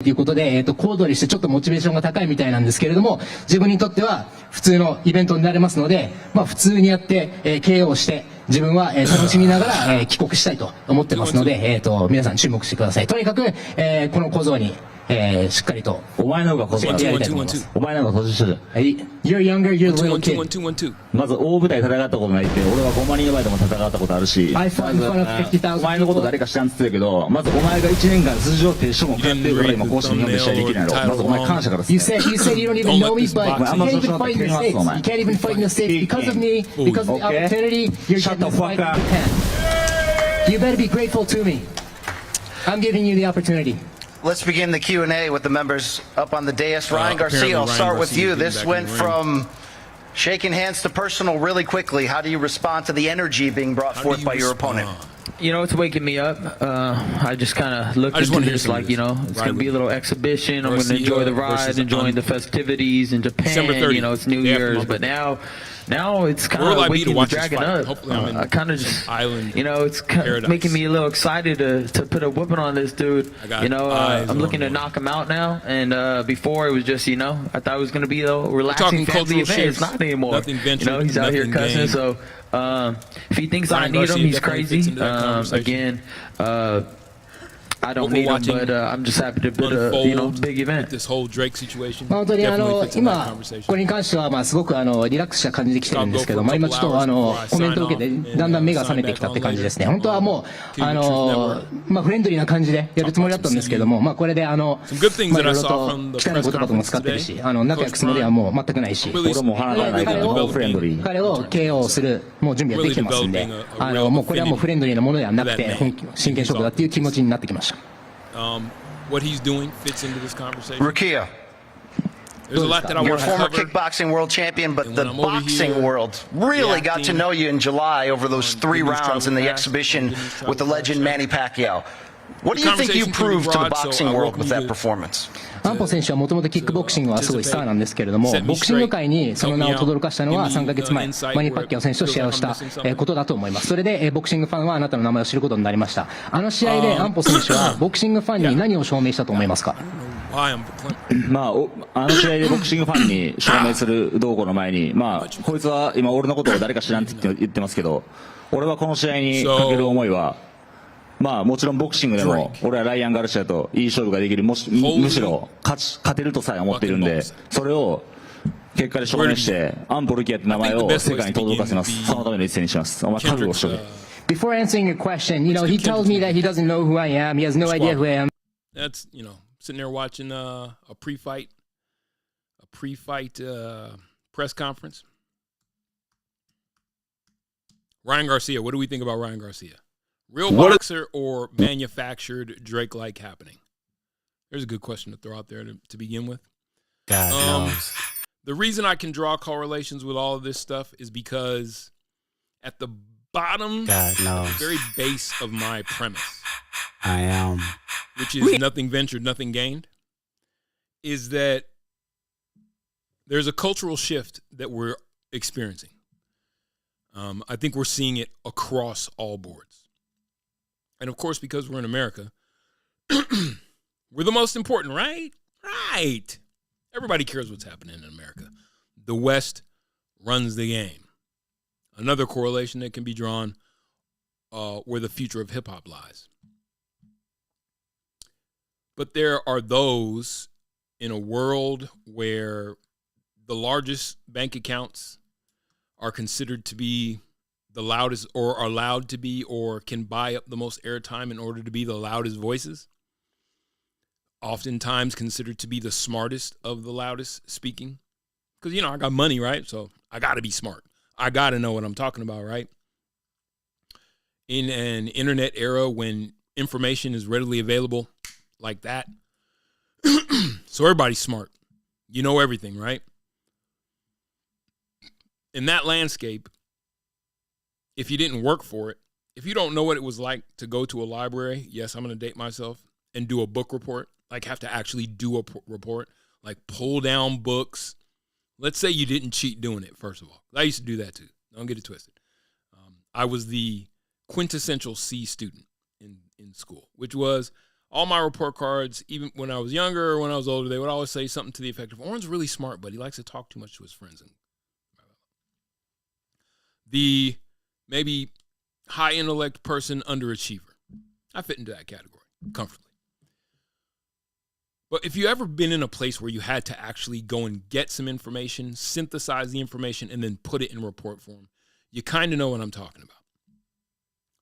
ということで、小躍りしてちょっとモチベーションが高いみたいなんですけれども、自分にとっては普通のイベントになれますので、普通にやって、KO して、自分は、楽しみながら、帰国したいと思ってますので、皆さん注目してください。とにかく、この小僧に、しっかりと。お前の方が小僧だ。お前の方が年下だ。はい。You're younger, you're a little kid. まず大舞台戦ったことないって、俺は5万人の前でも戦ったことあるし、I fought in front of 50,000. お前のこと誰か知らんって言ってたけど、まずお前が1年間出場停止も食らってるから今こうして日本で試合できないの。まずお前感謝からす You said you don't even know me, but you can't even fight in the States. You can't even fight in the States because of me, because of the opportunity. You're getting to fight in Japan. You better be grateful to me. I'm giving you the opportunity. Let's begin the Q&A with the members up on the dais. Ryan Garcia, I'll start with you. This went from shaking hands to personal really quickly. How do you respond to the energy being brought forth by your opponent? You know, it's waking me up. I just kind of looked into this like, you know, it's going to be a little exhibition. I'm going to enjoy the ride, enjoying the festivities in Japan. You know, it's New Year's, but now it's kind of waking the dragon up. I kind of just, you know, it's making me a little excited to put a whooping on this dude. You know, I'm looking to knock him out now. And before it was just, you know, I thought it was going to be a relaxing family event. It's not anymore. You know, he's out here cussing. So if he thinks I need him, he's crazy. Again, I don't need him, but I'm just happy to put a, you know, big event. This whole Drake situation. 本当に今これに関してはすごくリラックスした感じで来てるんですけど、今ちょっとコメントを受けてだんだん目が覚めてきたって感じですね。本当はもうフレンドリーな感じでやるつもりだったんですけども、これでいろいろと汚い言葉とも使ってるし、仲良くするのではもう全くないし、俺も鼻がないからフレンドリー。彼を KO するもう準備はできてますんで、もうこれはもうフレンドリーなものではなくて真剣勝負だっていう気持ちになってきました。What he's doing fits into this conversation. Rukia, there's a lot that I you're want a to former cover. kickboxing world champion, but the boxing world really got to know you in July over those 3 rounds in the exhibition with the legend Manny Pacquiao. What do you think you proved to the boxing world with that performance? 安保選手はもともとキックボクシングはすごいスターなんですけれども、ボクシング界にその名を轟かしたのは3ヶ月前、マニ・パッキャオ選手と試合をしたことだと思います。それでボクシングファンはあなたの名前を知ることになりました。あの試合で安保選手はボクシングファンに何を証明したと思いますか？まあ、あの試合でボクシングファンに証明する動向の前に、こいつは今俺のことを誰か知らんって言ってますけど、俺はこの試合にかける思いは、もちろんボクシングでも俺はライアン・ガルシアといい勝負ができる、むしろ勝てるとさえ思っているんで、それを結果で証明してアンポルキアって名前を世界に轟かせます。そのための一戦にします。お前覚悟しとけ。Before answering your question, you know, he tells me that he doesn't know who I am. He has no idea who I am. That's, you know, sitting there watching a pre-fight press conference. Ryan Garcia, what do we think about Ryan Garcia? Real boxer or manufactured Drake-like happening? There's a good question to throw out there to begin with. God knows. The reason I can draw correlations with all of this stuff is because at the bottom, the very base of my premise, which is nothing ventured, nothing gained, is that there's a cultural shift that we're experiencing. I think we're seeing it across all boards. And, of course, because we're in America, we're the most important, right? Right. Everybody cares what's happening in America. The West runs the game. Another correlation that can be drawn where the future of hip-hop lies. But there are those in a world where the largest bank accounts are considered to be the loudest, or are allowed to be, or can buy up the most airtime in order to be the loudest voices, oftentimes considered to be the smartest of the loudest speaking. Because, you know, I got money, right? So I got to be smart. I got to know what I'm talking about, right? In an internet era when information is readily available like that, so everybody's smart. You know everything, right? In that landscape, if you didn't work for it, if you don't know what it was like to go to a library, yes, I'm going to date myself, and do a book report, like have to actually do a report, like pull down books. Let's say you didn't cheat doing it, first of all. I used to do that too. Don't get it twisted. I was the quintessential C student in school, which was all my report cards, even when I was younger or when I was older, they would always say something to the effect of, Oren's really smart, but he likes to talk too much to his friends. And the maybe high intellect person, underachiever. I fit into that category comfortably. But if you ever been in a place where you had to actually go and get some information, synthesize the information, and then put it in report form, you kind of know what I'm talking about.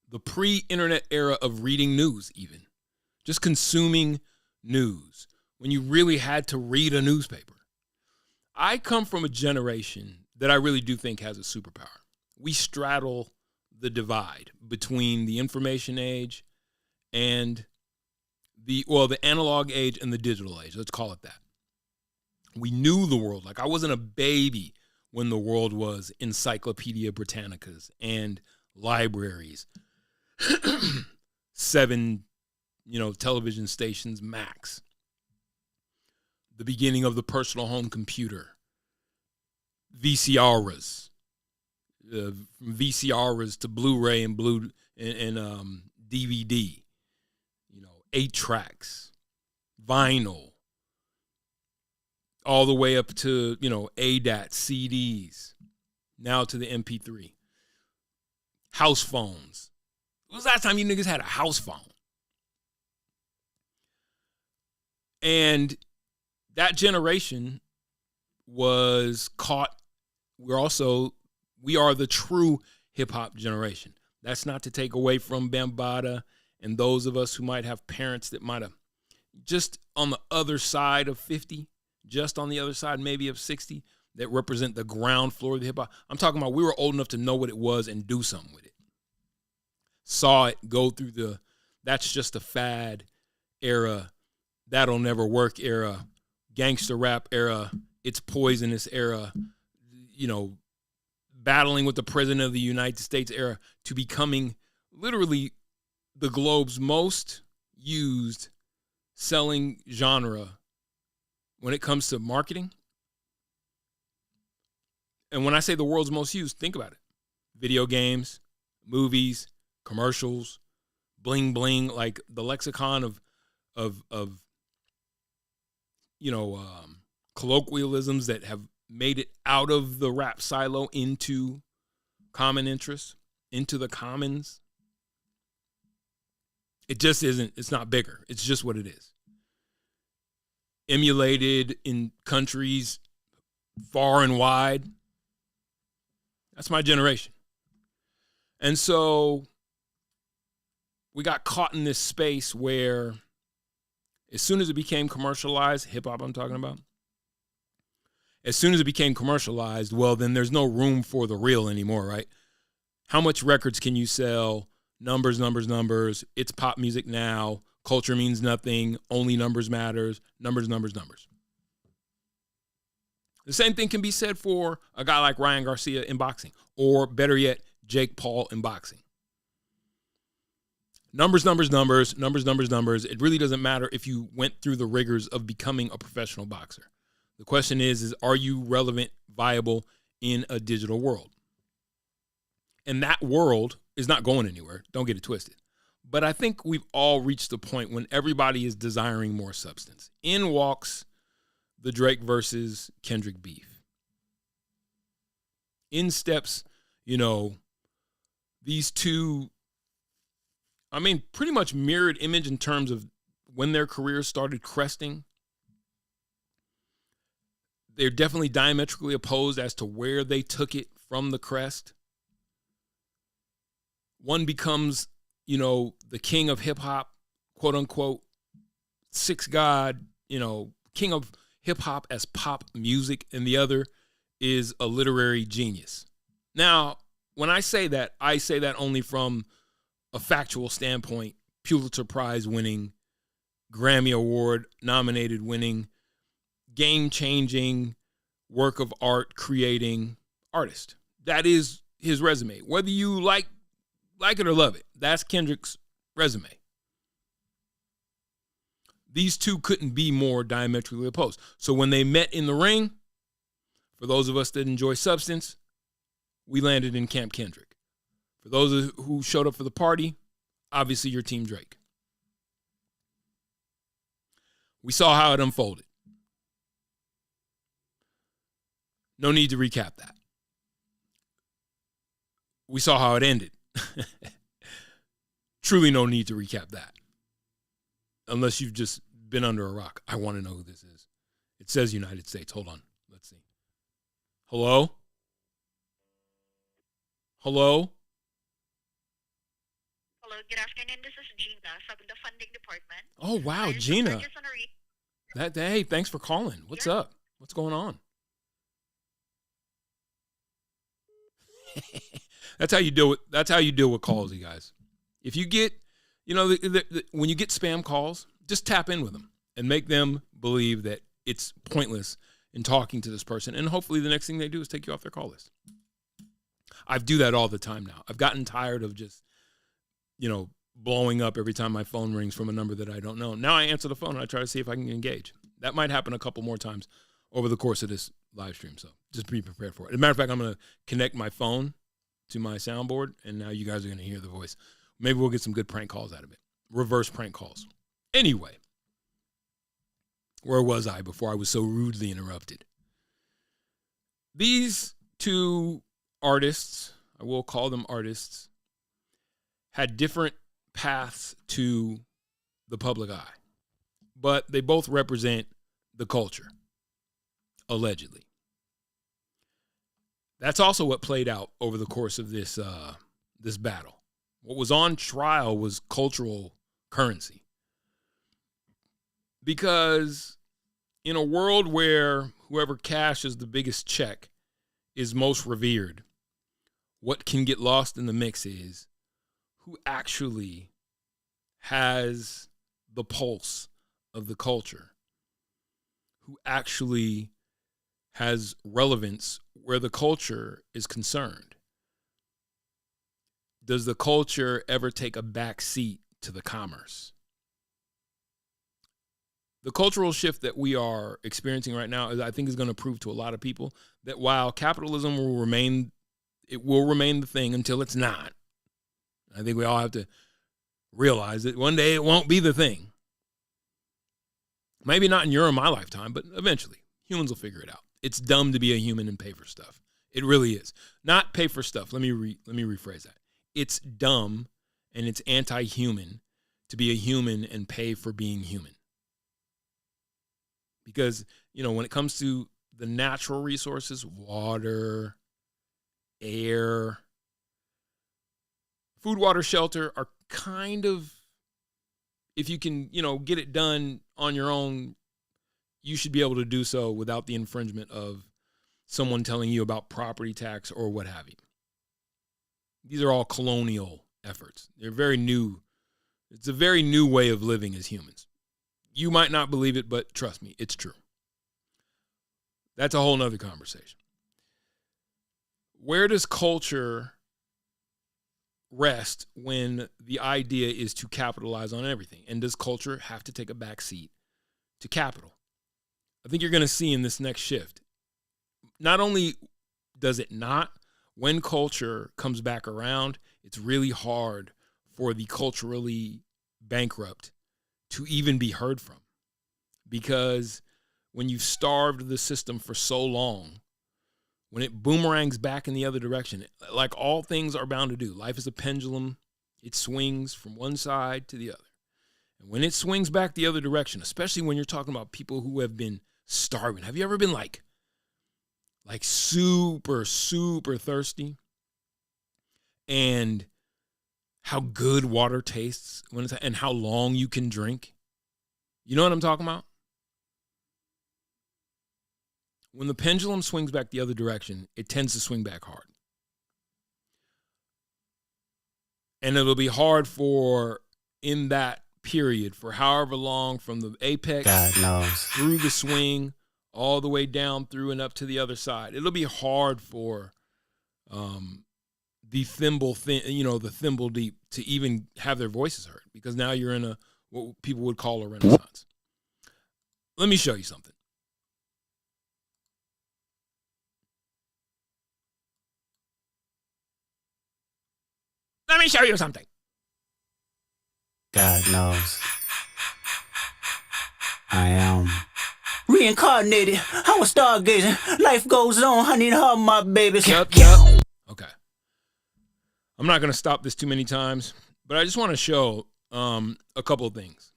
The pre-internet era of reading news, even. Just consuming news. When you really had to read a newspaper. I come from a generation that I really do think has a superpower. We straddle the divide between the information age and the analog age and the digital age. Let's call it that. We knew the world. Like, I wasn't a baby when the world was Encyclopedia Britannicas and libraries. 7, television stations max. The beginning of the personal home computer. VCRs. From VCRs to Blu-ray and DVD. 8 tracks, vinyl, all the way up to, ADAT, CDs, now to the MP3. House phones. When was the last time you niggas had a house phone? And that generation was caught. We are the true hip-hop generation. That's not to take away from Bambaataa and those of us who might have parents that might have just on the other side of 50, just on the other side maybe of 60, that represent the ground floor of the hip-hop. I'm talking about we were old enough to know what it was and do something with it. Saw it go through that's just a fad era, that'll never work era, gangster rap era, it's poisonous era, battling with the president of the United States era, to becoming literally the globe's most used selling genre when it comes to marketing. And when I say the world's most used, think about it. Video games, movies, commercials, bling bling, like the lexicon of colloquialisms that have made it out of the rap silo into common interest, into the commons. It just isn't, it's not bigger. It's just what it is. Emulated in countries far and wide. That's my generation. And so we got caught in this space where as soon as it became commercialized, hip-hop I'm talking about, as soon as it became commercialized, well, then there's no room for the real anymore, right? How much records can you sell? Numbers. It's pop music now. Culture means nothing. Only numbers matters. Numbers. The same thing can be said for a guy like Ryan Garcia in boxing, or better yet, Jake Paul in boxing. Numbers. It really doesn't matter if you went through the rigors of becoming a professional boxer. The question is are you relevant, viable in a digital world? And that world is not going anywhere. Don't get it twisted. But I think we've all reached the point when everybody is desiring more substance. In walks the Drake versus Kendrick beef. In steps, these two, pretty much mirrored image in terms of when their careers started cresting. They're definitely diametrically opposed as to where they took it from the crest. One becomes, the king of hip hop, quote unquote, sixth god, king of hip hop as pop music, and the other is a literary genius. Now, when I say that only from a factual standpoint. Pulitzer Prize winning, Grammy Award nominated winning, game-changing work of art creating artist. That is his resume. Whether you like it or love it, that's Kendrick's resume. These two couldn't be more diametrically opposed. So when they met in the ring, for those of us that enjoy substance, we landed in Camp Kendrick. For those who showed up for the party, obviously you're Team Drake. We saw how it unfolded. No need to recap that. We saw how it ended. Truly no need to recap that. Unless you've just been under a rock. I want to know who this is. It says United States. Hold on. Let's see. Hello? Hello? Hello, good afternoon. This is Gina from the funding department. Oh, wow, Gina. Hey, thanks for calling. What's up? What's going on? That's how you deal with. That's how you deal with calls, you guys. If you get, when you get spam calls, just tap in with them and make them believe that it's pointless in talking to this person, and hopefully the next thing they do is take you off their call list. I do that all the time now. I've gotten tired of just, blowing up every time my phone rings from a number that I don't know. Now I answer the phone and I try to see if I can engage. That might happen a couple more times over the course of this live stream, so just be prepared for it. As a matter of fact, I'm going to connect my phone to my soundboard, and now you guys are going to hear the voice. Maybe we'll get some good prank calls out of it. Reverse prank calls. Anyway, where was I before I was so rudely interrupted? These two artists, I will call them artists, had different paths to the public eye, but they both represent the culture, allegedly. That's also what played out over the course of this battle. What was on trial was cultural currency. Because in a world where whoever cashes the biggest check is most revered, what can get lost in the mix is who actually has the pulse of the culture, who actually has relevance where the culture is concerned. Does the culture ever take a back seat to the commerce? The cultural shift that we are experiencing right now, I think, is going to prove to a lot of people that while capitalism will remain the thing until it's not. I think we all have to realize that one day it won't be the thing. Maybe not in your or my lifetime, but eventually humans will figure it out. It's dumb to be a human and pay for stuff. It really is. Not pay for stuff. Let me rephrase that. It's dumb and it's anti-human to be a human and pay for being human. Because, when it comes to the natural resources, water, air, food, water, shelter are kind of, if you can, get it done on your own, you should be able to do so without the infringement of someone telling you about property tax or what have you. These are all colonial efforts. They're very new. It's a very new way of living as humans. You might not believe it, but trust me, it's true. That's a whole nother conversation. Where does culture rest when the idea is to capitalize on everything? And does culture have to take a back seat to capital? I think you're going to see in this next shift, not only does it not, when culture comes back around, it's really hard for the culturally bankrupt to even be heard from. Because when you've starved the system for so long, when it boomerangs back in the other direction, like all things are bound to do, life is a pendulum. It swings from one side to the other. And when it swings back the other direction, especially when you're talking about people who have been starving, have you ever been like super, super thirsty? And how good water tastes and how long you can drink? You know what I'm talking about? When the pendulum swings back the other direction, it tends to swing back hard. And it'll be hard in that period, for however long, from the apex God knows, through the swing, all the way down through and up to the other side. It'll be hard for the thimble deep to even have their voices heard, because now you're in what people would call a renaissance. Let me show you something. Let me show you something. God knows. I am reincarnated. I was stargazing. Life goes on. I need her, my babies. Yep. Okay. I'm not going to stop this too many times, but I just want to show a couple of things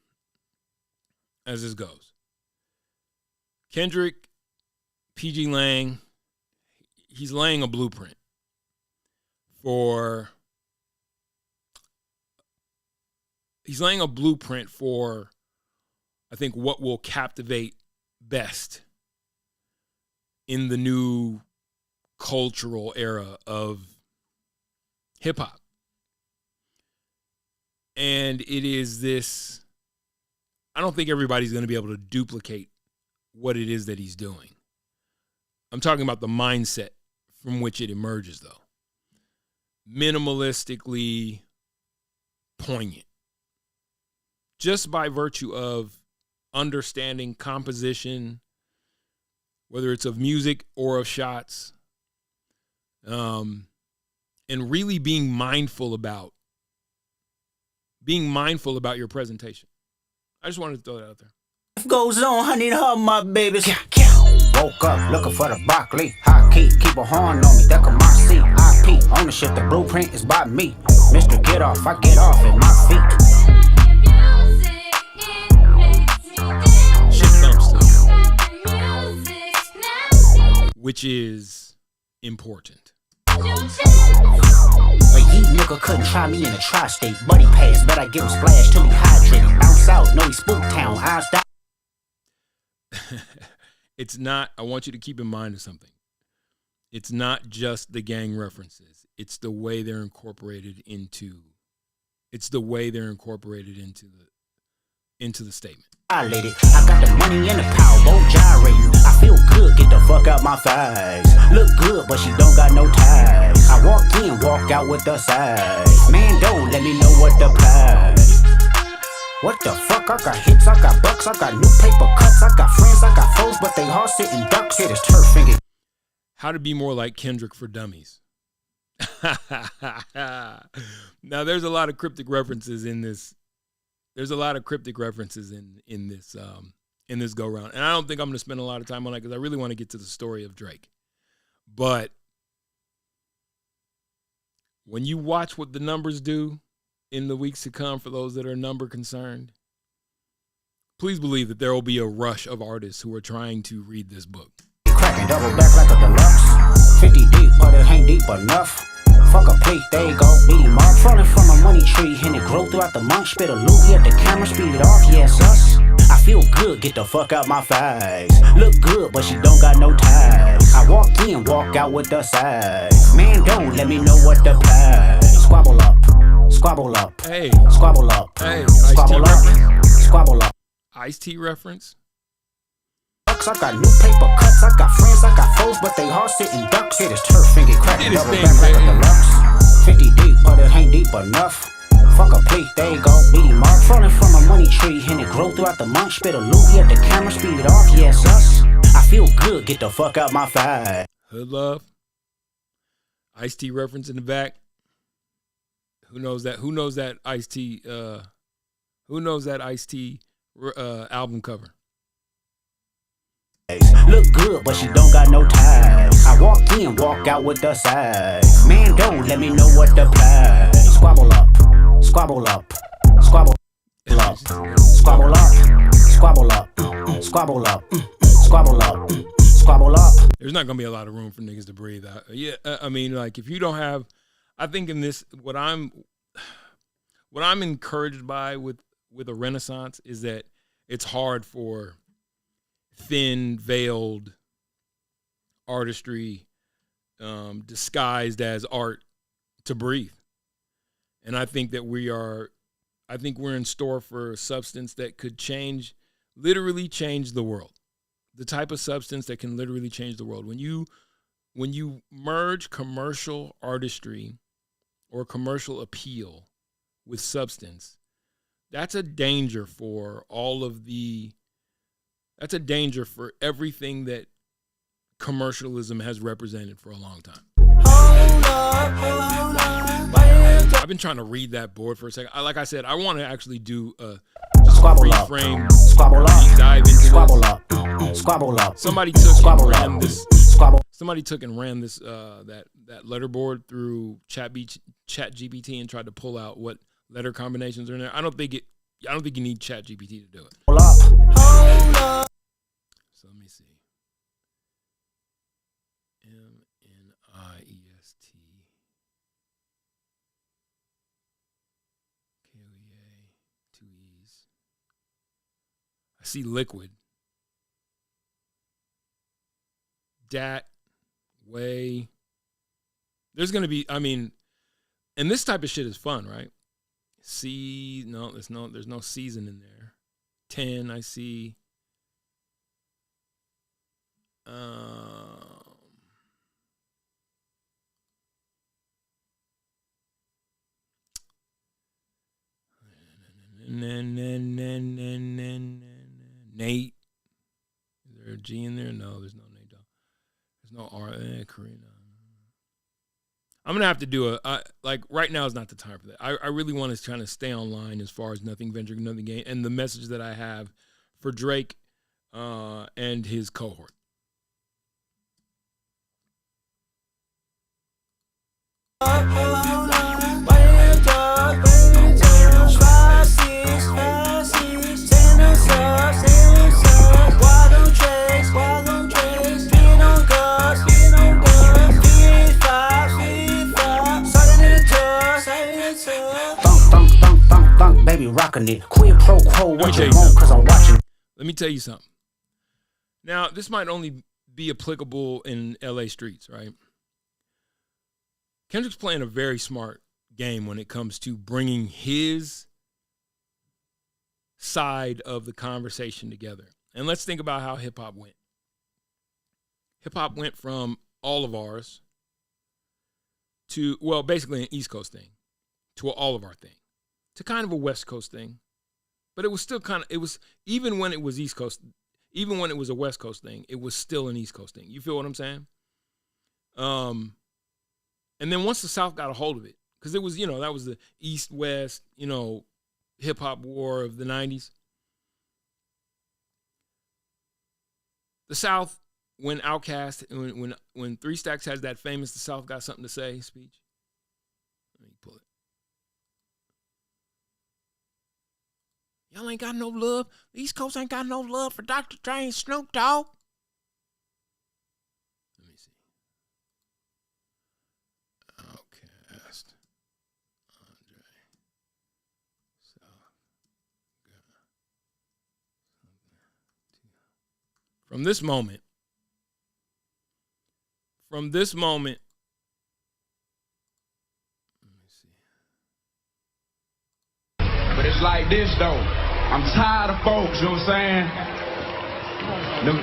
as this goes. Kendrick, PG Lang, he's laying a blueprint for I think what will captivate best in the new cultural era of hip hop. And it is this, I don't think everybody's going to be able to duplicate what it is that he's doing. I'm talking about the mindset from which it emerges, though. Minimalistically poignant. Just by virtue of understanding composition, whether it's of music or of shots, and really being mindful about your presentation. I just wanted to throw that out there. Life goes on, I need her, my babies. Woke up looking for the broccoli. High key, keep a horn on me, that come my seat. IP, ownership, the blueprint is by me. Mr. Get Off, I get off at my feet. Shit thumps too. Which is important. A yeet nigga couldn't try me in a tri-state. Buddy pass, bet I give him splash till he hydrated. Bounce out, know he spook town, eyes down. It's not, I want you to keep in mind of something. It's not just the gang references. It's the way they're incorporated into the statement. I got the money and the power, both gyrating. I feel good, get the fuck out my thighs. Look good, but she don't got no ties. I walk in, walk out with the size. Man, don't let me know what the price. What the fuck? I got hits, I got bucks, I got new paper cuts, I got friends, I got foes, but they all sitting ducks. Hit his turf finger. How to be more like Kendrick for dummies. Now, there's a lot of cryptic references in this. There's a lot of cryptic references in this go round, and I don't think I'm going to spend a lot of time on that because I really want to get to the story of Drake. But when you watch what the numbers do in the weeks to come, for those that are number concerned, please believe that there will be a rush of artists who are trying to read this book. Cracking double back like a deluxe. 50 deep, but it ain't deep enough. Fuck a plate, there you go, meaty mark. Falling from a money tree, and it grow throughout the month. Spit a loogie at the camera, speed it off, yes, us. I feel good, get the fuck out my thighs. Look good, but she don't got no ties. I walk in, walk out with the size. Man, don't let me know what the price. Squabble up, squabble up, Hey, squabble up, hey, squabble up, squabble up. Ice-T reference. I got new paper cuts, I got friends, I got foes, but they all sitting ducks. Hit his turf and get cracking double back like a deluxe. 50 deep, but it ain't deep enough. Fuck a plate, there you go, meaty mark. Falling from a money tree, and it grow throughout the month. Spit a loogie at the camera, speed it off, yes, us. I feel good, get the fuck out my thigh. Hood Love. Ice-T reference in the back. Who knows that? Who knows that Ice-T? Who knows that Ice-T album cover? Look good, but she don't got no ties. I walk in, walk out with the size. Man, don't let me know what the price. Squabble up, squabble up, squabble up, squabble up, squabble up, squabble up, squabble up, squabble up. There's not gonna be a lot of room for niggas to breathe out. Yeah, I mean, like if you don't have, I think in this, what I'm encouraged by with a renaissance is that it's hard for thin veiled artistry disguised as art to breathe. And I think that we're in store for a substance that could literally change the world. The type of substance that can literally change the world. When you merge commercial artistry or commercial appeal with substance, that's a danger for that's a danger for everything that commercialism has represented for a long time. I've been trying to read that board for a second. Like I said, I want to actually do just Squabble up. reframe, Squabble up. dive into Squabble this. up. Squabble up. Somebody took Squabble and ran up. this. Squabble. Somebody took and ran this that letterboard through ChatGPT and tried to pull out what letter combinations are in there. I don't think you need ChatGPT to do it. Hold up. So let me see. MNIEST KOEA 2 E's. I see liquid. Dat, way. There's gonna be, and this type of shit is fun, right? There's no season in there. 10, I see. Nate. Is there a G in there? No, there's no Nate. There's no R. Karina. I'm gonna have to do right now is not the time for that. I really want to kind of stay online as far as nothing venture, nothing gain, and the message that I have for Drake and his cohort. Baby rockin' it. Quid pro quo, what you want, cause I'm watching. Let me tell you something. Now, this might only be applicable in LA streets, right? Kendrick's playing a very smart game when it comes to bringing his side of the conversation together. And let's think about how hip-hop went. Hip-hop went from all of ours to, well, basically an East Coast thing, to an all of our thing, to kind of a West Coast thing. But it was still even when it was East Coast, even when it was a West Coast thing, it was still an East Coast thing. You feel what I'm saying? And then once the South got a hold of it, because it was, that was the East-West, hip-hop war of the 90s. The South, when Outkast, when Three Stacks has that famous "The South Got Something to Say" speech. Let me pull it. Y'all ain't got no love. The East Coast ain't got no love for Dr. Dre and Snoop Dogg. Let me see. Outkast. Andre. South. From this moment, let me see. But it's like this, though. I'm tired of folks, you know what I'm saying? Them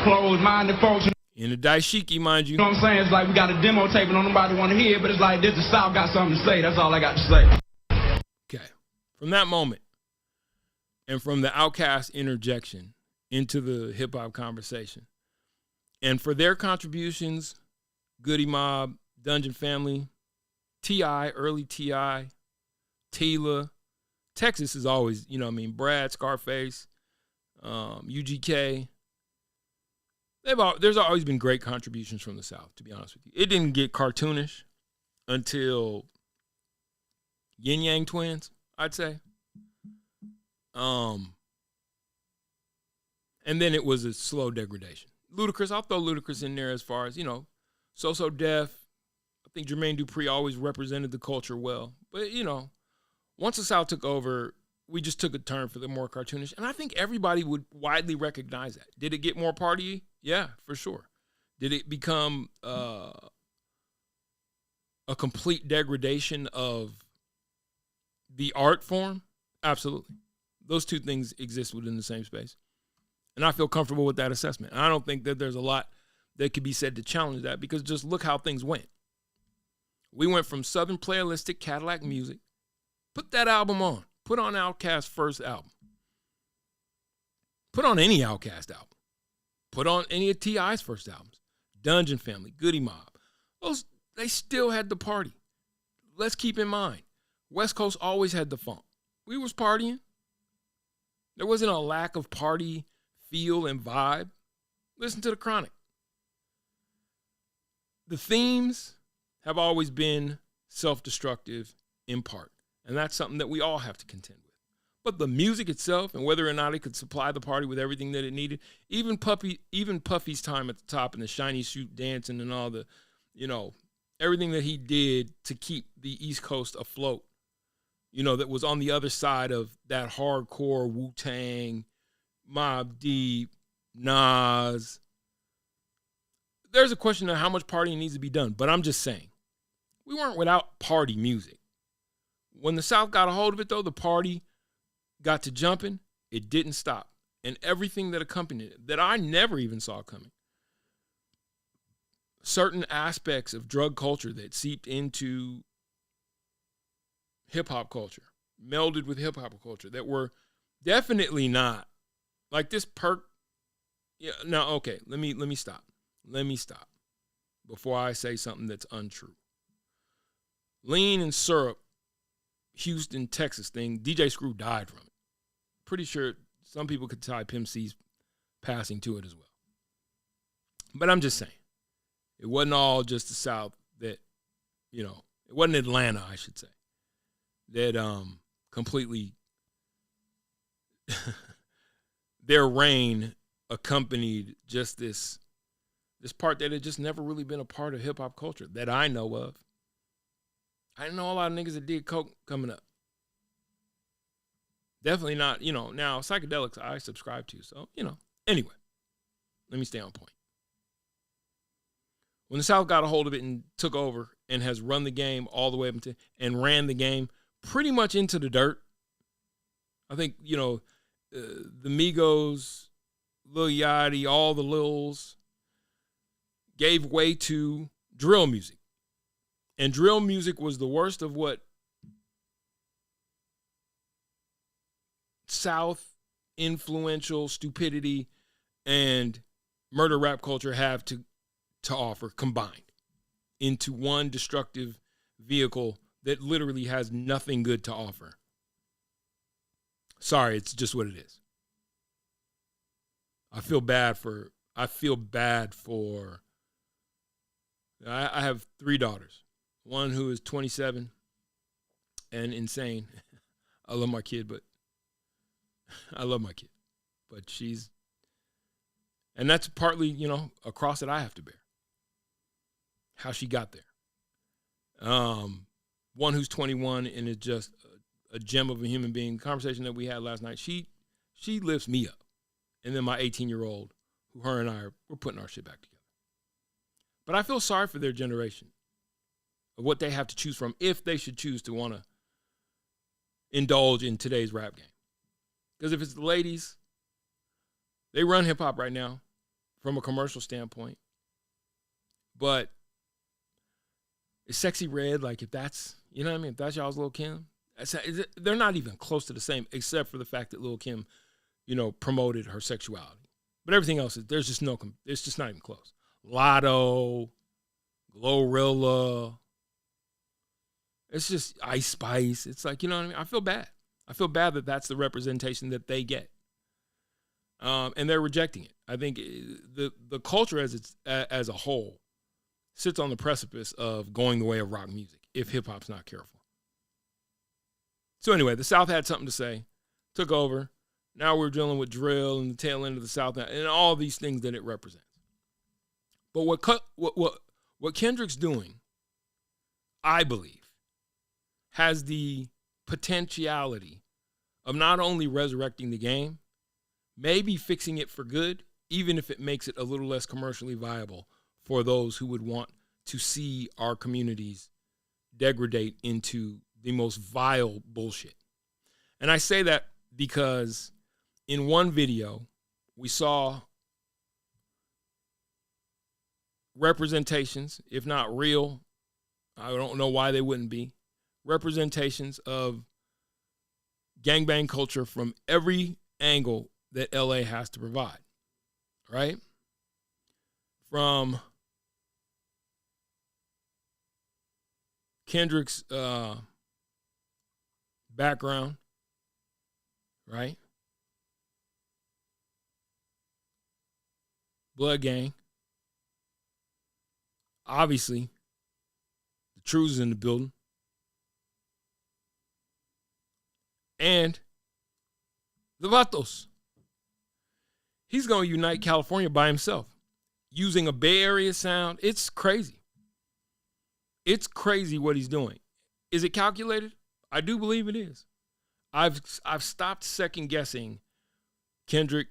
closed-minded folks. In a daishiki, mind you. You know what I'm saying? It's like we got a demo tape and nobody want to hear it, but it's like this, the South got something to say. That's all I got to say. Okay. From that moment, and from the Outkast interjection into the hip-hop conversation, and for their contributions, Goody Mob, Dungeon Family, T.I., early T.I., Tila, Texas is always, Brad, Scarface, UGK. There's always been great contributions from the South, to be honest with you. It didn't get cartoonish until Yin Yang Twins, I'd say. And then it was a slow degradation. Ludacris, I'll throw Ludacris in there as far as, So Def. I think Jermaine Dupri always represented the culture well. But, once the South took over, we just took a turn for the more cartoonish. And I think everybody would widely recognize that. Did it get more party? Yeah, for sure. Did it become a complete degradation of the art form? Absolutely. Those two things exist within the same space. And I feel comfortable with that assessment. And I don't think that there's a lot that could be said to challenge that, because just look how things went. We went from Southern playlistic Cadillac music. Put that album on. Put on Outkast's first album. Put on any Outkast album. Put on any of T.I.'s first albums. Dungeon Family, Goody Mob. They still had the party. Let's keep in mind, West Coast always had the funk. We was partying. There wasn't a lack of party feel and vibe. Listen to The Chronic. The themes have always been self-destructive in part, and that's something that we all have to contend with. But the music itself and whether or not it could supply the party with everything that it needed, even Puffy's time at the top and the shiny suit dancing and all the, everything that he did to keep the East Coast afloat, that was on the other side of that hardcore Wu-Tang, Mobb Deep, Nas. There's a question of how much partying needs to be done, but I'm just saying, we weren't without party music. When the South got a hold of it, though, the party got to jumping, it didn't stop. And everything that accompanied it, that I never even saw coming. Certain aspects of drug culture that seeped into hip-hop culture, melded with hip-hop culture, that were definitely not like this perk. Yeah, no, okay, let me stop. Let me stop before I say something that's untrue. Lean and Syrup, Houston, Texas thing, DJ Screw died from it. Pretty sure some people could tie Pimp C's passing to it as well. But I'm just saying, it wasn't all just the South that, it wasn't Atlanta, I should say, that completely their reign accompanied just this part that had just never really been a part of hip-hop culture that I know of. I know a lot of niggas that did coke coming up. Definitely not, now psychedelics I subscribe to. So, anyway, let me stay on point. When the South got a hold of it and took over and has run the game all the way up into, and ran the game pretty much into the dirt. I think, the Migos, Lil Yachty, all the Lils gave way to drill music. And drill music was the worst of what South influential stupidity and murder rap culture have to offer combined into one destructive vehicle that literally has nothing good to offer. Sorry, it's just what it is. I have 3 daughters. One who is 27 and insane. I love my kid, but and that's partly, a cross that I have to bear. How she got there. One who's 21 and is just a gem of a human being. The conversation that we had last night, she lifts me up. And then my 18-year-old, who her and I we're putting our shit back together. But I feel sorry for their generation of what they have to choose from if they should choose to want to indulge in today's rap game. Because if it's the ladies, they run hip-hop right now from a commercial standpoint. But is Sexy Red, like, if that's, if that's y'all's Lil' Kim, they're not even close to the same, except for the fact that Lil' Kim, promoted her sexuality. But everything else, it's just not even close. Lotto, Glorilla, it's just Ice Spice. It's like, I feel bad. I feel bad that that's the representation that they get. And they're rejecting it. I think the culture as a whole sits on the precipice of going the way of rock music if hip-hop's not careful. So anyway, the South had something to say, took over. Now we're dealing with drill and the tail end of the South and all these things that it represents. But what Kendrick's doing, I believe, has the potentiality of not only resurrecting the game, maybe fixing it for good, even if it makes it a little less commercially viable for those who would want to see our communities degrade into the most vile bullshit. And I say that because in one video, we saw representations, if not real, I don't know why they wouldn't be, representations of gangbang culture from every angle that LA has to provide, right? From Kendrick's background, right? Blood Gang. Obviously, the Truth is in the building. And the Vatos. He's going to unite California by himself using a Bay Area sound. It's crazy. It's crazy what he's doing. Is it calculated? I do believe it is. I've stopped second guessing Kendrick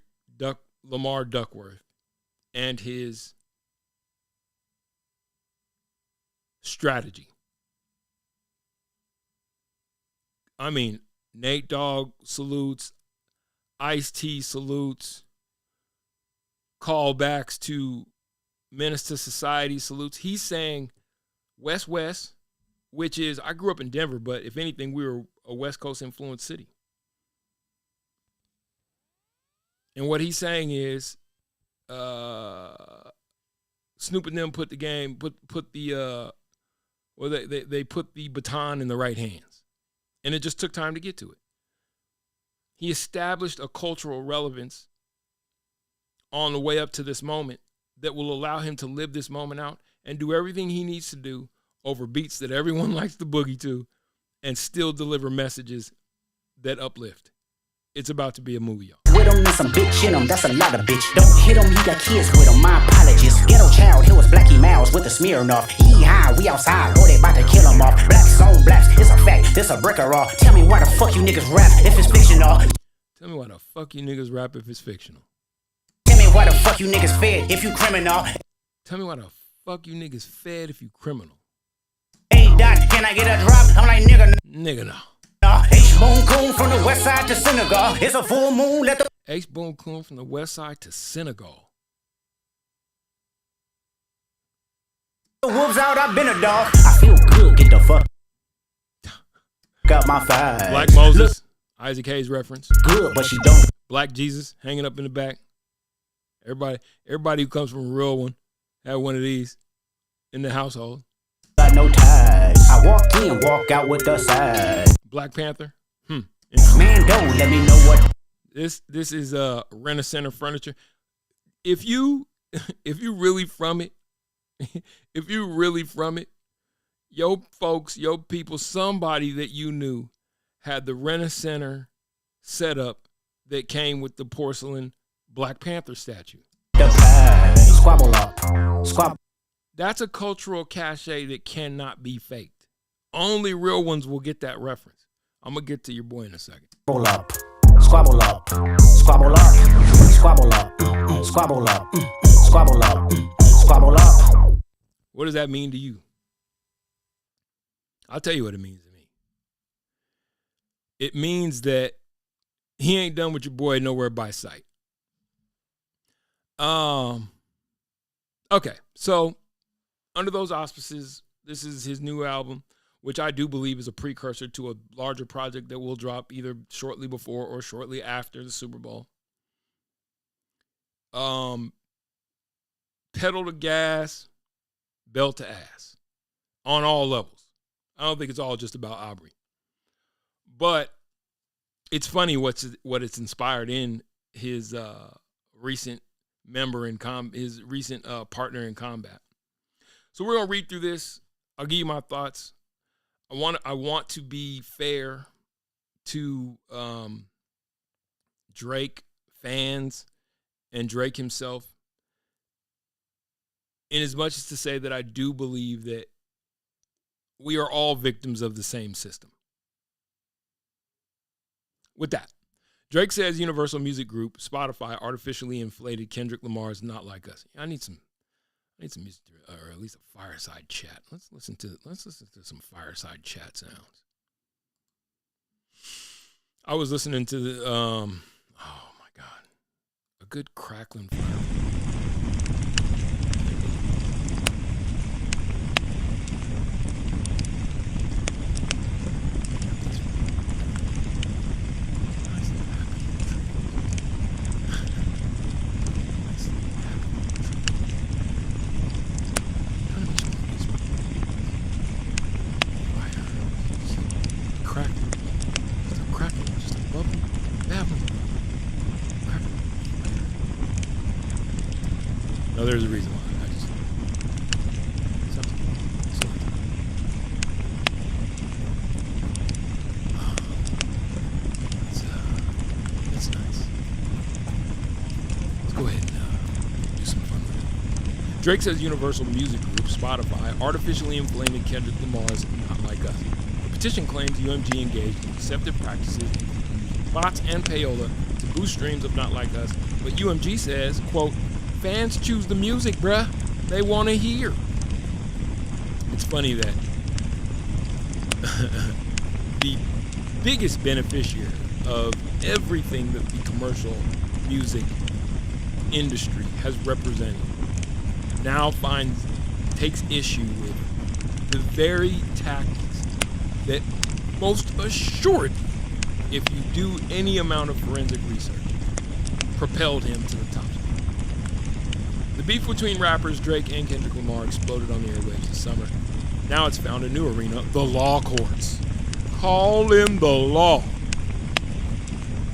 Lamar Duckworth and his strategy. I mean, Nate Dogg salutes, Ice-T salutes, callbacks to Menace to Society salutes. He's saying West, which is, I grew up in Denver, but if anything, we were a West Coast influenced city. And what he's saying is, Snoop and them put the game, they put the baton in the right hands. And it just took time to get to it. He established a cultural relevance on the way up to this moment that will allow him to live this moment out and do everything he needs to do over beats that everyone likes to boogie to and still deliver messages that uplift. It's about to be a movie, y'all. With him and some bitch in him, that's a lot of bitch. Don't hit him, he got kids with him, my apologies. Ghetto child, here was Blackie Miles with a Smirnoff. He high, we outside, boy, they about to kill him off. Blacks on blacks, it's a fact, this a bricker off. Tell me why the fuck you niggas rap if it's fictional. Tell me why the fuck you niggas rap if it's fictional. Tell me why the fuck you niggas fed if you criminal. Tell me why the fuck you niggas fed if you criminal. Hey, Doc, can I get a drop? I'm like, nigga, Nigga, no. H-Boom Coon from the west side to Senegal. It's a full moon, let the H-Boom Coon from the west side to Senegal. wolves out, I've been a dog. I feel good, get the fuck got my thighs. Black Moses, Isaac Hayes reference. Good, but she don't. Black Jesus hanging up in the back. Everybody who comes from a real one had one of these in the household. Got no ties. I walk in, walk out with the side. Black Panther. Man, don't let me know what. This is Rent-A-Center furniture. If you really from it, your folks, your people, somebody that you knew had the Rent-A-Center setup that came with the porcelain Black Panther statue. The pie. Squabble up. Squabble. That's a cultural cachet that cannot be faked. Only real ones will get that reference. I'm going to get to your boy in a second. Squabble up. Squabble up. Squabble up. Squabble up. Squabble up. Squabble up. Squabble up. What does that mean to you? I'll tell you what it means to me. It means that he ain't done with your boy nowhere by sight. Okay, so under those auspices, this is his new album, which I do believe is a precursor to a larger project that will drop either shortly before or shortly after the Super Bowl. Pedal to gas, belt to ass on all levels. I don't think it's all just about Aubrey. But it's funny what it's inspired in his recent his recent partner in combat. So we're gonna read through this. I'll give you my thoughts. I want to be fair to Drake fans and Drake himself, in as much as to say that I do believe that we are all victims of the same system. With that, Drake says Universal Music Group, Spotify, artificially inflated Kendrick Lamar's Not Like Us. I need some music, or at least a fireside chat. Let's listen to some fireside chat sounds. I was listening to the oh my God, a good crackling fire. No, there's a reason why. That's nice. Let's go ahead and do some fun with it. Drake says Universal Music Group, Spotify, artificially inflated Kendrick Lamar's Not Like Us. The petition claims UMG engaged in deceptive practices, including bots and payola, to boost streams of Not Like Us. But UMG says, quote, fans choose the music, bruh. They want to hear. It's funny that the biggest beneficiary of everything that the commercial music industry has represented now takes issue with the very tactics that most assuredly, if you do any amount of forensic research, propelled him to the top. The beef between rappers Drake and Kendrick Lamar exploded on the airwaves this summer. Now it's found a new arena, the law courts. Call him the law.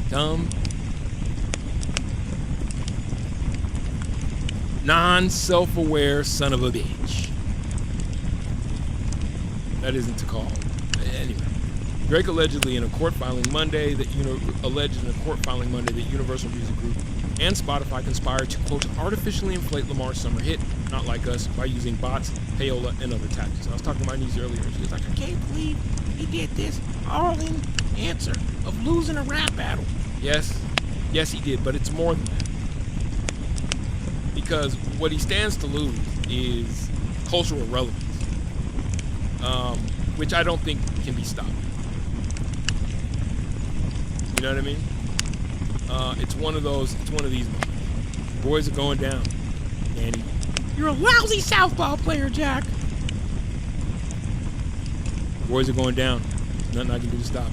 Dumb, non-self-aware son of a bitch. That isn't to call. Anyway, Drake allegedly in a court filing Monday that Universal Music Group and Spotify conspired to, quote, artificially inflate Lamar's summer hit, Not Like Us, by using bots, payola, and other tactics. I was talking to my niece earlier, and she was like, I can't believe he did this all in answer of losing a rap battle. Yes, he did, but it's more than that. Because what he stands to lose is cultural relevance, which I don't think can be stopped. You know what I mean? It's one of these moments. Boys are going down. Danny, you're a lousy southpaw player, Jack. Boys are going down. There's nothing I can do to stop it.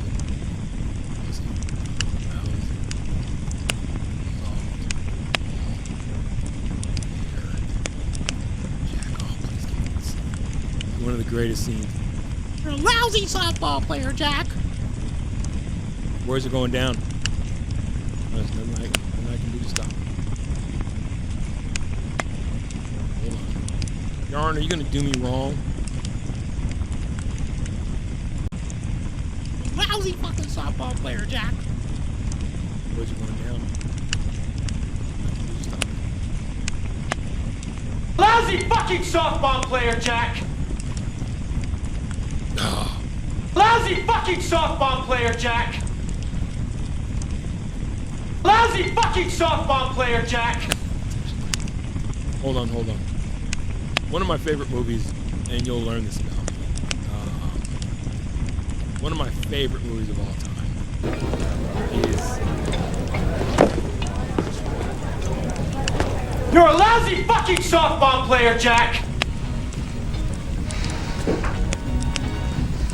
One of the greatest scenes. You're a lousy softball player, Jack. Boys are going down. There's nothing I can do to stop it. Hold on. Yarn, are you going to do me wrong? Lousy fucking softball player, Jack. Boys are going down. Nothing to stop it. Lousy fucking softball player, Jack. Lousy fucking softball player, Jack. Lousy fucking softball player, Jack. Hold on. One of my favorite movies, and you'll learn this about me. One of my favorite movies of all time is... You're a lousy fucking softball player, Jack.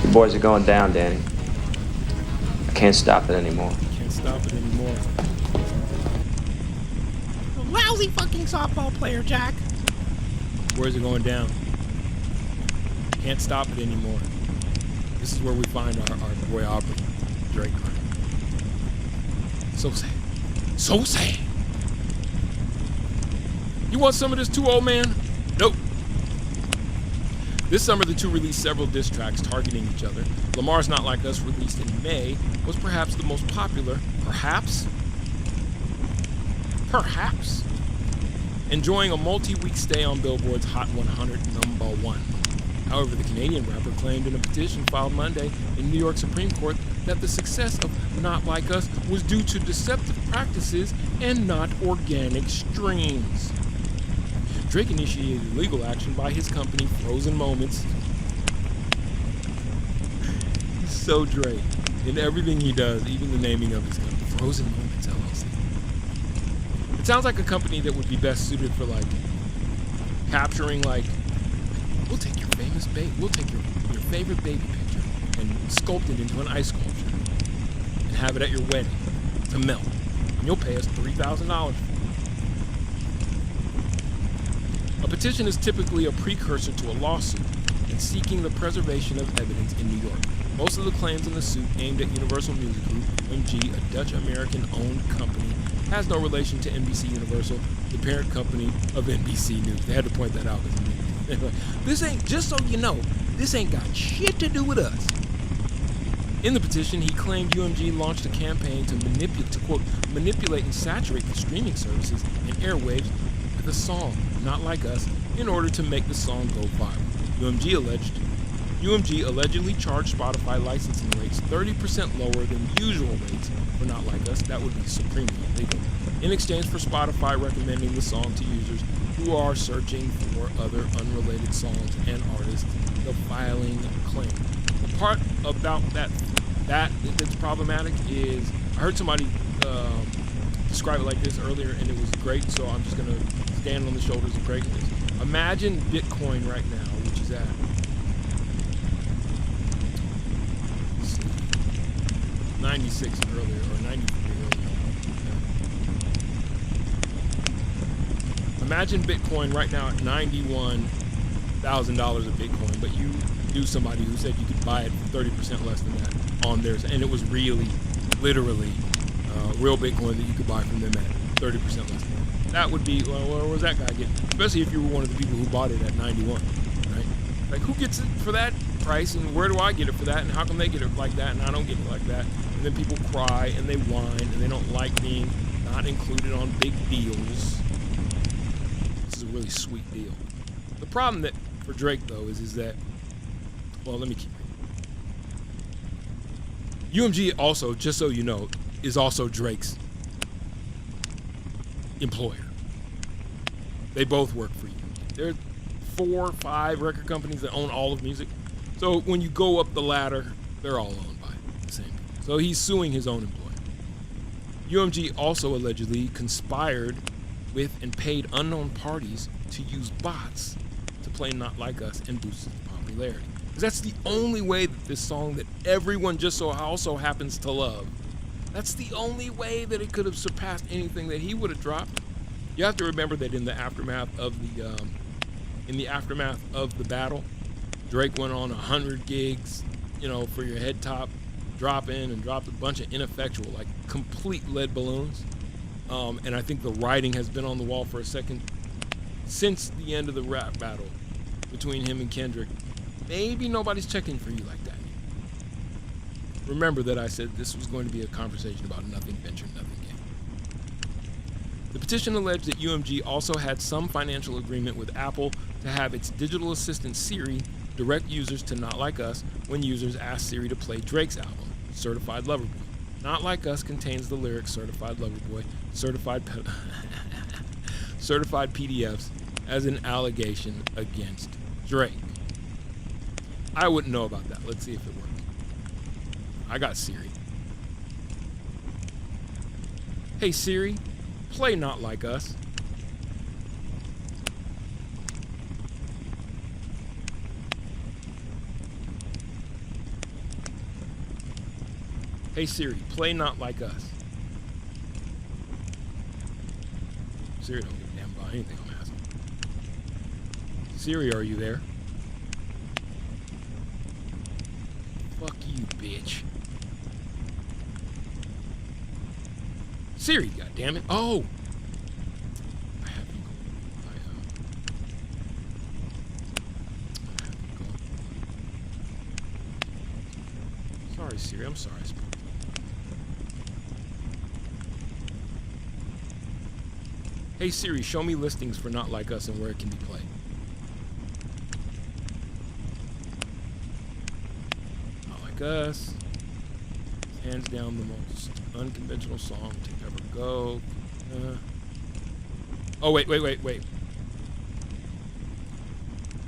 The boys are going down, Danny. I can't stop it anymore. Lousy fucking softball player, Jack. Boys are going down. Can't stop it anymore. This is where we find our boy Aubrey, Drake. So sad. So sad. You want some of this too, old man? Nope. This summer, the two released several diss tracks targeting each other. Lamar's Not Like Us, released in May, was perhaps the most popular. Perhaps? Enjoying a multi-week stay on Billboard's Hot 100 #1. However, the Canadian rapper claimed in a petition filed Monday in New York Supreme Court that the success of Not Like Us was due to deceptive practices and not organic streams. Drake initiated legal action by his company, Frozen Moments. He's so Drake in everything he does, even the naming of his company, Frozen Moments LLC. It sounds like a company that would be best suited for capturing we'll take your favorite baby picture and sculpt it into an ice sculpture and have it at your wedding to melt, and you'll pay us $3,000. A petition is typically a precursor to a lawsuit and seeking the preservation of evidence in New York. Most of the claims in the suit aimed at Universal Music Group, UMG, a Dutch-American-owned company has no relation to NBC Universal, the parent company of NBC News. They had to point that out. This ain't, just so you know, this ain't got shit to do with us. In the petition, he claimed UMG launched a campaign to quote, manipulate and saturate the streaming services and airwaves with a song, Not Like Us, in order to make the song go viral. UMG allegedly charged Spotify licensing rates 30% lower than usual rates for Not Like Us. That would be supremely illegal. In exchange for Spotify recommending the song to users who are searching for other unrelated songs and artists, the filing claim. The part about that's problematic is, I heard somebody describe it like this earlier, and it was great, so I'm just going to stand on the shoulders of greatness. Imagine Bitcoin right now, which is at 96 earlier, or 93 earlier. Imagine Bitcoin right now at $91,000 of Bitcoin, but you knew somebody who said you could buy it for 30% less than that on theirs, and it was really, literally, real Bitcoin that you could buy from them at 30% less than that. That would be, well, where was that guy getting? Especially if you were one of the people who bought it at 91, right? Like, who gets it for that price, and where do I get it for that, and how come they get it like that, and I don't get it like that? And then people cry, and they whine, and they don't like being not included on big deals. This is a really sweet deal. The problem that for Drake, though, is that, well, let me keep reading. UMG also, just so you know, is also Drake's employer. They both work for UMG. There are 4 or 5 record companies that own all of music. So when you go up the ladder, they're all owned by the same people. So he's suing his own employer. UMG also allegedly conspired with and paid unknown parties to use bots to play Not Like Us and boost its popularity. Because that's the only way that this song that everyone just so also happens to love, that's the only way that it could have surpassed anything that he would have dropped. You have to remember that in the aftermath of the battle, Drake went on 100 gigs, for your head top, drop in and dropped a bunch of ineffectual, like complete lead balloons. And I think the writing has been on the wall for a second since the end of the rap battle between him and Kendrick. Maybe nobody's checking for you like that. Remember that I said this was going to be a conversation about nothing ventured, nothing gained. The petition alleged that UMG also had some financial agreement with Apple to have its digital assistant Siri direct users to Not Like Us when users asked Siri to play Drake's album, Certified Lover Boy. Not Like Us contains the lyrics Certified Lover Boy, certified PDFs as an allegation against Drake. I wouldn't know about that. Let's see if it works. I got Siri. Hey Siri, play Not Like Us. Hey Siri, play Not Like Us. Siri don't give a damn about anything I'm asking. Siri, are you there? Fuck you, bitch. Siri, goddammit. Oh! I have you go. Sorry, Siri. I'm sorry. Hey Siri, show me listings for Not Like Us and where it can be played. Not Like Us. Hands down the most unconventional song to ever go. Oh, wait.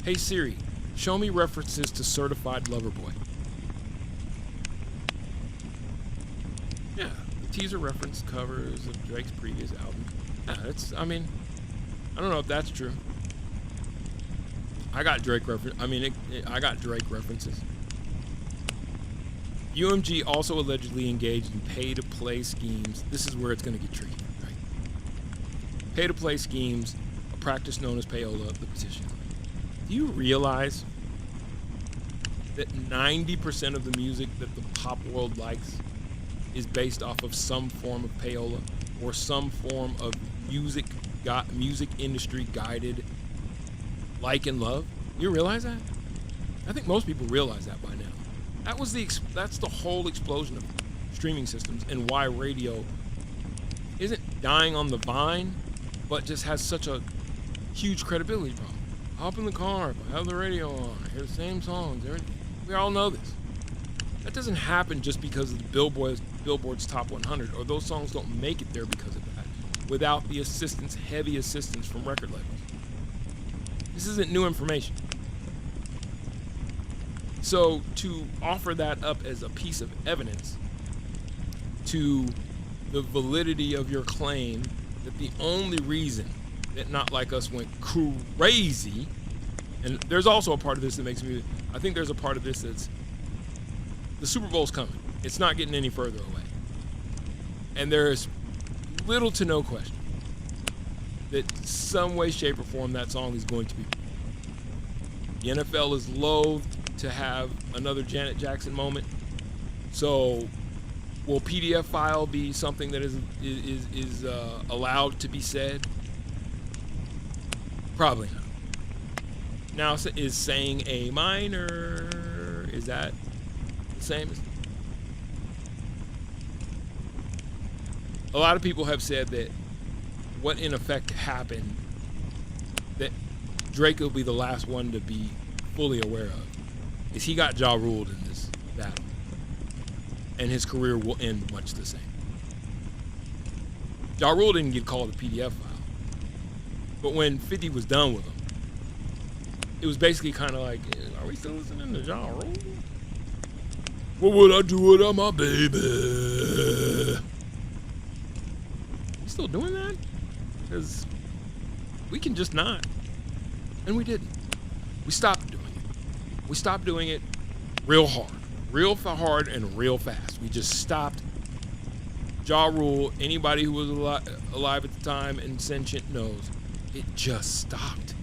Hey Siri, show me references to Certified Lover Boy. Yeah, the teaser reference covers of Drake's previous album. Yeah, I don't know if that's true. I got Drake references. UMG also allegedly engaged in pay-to-play schemes. This is where it's going to get tricky, right? Pay-to-play schemes, a practice known as payola, the petition. Do you realize that 90% of the music that the pop world likes is based off of some form of payola? or some form of music industry guided like and love? You realize that? I think most people realize that by now. That's the whole explosion of streaming systems and why radio isn't dying on the vine, but just has such a huge credibility problem. Hop in the car, if I have the radio on, I hear the same songs, everything. We all know this. That doesn't happen just because of the Billboard's Top 100, or those songs don't make it there because of that, without the heavy assistance from record labels. This isn't new information. So to offer that up as a piece of evidence to the validity of your claim that the only reason that Not Like Us went crazy, and there's also a part of this that makes me, I think there's a part of this that's, the Super Bowl's coming. It's not getting any further away. And there's little to no question that some way, shape, or form that song is going to be. The NFL is loath to have another Janet Jackson moment. So will PDF file be something that is allowed to be said? Probably not. Now, is saying A minor, is that the same as? A lot of people have said that what in effect happened, that Drake will be the last one to be fully aware of, is he got Ja Ruled in this battle. And his career will end much the same. Ja Rule didn't get called a PDF file. But when 50 was done with him, it was basically kind of like, are we still listening to Ja Rule? What would I do without my baby? You still doing that? Because we can just not. And we didn't. We stopped doing it. We stopped doing it real hard and real fast. We just stopped. Ja Rule, anybody who was alive at the time and sentient knows, it just stopped.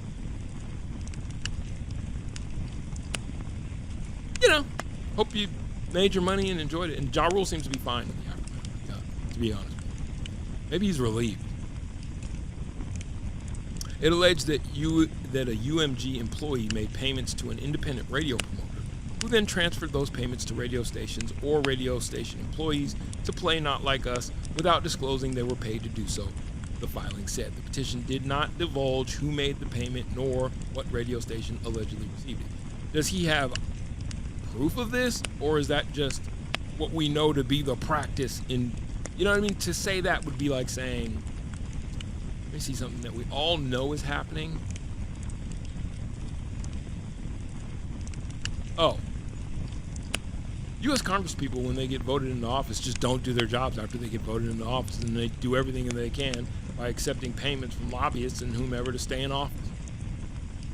You know, hope you made your money and enjoyed it. And Ja Rule seems to be fine in the aftermath, to be honest. Maybe he's relieved. It alleged that a UMG employee made payments to an independent radio promoter, who then transferred those payments to radio stations or radio station employees to play Not Like Us without disclosing they were paid to do so, the filing said. The petition did not divulge who made the payment nor what radio station allegedly received it. Does he have proof of this, or is that just what we know to be the practice in, you know what I mean? To say that would be like saying, let me see something that we all know is happening. Oh. U.S. Congresspeople, when they get voted into office, just don't do their jobs after they get voted into office, and they do everything they can by accepting payments from lobbyists and whomever to stay in office.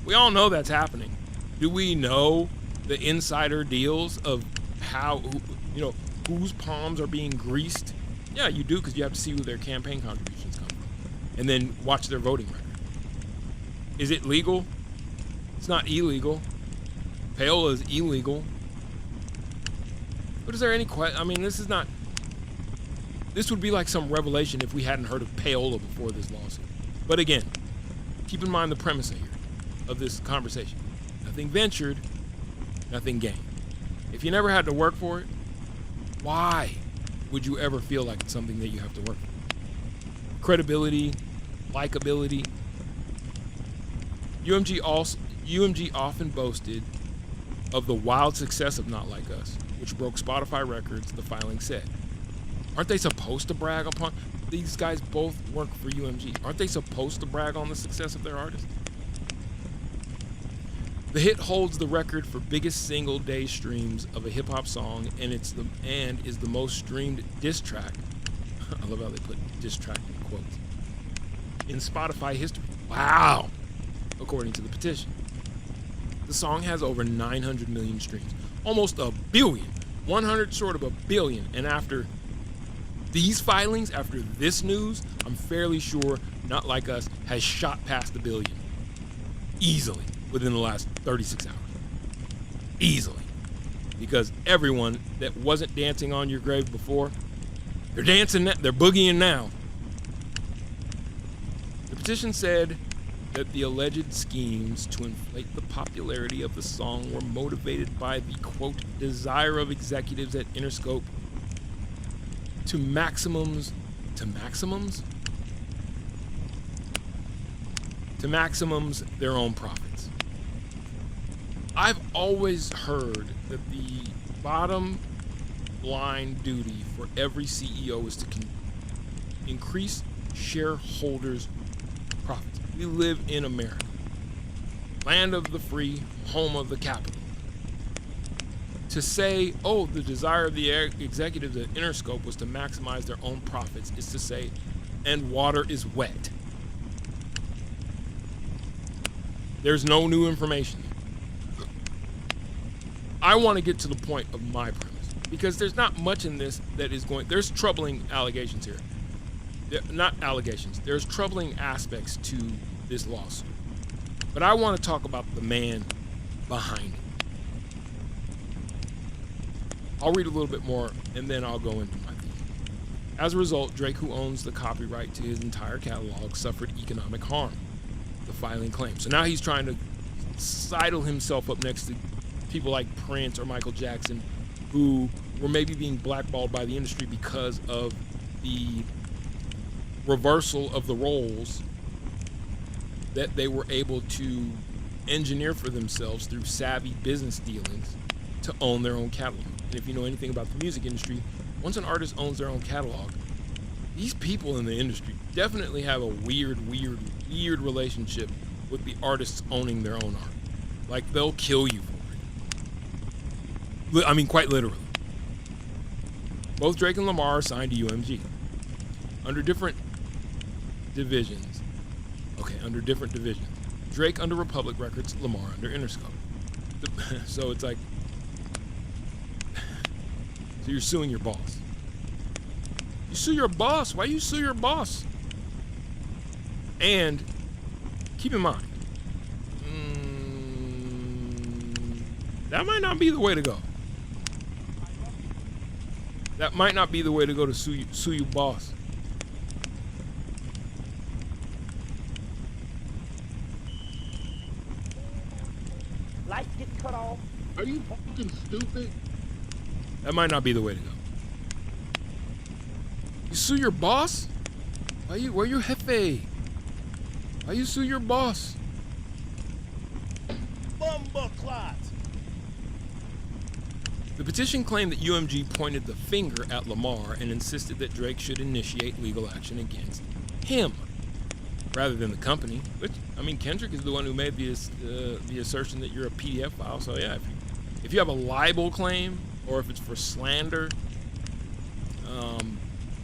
We all know that's happening. Do we know the insider deals of how, you know, whose palms are being greased? Yeah, you do, because you have to see who their campaign contributions come from, and then watch their voting record. Is it legal? It's not illegal. Payola is illegal. But is there any question? I mean, this would be like some revelation if we hadn't heard of payola before this lawsuit. But again, keep in mind the premise here of this conversation. Nothing ventured, nothing gained. If you never had to work for it, why would you ever feel like it's something that you have to work for? Credibility, likability. UMG often boasted of the wild success of Not Like Us, which broke Spotify records, the filing said. Aren't they supposed to brag upon? These guys both work for UMG. Aren't they supposed to brag on the success of their artist? The hit holds the record for biggest single day streams of a hip hop song, and is the most streamed diss track. I love how they put diss track in quotes. In Spotify history. Wow. According to the petition. The song has over 900 million streams. Almost a billion. 100 short of a billion. And after these filings, after this news, I'm fairly sure Not Like Us has shot past the billion. Easily. Within the last 36 hours. Easily. Because everyone that wasn't dancing on your grave before, they're dancing, they're boogieing now. petition said that the alleged schemes to inflate the popularity of the song were motivated by the, quote, desire of executives at Interscope to maximize their own profits. I've always heard that the bottom line duty for every CEO is to increase shareholders' profits. We live in America, land of the free, home of the capital. To say, oh, the desire of the executives at Interscope was to maximize their own profits is to say, and water is wet. There's no new information. I want to get to the point of my premise, because there's not much in this that is there's troubling allegations here. Not allegations, there's troubling aspects to this lawsuit. But I want to talk about the man behind it. I'll read a little bit more and then I'll go into my theme. As a result, Drake, who owns the copyright to his entire catalog, suffered economic harm, the filing claim. So now he's trying to sidle himself up next to people like Prince or Michael Jackson, who were maybe being blackballed by the industry because of the reversal of the roles that they were able to engineer for themselves through savvy business dealings to own their own catalog. And if you know anything about the music industry, once an artist owns their own catalog, these people in the industry definitely have a weird relationship with the artists owning their own art. Like, they'll kill you for it. I mean, quite literally. Both Drake and Lamar are signed to UMG. Under different divisions. Drake under Republic Records, Lamar under Interscope. So it's like, so you're suing your boss. You sue your boss? Why you sue your boss? And keep in mind, that might not be the way to go. That might not be the way to go to sue your boss. Lights get cut off. Are you fucking stupid? That might not be the way to go. You sue your boss? Why you jefe? Why you sue your boss? Bumbleclot. The petition claimed that UMG pointed the finger at Lamar and insisted that Drake should initiate legal action against him rather than the company. Which, I mean, Kendrick is the one who made the assertion that you're a PDF file. So yeah, if you have a libel claim or if it's for slander,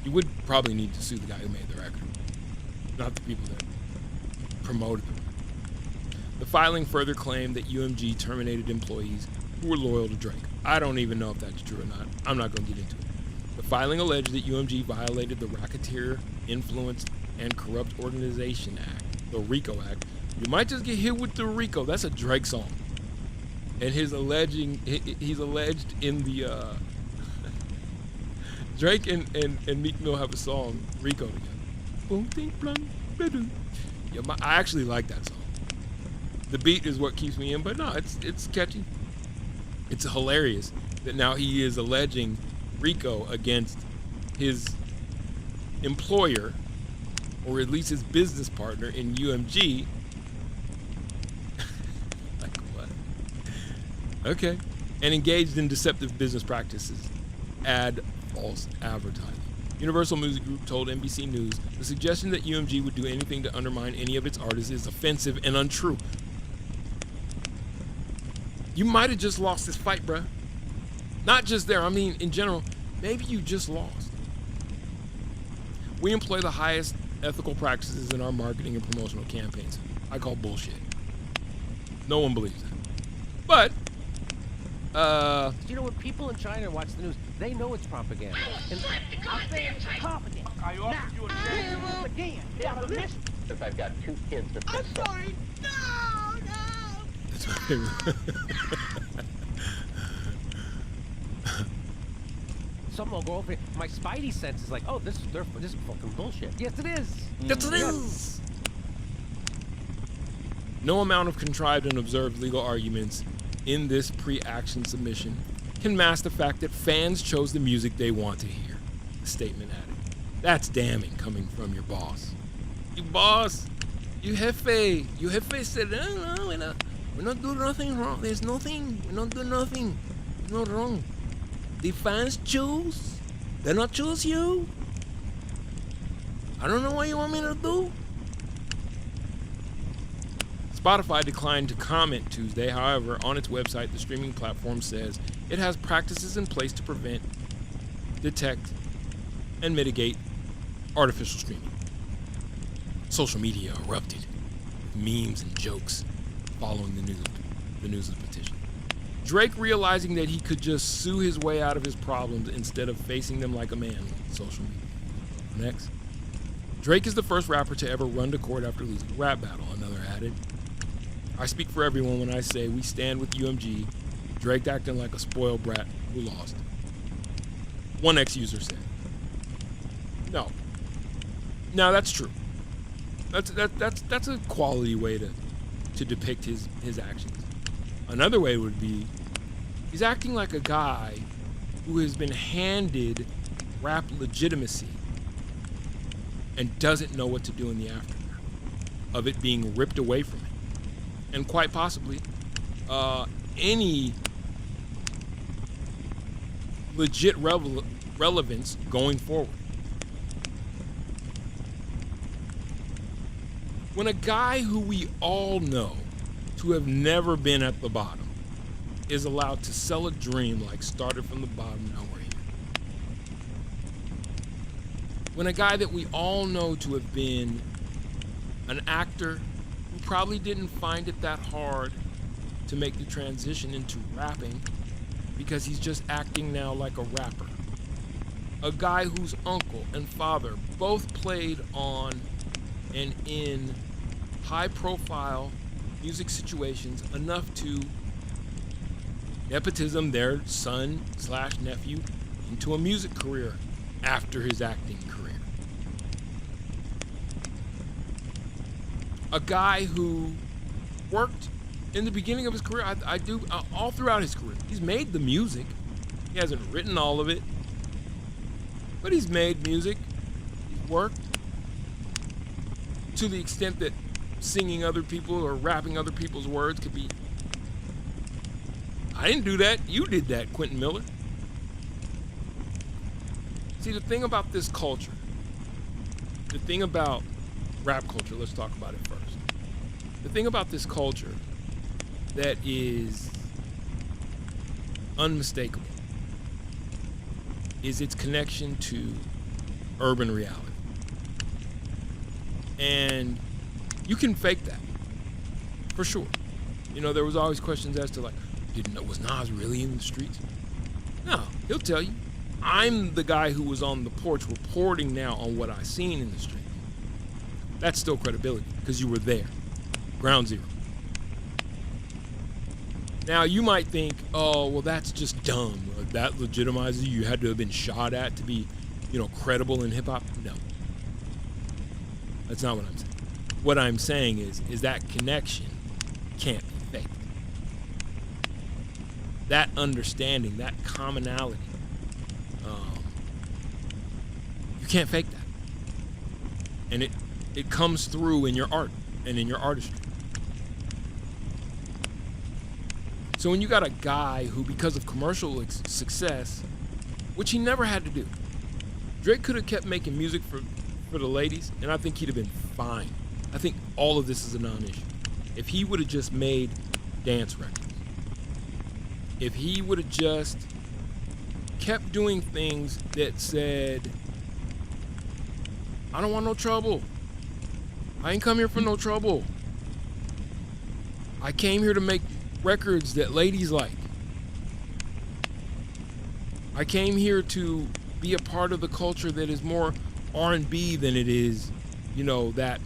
you would probably need to sue the guy who made the record, not the people that promoted the record. The filing further claimed that UMG terminated employees who were loyal to Drake. I don't even know if that's true or not. I'm not going to get into it. The filing alleged that UMG violated the Racketeer, Influence, and Corrupt Organization Act, the RICO Act. You might just get hit with the RICO. That's a Drake song. And he's alleged in the Drake and Meek Mill have a song, RICO, together. Boom, ding, blum, ba-doom. Yeah, I actually like that song. The beat is what keeps me in, but no, it's catchy. It's hilarious that now he is alleging RICO against his employer, or at least his business partner in UMG. Like what? Okay. And engaged in deceptive business practices. Add false advertising. Universal Music Group told NBC News the suggestion that UMG would do anything to undermine any of its artists is offensive and untrue. You might have just lost this fight, bruh. Not just there, I mean in general, maybe you just lost. We employ the highest ethical practices in our marketing and promotional campaigns. I call bullshit. No one believes that. But, you know, when people in China watch the news, they know it's propaganda. And I'm saying it's propaganda. I offered you a chance again. If I've got 2 kids to I'm sorry. No. That's my favorite. Someone will go over it. My spidey sense is like, oh, this is fucking bullshit. Yes, it is. Yes, it is. No amount of contrived and observed legal arguments in this pre-action submission can mask the fact that fans chose the music they want to hear, the statement added. That's damning coming from your boss. You boss, you jefe said, no, we're not doing nothing wrong. There's nothing, we're not doing nothing. It's not wrong. The fans choose. They not choose you. I don't know what you want me to do. Spotify declined to comment Tuesday. However, on its website, the streaming platform says it has practices in place to prevent, detect, and mitigate artificial streaming. Social media erupted with memes and jokes following the news of the petition. Drake, realizing that he could just sue his way out of his problems instead of facing them like a man on social media. Next. Drake is the first rapper to ever run to court after losing a rap battle, another added. I speak for everyone when I say we stand with UMG, Drake acting like a spoiled brat who lost. One ex-user said. No. Now that's true. That's a quality way to depict his actions. Another way would be he's acting like a guy who has been handed rap legitimacy and doesn't know what to do in the aftermath of it being ripped away from him. And quite possibly any legit relevance going forward. When a guy who we all know to have never been at the bottom is allowed to sell a dream like started from the bottom, now we're here. When a guy that we all know to have been an actor who probably didn't find it that hard to make the transition into rapping because he's just acting now like a rapper. A guy whose uncle and father both played on and in high-profile music situations enough to nepotism their son/nephew into a music career after his acting career. A guy who worked in the beginning of his career, all throughout his career. He's made the music. He hasn't written all of it, but he's made music. He's worked to the extent that singing other people or rapping other people's words could be, I didn't do that, you did that, Quentin Miller. See, the thing about this culture, the thing about rap culture, let's talk about it first. The thing about this culture that is unmistakable is its connection to urban reality. And you can fake that, for sure. You know, there was always questions as to was Nas really in the streets? No, he'll tell you. I'm the guy who was on the porch reporting now on what I seen in the street. That's still credibility, because you were there. Ground zero. Now, you might think, oh, well, that's just dumb. That legitimizes you. You had to have been shot at to be, credible in hip-hop. No. That's not what I'm saying. What I'm saying is that connection can't be faked. That understanding, that commonality, you can't fake that. And it comes through in your art and in your artistry. So when you got a guy who, because of commercial success, which he never had to do, Drake could have kept making music for the ladies, and I think he'd have been fine. I think all of this is a non-issue. If he would have just made dance records, if he would have just kept doing things that said, I don't want no trouble. I ain't come here for no trouble. I came here to make records that ladies like. I came here to be a part of the culture that is more R&B than it is, that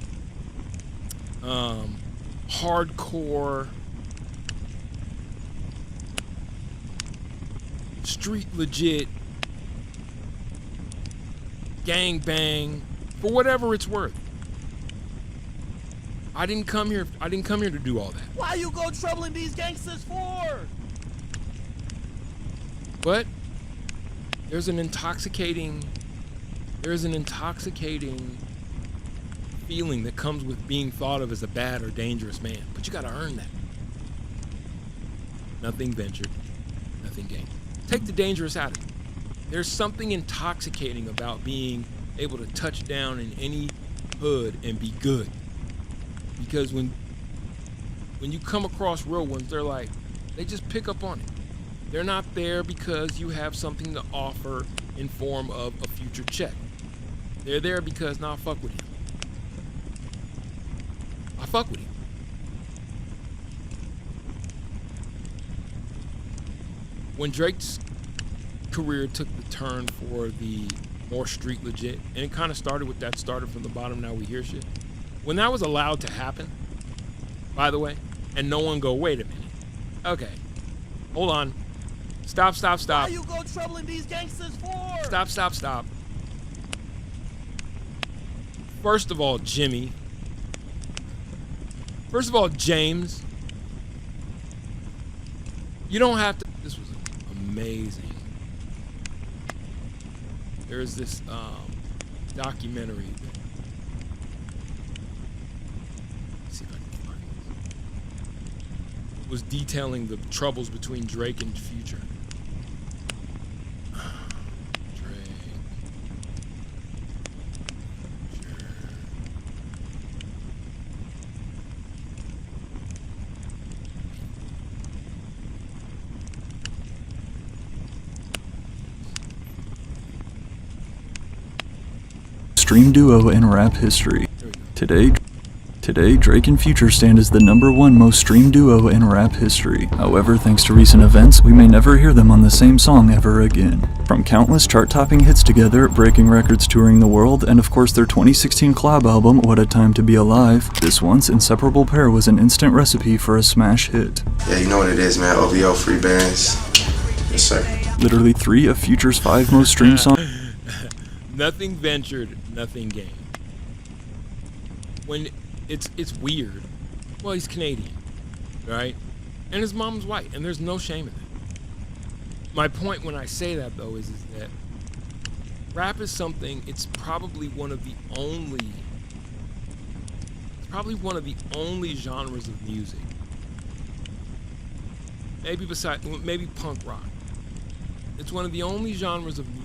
hardcore, street legit, gang bang, for whatever it's worth. I didn't come here to do all that. Why you go troubling these gangsters for? But there's an intoxicating feeling that comes with being thought of as a bad or dangerous man. But you gotta earn that. Nothing ventured, nothing gained. Take the dangerous out of it. There's something intoxicating about being able to touch down in any hood and be good. Because when you come across real ones, they just pick up on it. They're not there because you have something to offer in form of a future check. They're there because, nah, fuck with him. I fuck with him. When Drake's career took the turn for the more street legit, and it kind of started with that started from the bottom, now we hear shit. When that was allowed to happen, by the way, and no one go, wait a minute. Okay, hold on. Stop. Why you go troubling these gangsters for? Stop. First of all, Jimmy. First of all, James. You don't have to. This was amazing. There's this documentary. Let's see if I can find this. It was detailing the troubles between Drake and Future. Stream duo in rap history. Today, Drake and Future stand as the #1 most streamed duo in rap history. However, thanks to recent events, we may never hear them on the same song ever again. From countless chart-topping hits together, breaking records touring the world, and of course their 2016 collab album, What a Time to Be Alive, this once inseparable pair was an instant recipe for a smash hit. Yeah, you know what it is, man. OVO free bands. Yes, sir. Literally 3 of Future's 5 most streamed songs. Nothing ventured, nothing gained. When it's weird. Well, he's Canadian, right? And his mom's white, and there's no shame in that. My point when I say that, though, is that rap is something, it's probably one of the only genres of music. Maybe punk rock. It's one of the only genres of music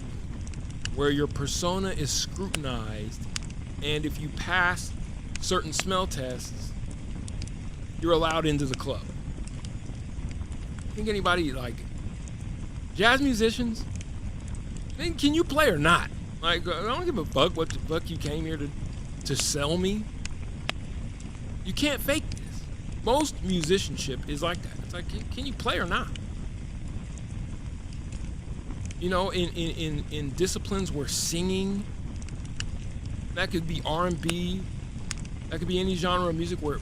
where your persona is scrutinized, and if you pass certain smell tests, you're allowed into the club. Think anybody, like, jazz musicians, can you play or not? Like, I don't give a fuck what the fuck you came here to sell me. You can't fake this. Most musicianship is like that. It's like, can you play or not? You know, in disciplines where singing, that could be R&B, that could be any genre of music where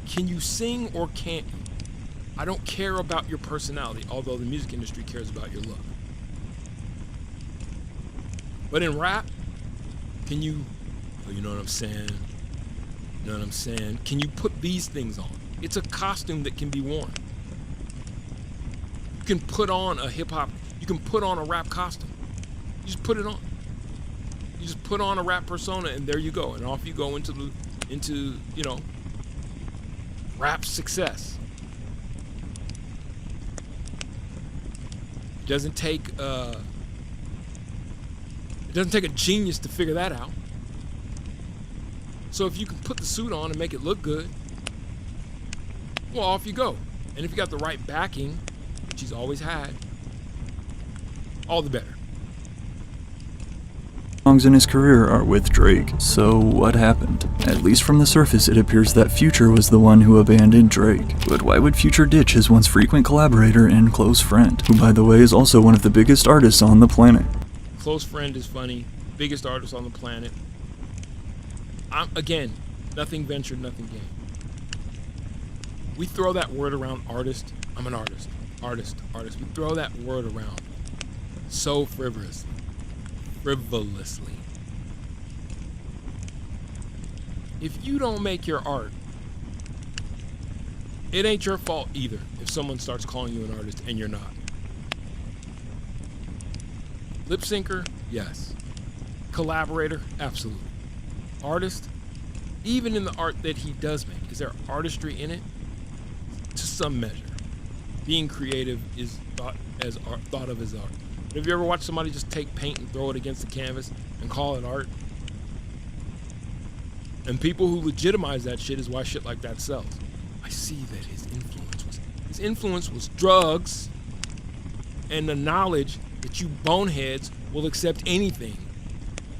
can you sing or can't you? I don't care about your personality, although the music industry cares about your look. But in rap, can you, you know what I'm saying? You know what I'm saying? Can you put these things on? It's a costume that can be worn. You can put on a hip-hop, you can put on a rap costume. You just put it on. You just put on a rap persona, and there you go. And off you go into you know, rap success. It doesn't take a genius to figure that out. So if you can put the suit on and make it look good, well, off you go. And if you got the right backing, which he's always had, all the better. Songs in his career are with Drake. So what happened? At least from the surface, it appears that Future was the one who abandoned Drake. But why would Future ditch his once frequent collaborator and close friend, who by the way is also one of the biggest artists on the planet? Close friend is funny. Biggest artist on the planet. Again, nothing ventured, nothing gained. We throw that word around, artist. I'm an artist. Artist. We throw that word around so frivolously. If you don't make your art it ain't your fault either if someone starts calling you an artist and you're not. Lip syncer, yes. Collaborator, absolutely. Artist, even in the art that he does make, is there artistry in it? To some measure. Being creative is thought of as art. But have you ever watched somebody just take paint and throw it against the canvas and call it art? And people who legitimize that shit is why shit like that sells. I see that his influence was drugs and the knowledge that you boneheads will accept anything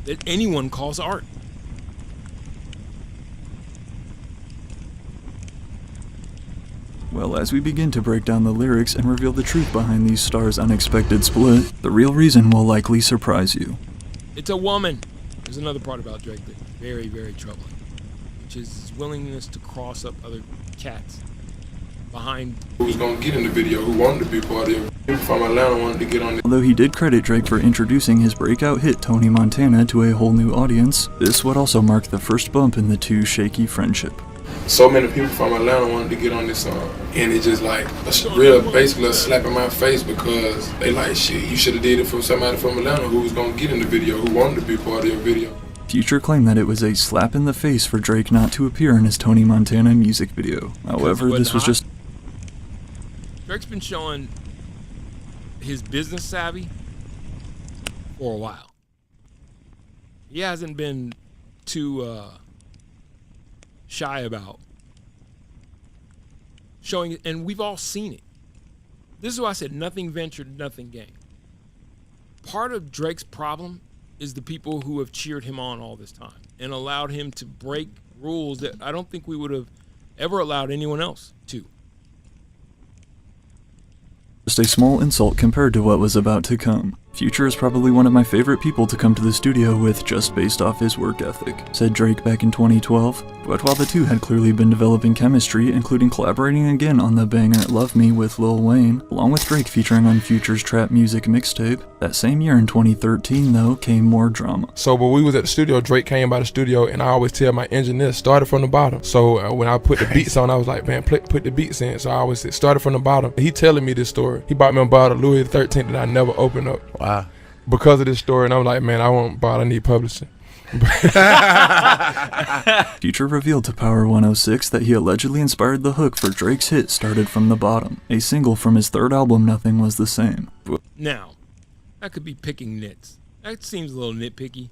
that anyone calls art. Well, as we begin to break down the lyrics and reveal the truth behind these stars' unexpected split, the real reason will likely surprise you. It's a woman. There's another part about Drake that's very, very troubling, which is his willingness to cross up other cats behind. Who was gonna get in the video, who wanted to be part of it. People from Atlanta wanted to get on it. Although he did credit Drake for introducing his breakout hit Tony Montana to a whole new audience, this would also mark the first bump in the two shaky friendship. So many people from Atlanta wanted to get on this song, and it's just like basically a slap in my face because they like, shit, you should have did it for somebody from Atlanta who was gonna get in the video, who wanted to be part of your video. Future claimed that it was a slap in the face for Drake not to appear in his Tony Montana music video. However, this was just... Drake's been showing his business savvy for a while. He hasn't been too shy about showing it, and we've all seen it. This is why I said nothing ventured, nothing gained. Part of Drake's problem is the people who have cheered him on all this time and allowed him to break rules that I don't think we would have ever allowed anyone else to. Just a small insult compared to what was about to come. Future is probably one of my favorite people to come to the studio with just based off his work ethic, said Drake back in 2012. But while the two had clearly been developing chemistry, including collaborating again on the banger Love Me with Lil Wayne, along with Drake featuring on Future's trap music mixtape, that same year in 2013 though came more drama. So when we was at the studio, Drake came by the studio, and I always tell my engineer, started from the bottom. So when I put the beats on, I was like, man, put the beats in. So I always said, started from the bottom. He telling me this story. He bought me a bottle of Louis XIII that I never opened up. Wow. Because of this story, and I'm like, man, I won't bother, I need publishing. Future revealed to Power 106 that he allegedly inspired the hook for Drake's hit Started From the Bottom, a single from his third album Nothing Was the Same. Now, that could be picking nits. That seems a little nitpicky.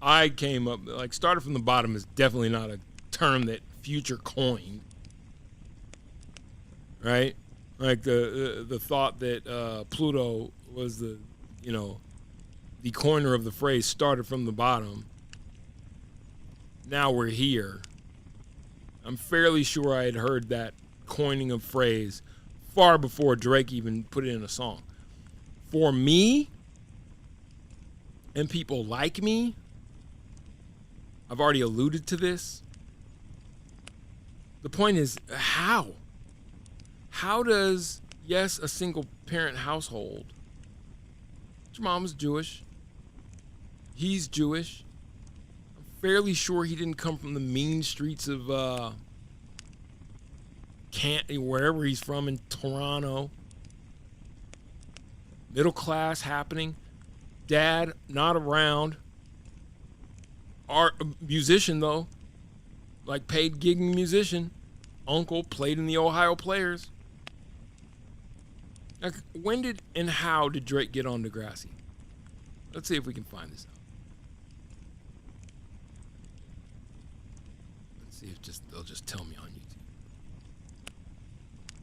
I came up, like, Started From the Bottom is definitely not a term that Future coined. Right? Like the thought that Pluto was the, you know, the coiner of the phrase started from the bottom. Now we're here. I'm fairly sure I had heard that coining of phrase far before Drake even put it in a song. For me, and people like me, I've already alluded to this. The point is, how? How does, yes, a single parent household, your mom is Jewish, he's Jewish, I'm fairly sure he didn't come from the mean streets of wherever he's from in Toronto. Middle class happening, dad not around, art musician though, like paid gigging musician, uncle played in the Ohio Players. Like, when did and how did Drake get on Degrassi? Let's see if we can find this out. Let's see if they'll just tell me on YouTube.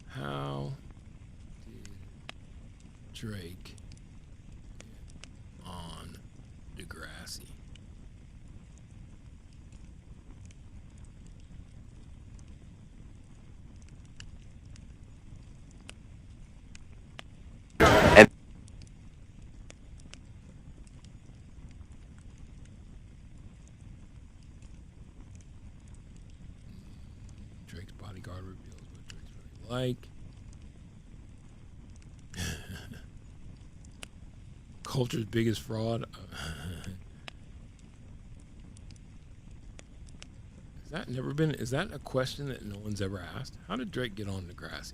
How did Drake get on Degrassi? Drake's bodyguard reveals what Drake's really like. Culture's biggest fraud. Is Is that a question that no one's ever asked? How did Drake get on Degrassi?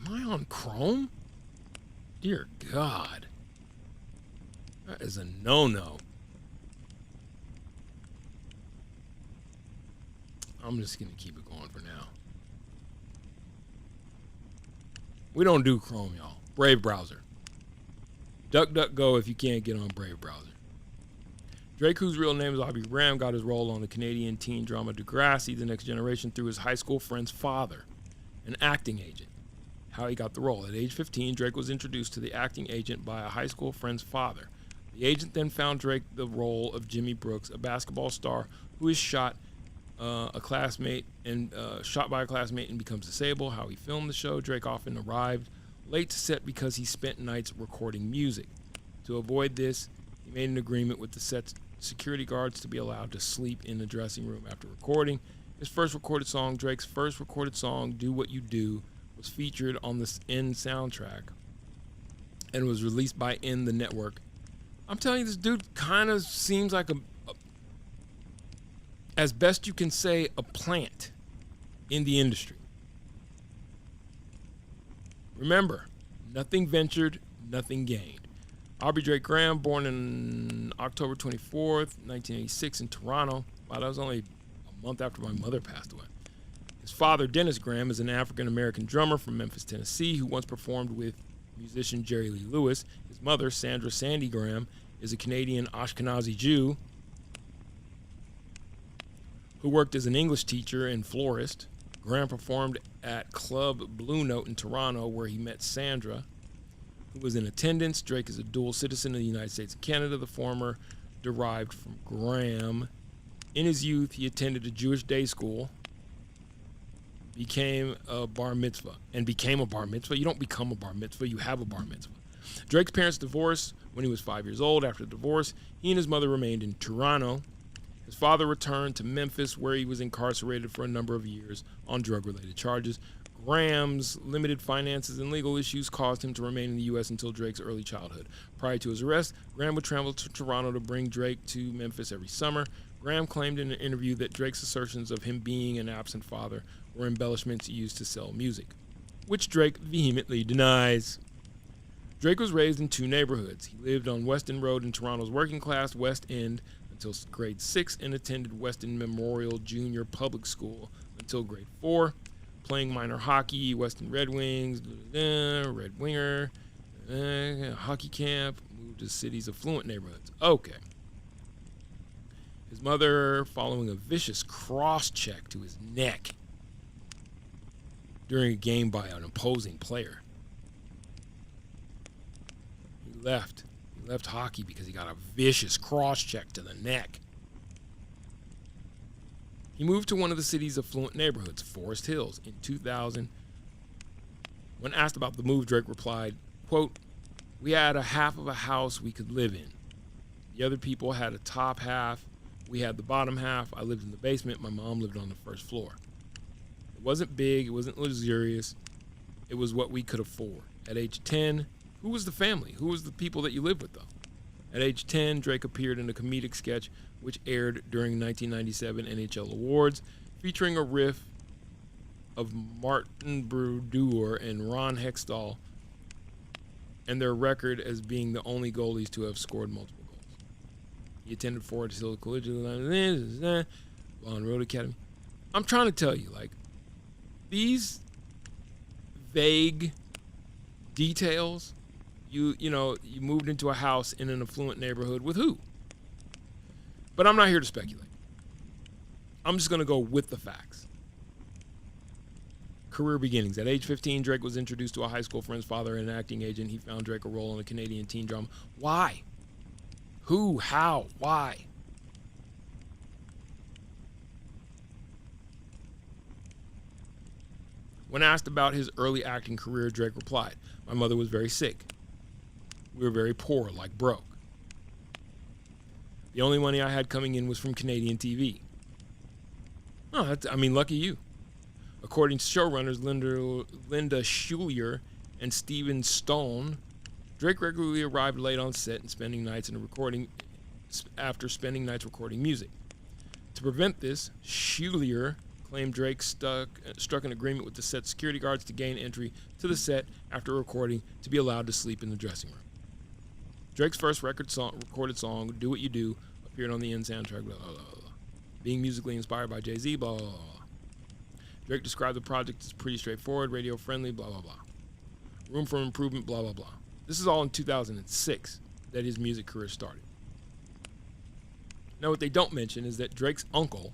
Am I on Chrome? Dear God. That is a no-no. I'm just going to keep it going for now. We don't do Chrome, y'all. Brave browser. DuckDuckGo if you can't get on Brave browser. Drake, whose real name is Aubrey Graham, got his role on the Canadian teen drama Degrassi, The Next Generation, through his high school friend's father, an acting agent. How he got the role. At age 15, Drake was introduced to the acting agent by a high school friend's father. The agent then found Drake the role of Jimmy Brooks, a basketball star who is shot by a classmate and becomes disabled. How he filmed the show. Drake often arrived late to set because he spent nights recording music. To avoid this, he made an agreement with the set's security guards to be allowed to sleep in the dressing room after recording. His first recorded song, Drake's first recorded song, Do What You Do, was featured on the N soundtrack and was released by N the network. I'm telling you, this dude kind of seems like as best you can say, a plant in the industry. Remember, nothing ventured, nothing gained. Aubrey Drake Graham, born in October 24th, 1986 in Toronto. Wow, that was only a month after my mother passed away. His father, Dennis Graham, is an African-American drummer from Memphis, Tennessee, who once performed with musician Jerry Lee Lewis. His mother, Sandra Sandy Graham, is a Canadian Ashkenazi Jew who worked as an English teacher and florist. Graham performed at Club Blue Note in Toronto, where he met Sandra, who was in attendance. Drake is a dual citizen of the United States and Canada, the former derived from Graham. In his youth, he attended a Jewish day school, became a bar mitzvah. You don't become a bar mitzvah, you have a bar mitzvah. Drake's parents divorced when he was 5 years old. After the divorce, he and his mother remained in Toronto. His father returned to Memphis, where he was incarcerated for a number of years on drug-related charges. Graham's limited finances and legal issues caused him to remain in the U.S. until Drake's early childhood. Prior to his arrest, Graham would travel to Toronto to bring Drake to Memphis every summer. Graham claimed in an interview that Drake's assertions of him being an absent father were embellishments used to sell music, which Drake vehemently denies. Drake was raised in two neighborhoods. He lived on Weston Road in Toronto's working-class West End until grade 6 and attended Weston Memorial Junior Public School until grade 4, playing minor hockey, Weston Red Wings, Red Winger, hockey camp, moved to the city's affluent neighborhoods. Okay. His mother, following a vicious cross-check to his neck during a game by an opposing player. He left hockey because he got a vicious cross-check to the neck. He moved to one of the city's affluent neighborhoods, Forest Hills, in 2000. When asked about the move, Drake replied, quote, "We had a half of a house we could live in. The other people had a top half. We had the bottom half. I lived in the basement. My mom lived on the first floor. It wasn't big. It wasn't luxurious. It was what we could afford. At age 10, who was the family? Who was the people that you lived with, though? At age 10, Drake appeared in a comedic sketch which aired during 1997 NHL Awards, featuring a riff of Martin Brodeur and Ron Hextall, and their record as being the only goalies to have scored multiple goals. He attended Forest Hill Collegiate on Road Academy. I'm trying to tell you, like, these vague details. You moved into a house in an affluent neighborhood with who? But I'm not here to speculate. I'm just going to go with the facts. Career beginnings. At age 15, Drake was introduced to a high school friend's father and an acting agent. He found Drake a role in a Canadian teen drama. Why? Who? How? Why? When asked about his early acting career, Drake replied, "My mother was very sick. We were very poor, like broke. The only money I had coming in was from Canadian TV." Oh, lucky you. According to showrunners Linda Schulier and Steven Stone, Drake regularly arrived late on set and spending nights in a recording after spending nights recording music. To prevent this, Schulier claimed Drake struck an agreement with the set security guards to gain entry to the set after recording to be allowed to sleep in the dressing room. Drake's first recorded song, Do What You Do, appeared on the end soundtrack, blah, blah, blah, blah. Being musically inspired by Jay-Z, blah, blah, blah. Drake described the project as pretty straightforward, radio-friendly, blah, blah, blah. Room for improvement, blah, blah, blah. This is all in 2006 that his music career started. Now, what they don't mention is that Drake's uncle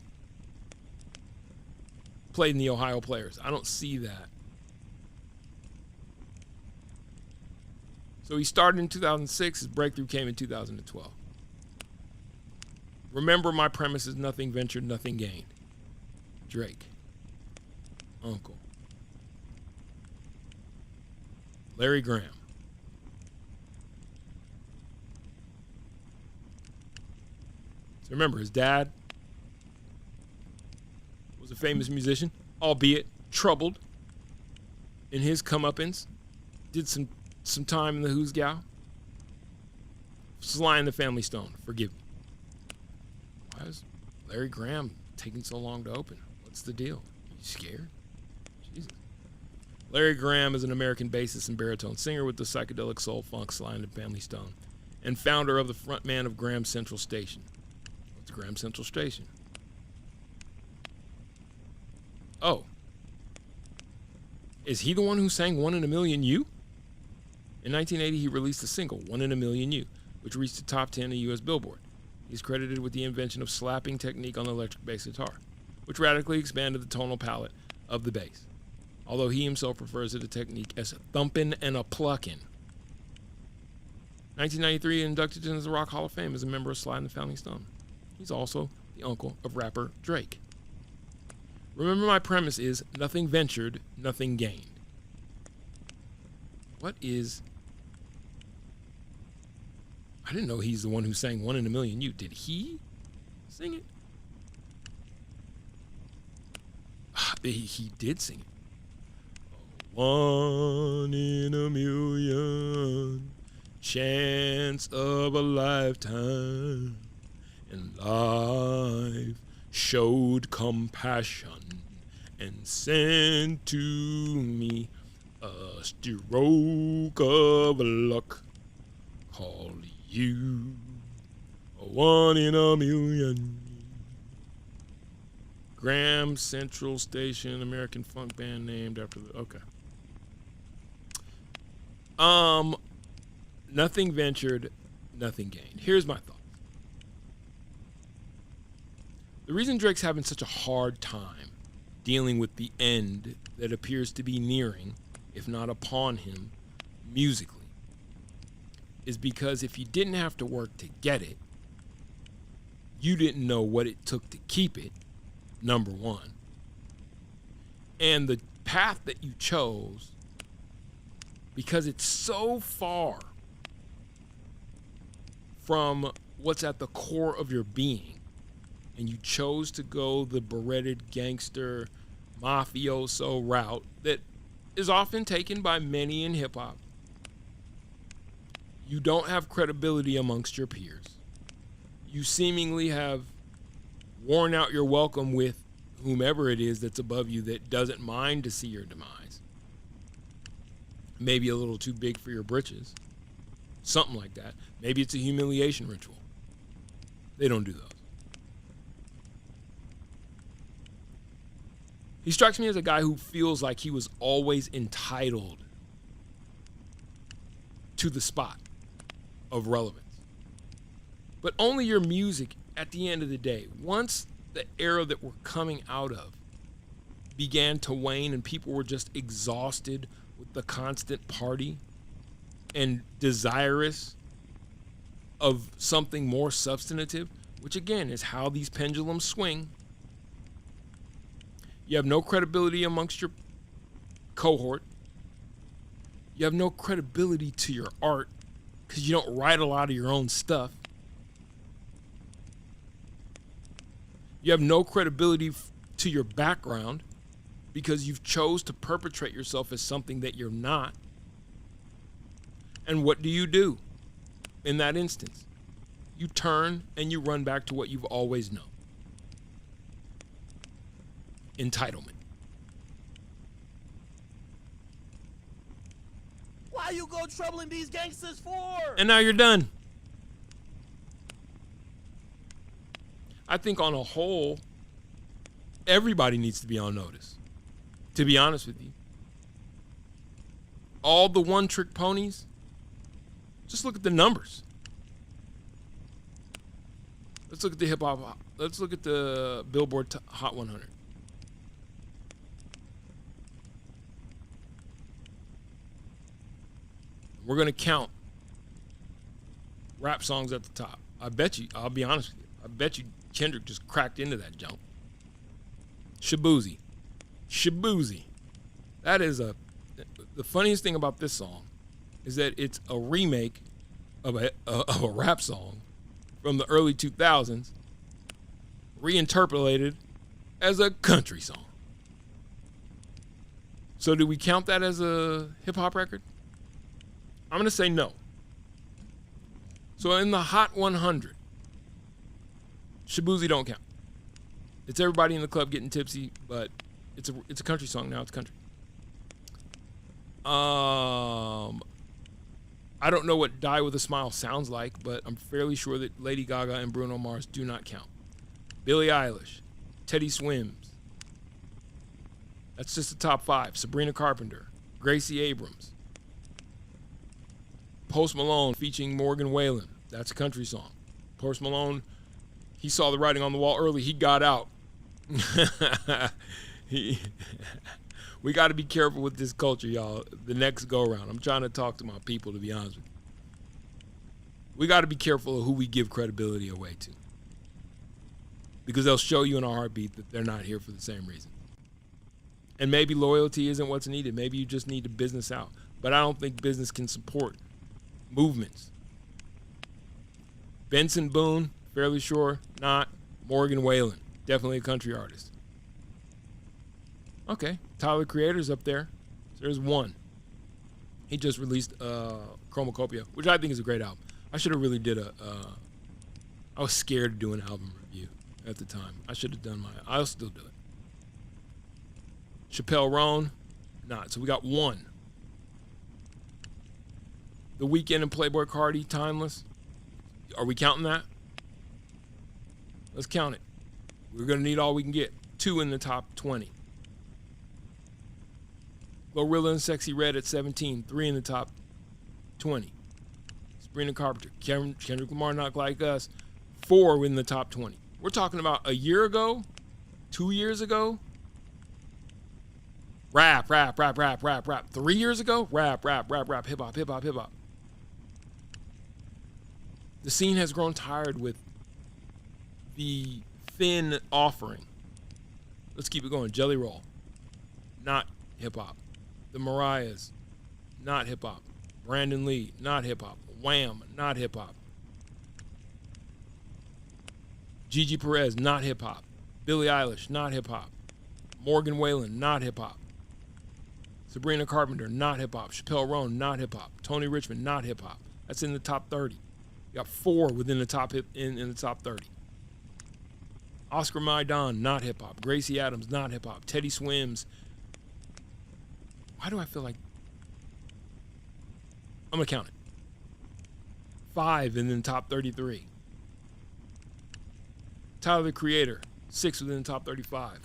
played in the Ohio Players. I don't see that. So he started in 2006. His breakthrough came in 2012. Remember, my premise is nothing ventured, nothing gained. Drake. Uncle. Larry Graham. So remember, his dad was a famous musician, albeit troubled in his comeuppance. Did some time in the Who's Gal. Sly and the Family Stone. Forgive me. Why is Larry Graham taking so long to open? What's the deal? Are you scared? Jesus. Larry Graham is an American bassist and baritone singer with the psychedelic soul funk Sly and the Family Stone, and founder of the frontman of Graham Central Station. What's Graham Central Station? Oh. Is he the one who sang 1 in a Million You? In 1980, he released the single 1 in a Million You, which reached the top 10 of U.S. Billboard. He's credited with the invention of slapping technique on the electric bass guitar, which radically expanded the tonal palette of the bass, although he himself refers to the technique as thumping and a plucking. 1993, inducted into the Rock Hall of Fame as a member of Sly and the Family Stone. He's also the uncle of rapper Drake. Remember, my premise is nothing ventured, nothing gained. What is... I didn't know he's the one who sang 1 in a Million You. Did he sing it? He did sing it. 1 in a million, chance of a lifetime, and life showed compassion and sent to me a stroke of luck. Call you a 1 in a million. Graham Central Station, American funk band named after the... Okay. Nothing ventured, nothing gained. Here's my thought. The reason Drake's having such a hard time dealing with the end that appears to be nearing, if not upon him, musically, is because if you didn't have to work to get it, you didn't know what it took to keep it, number one. And the path that you chose, because it's so far from what's at the core of your being, and you chose to go the beretted gangster mafioso route that is often taken by many in hip-hop, you don't have credibility amongst your peers. You seemingly have worn out your welcome with whomever it is that's above you that doesn't mind to see your demise. Maybe a little too big for your britches. Something like that. Maybe it's a humiliation ritual. They don't do those. He strikes me as a guy who feels like he was always entitled to the spot of relevance. But only your music, at the end of the day, once the era that we're coming out of began to wane and people were just exhausted with the constant party and desirous of something more substantive, which again is how these pendulums swing. You have no credibility amongst your cohort. You have no credibility to your art because you don't write a lot of your own stuff. You have no credibility to your background because you've chose to perpetrate yourself as something that you're not. And what do in that instance? you turn and you run back to what you've always known. Entitlement. Why you go troubling these gangsters for? And now you're done. I think on a whole, everybody needs to be on notice, to be honest with you. All the one-trick ponies, just look at the numbers. Let's look at the hip-hop. Let's look at the Billboard Hot 100. We're going to count rap songs at the top. I bet you, I'll be honest with you, I bet you Kendrick just cracked into that jump. Shaboozey. That is the funniest thing about this song is that it's a remake of a rap song from the early 2000s, reinterpolated as a country song. So do we count that as a hip hop record? I'm going to say no. So in the Hot 100, Shaboozey don't count. It's everybody in the club getting tipsy, but it's a country song now. It's country. I don't know what Die With a Smile sounds like, but I'm fairly sure that Lady Gaga and Bruno Mars do not count. Billie Eilish, Teddy Swims. That's just the top 5. Sabrina Carpenter, Gracie Abrams. Post Malone featuring Morgan Wallen. That's a country song. Post Malone, he saw the writing on the wall early. He got out. We got to be careful with this culture, y'all. The next go around. I'm trying to talk to my people, to be honest with you. We got to be careful of who we give credibility away to. Because they'll show you in a heartbeat that they're not here for the same reason. And maybe loyalty isn't what's needed. Maybe you just need to business out. But I don't think business can support movements. Benson Boone, fairly sure, not. Morgan Wallen, definitely a country artist. Okay, Tyler Creator's up there. So there's one. He just released Chromacopia, which I think is a great album. I should have really did I was scared to do an album review at the time. I should have done I'll still do it. Chappelle Roan, not. So we got one. The Weeknd and Playboi Carti, Timeless. Are we counting that? Let's count it. We're going to need all we can get. 2 in the top 20. Glorilla and Sexy Red at 17. 3 in the top 20. Sabrina Carpenter. Kendrick Lamar, Not Like Us. 4 in the top 20. We're talking about a year ago? 2 years ago? Rap. 3 years ago? Rap. Hip-hop. The scene has grown tired with the thin offering. Let's keep it going. Jelly Roll, not hip-hop. The Mariahs, not hip-hop. Brandon Lee, not hip-hop. Wham, not hip-hop. Gigi Perez, not hip-hop. Billie Eilish, not hip-hop. Morgan Wallen, not hip-hop. Sabrina Carpenter, not hip-hop. Chappelle Roan, not hip-hop. Tony Richmond, not hip-hop. That's in the top 30. You got 4 within the top in the top 30. Oscar Maidon, not hip-hop. Gracie Adams, not hip-hop. Teddy Swims. Why do I feel like... I'm going to count it. 5 in the top 33. Tyler, the Creator, 6 within the top 35.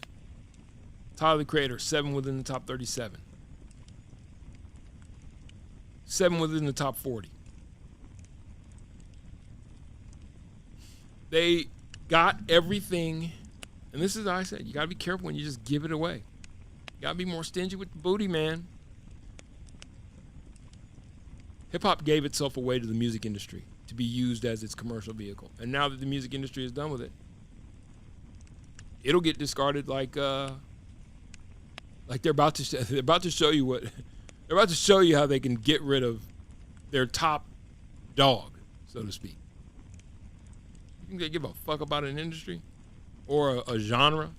Tyler, the Creator, 7 within the top 37. 7 within the top 40. They got everything, and this is how I said, you gotta be careful when you just give it away. You gotta be more stingy with the booty, man. Hip-hop gave itself away to the music industry to be used as its commercial vehicle. And now that the music industry is done with it, it'll get discarded like they're about to show you what they're about to show you how they can get rid of their top dog, so to speak. You think they give a fuck about an industry or a genre?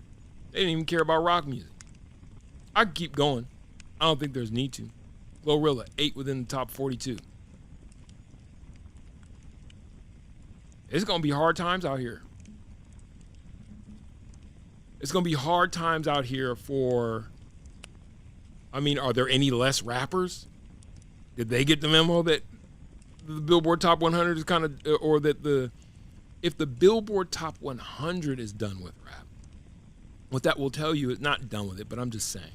They didn't even care about rock music. I can keep going. I don't think there's need to. Glorilla, 8 within the top 42. It's going to be hard times out here. It's going to be hard times out here for, I mean, are there any less rappers? Did they get the memo that the Billboard Top 100 is kind of, or that if the Billboard Top 100 is done with rap, what that will tell you is not done with it, but I'm just saying.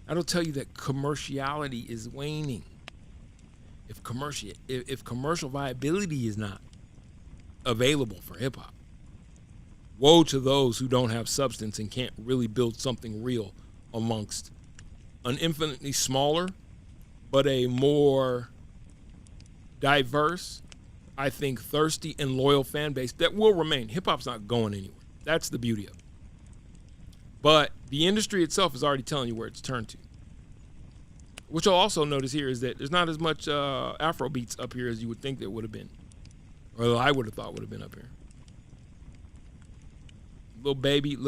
That'll tell you that commerciality is waning. If commercial viability is not available for hip hop, woe to those who don't have substance and can't really build something real amongst an infinitely smaller, but a more diverse, I think, thirsty and loyal fan base that will remain. Hip hop's not going anywhere. That's the beauty of it. But the industry itself is already telling you where it's turned to. What you'll also notice here is that there's not as much Afro beats up here as you would think there would have been, or I would have thought would have been up here. Lil Baby's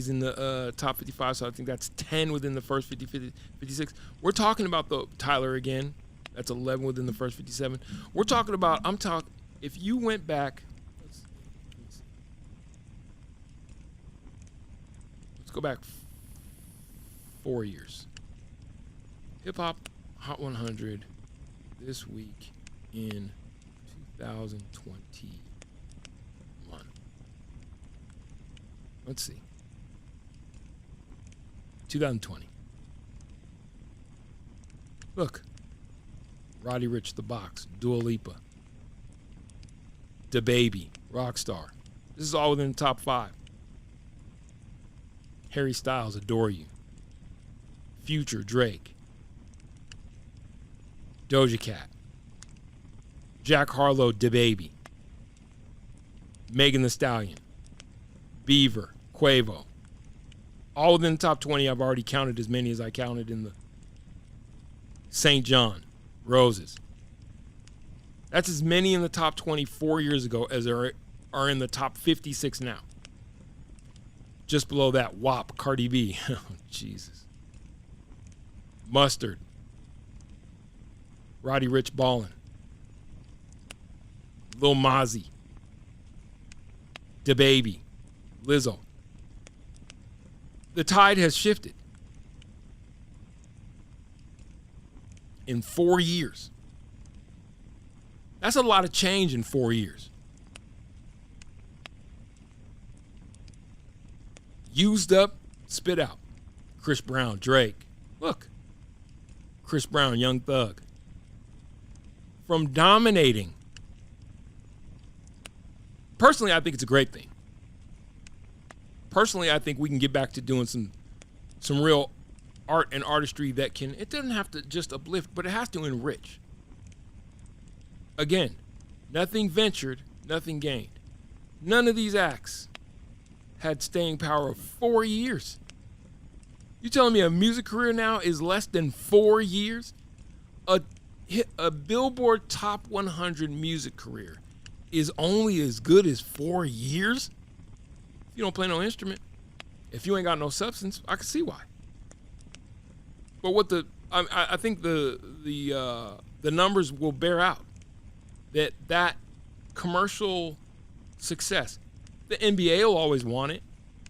in the top 55, so I think that's 10 within the first 50, 56. We're talking about the Tyler again. That's 11 within the first 57. We're talking about, if you went back, let's go back 4 years. Hip Hop Hot 100 this week in 2021. Let's see. 2020. Look. Roddy Ricch, The Box, Dua Lipa, DaBaby, Rockstar. This is all within the top 5. Harry Styles, Adore You. Future, Drake. Doja Cat. Jack Harlow, DaBaby. Megan Thee Stallion. Beaver, Quavo. All within the top 20. I've already counted as many as I counted in the St. John. Roses. That's as many in the top 20 4 years ago as there are in the top 56 now. Just below that, WAP, Cardi B. Oh, Jesus. Mustard. Roddy Ricch Ballin. Lil Mozzie. DaBaby. Lizzo. The tide has shifted. In 4 years. That's a lot of change in 4 years. Used up, spit out. Chris Brown, Drake. Look. Chris Brown, Young Thug. From dominating. Personally, I think it's a great thing. Personally, I think we can get back to doing some real art and artistry that can, it doesn't have to just uplift, but it has to enrich. Again, nothing ventured, nothing gained. None of these acts had staying power of 4 years. You telling me a music career now is less than 4 years? A Billboard Top 100 music career is only as good as 4 years? If you don't play no instrument, if you ain't got no substance, I can see why. But I think the numbers will bear out that commercial success. The NBA will always want it,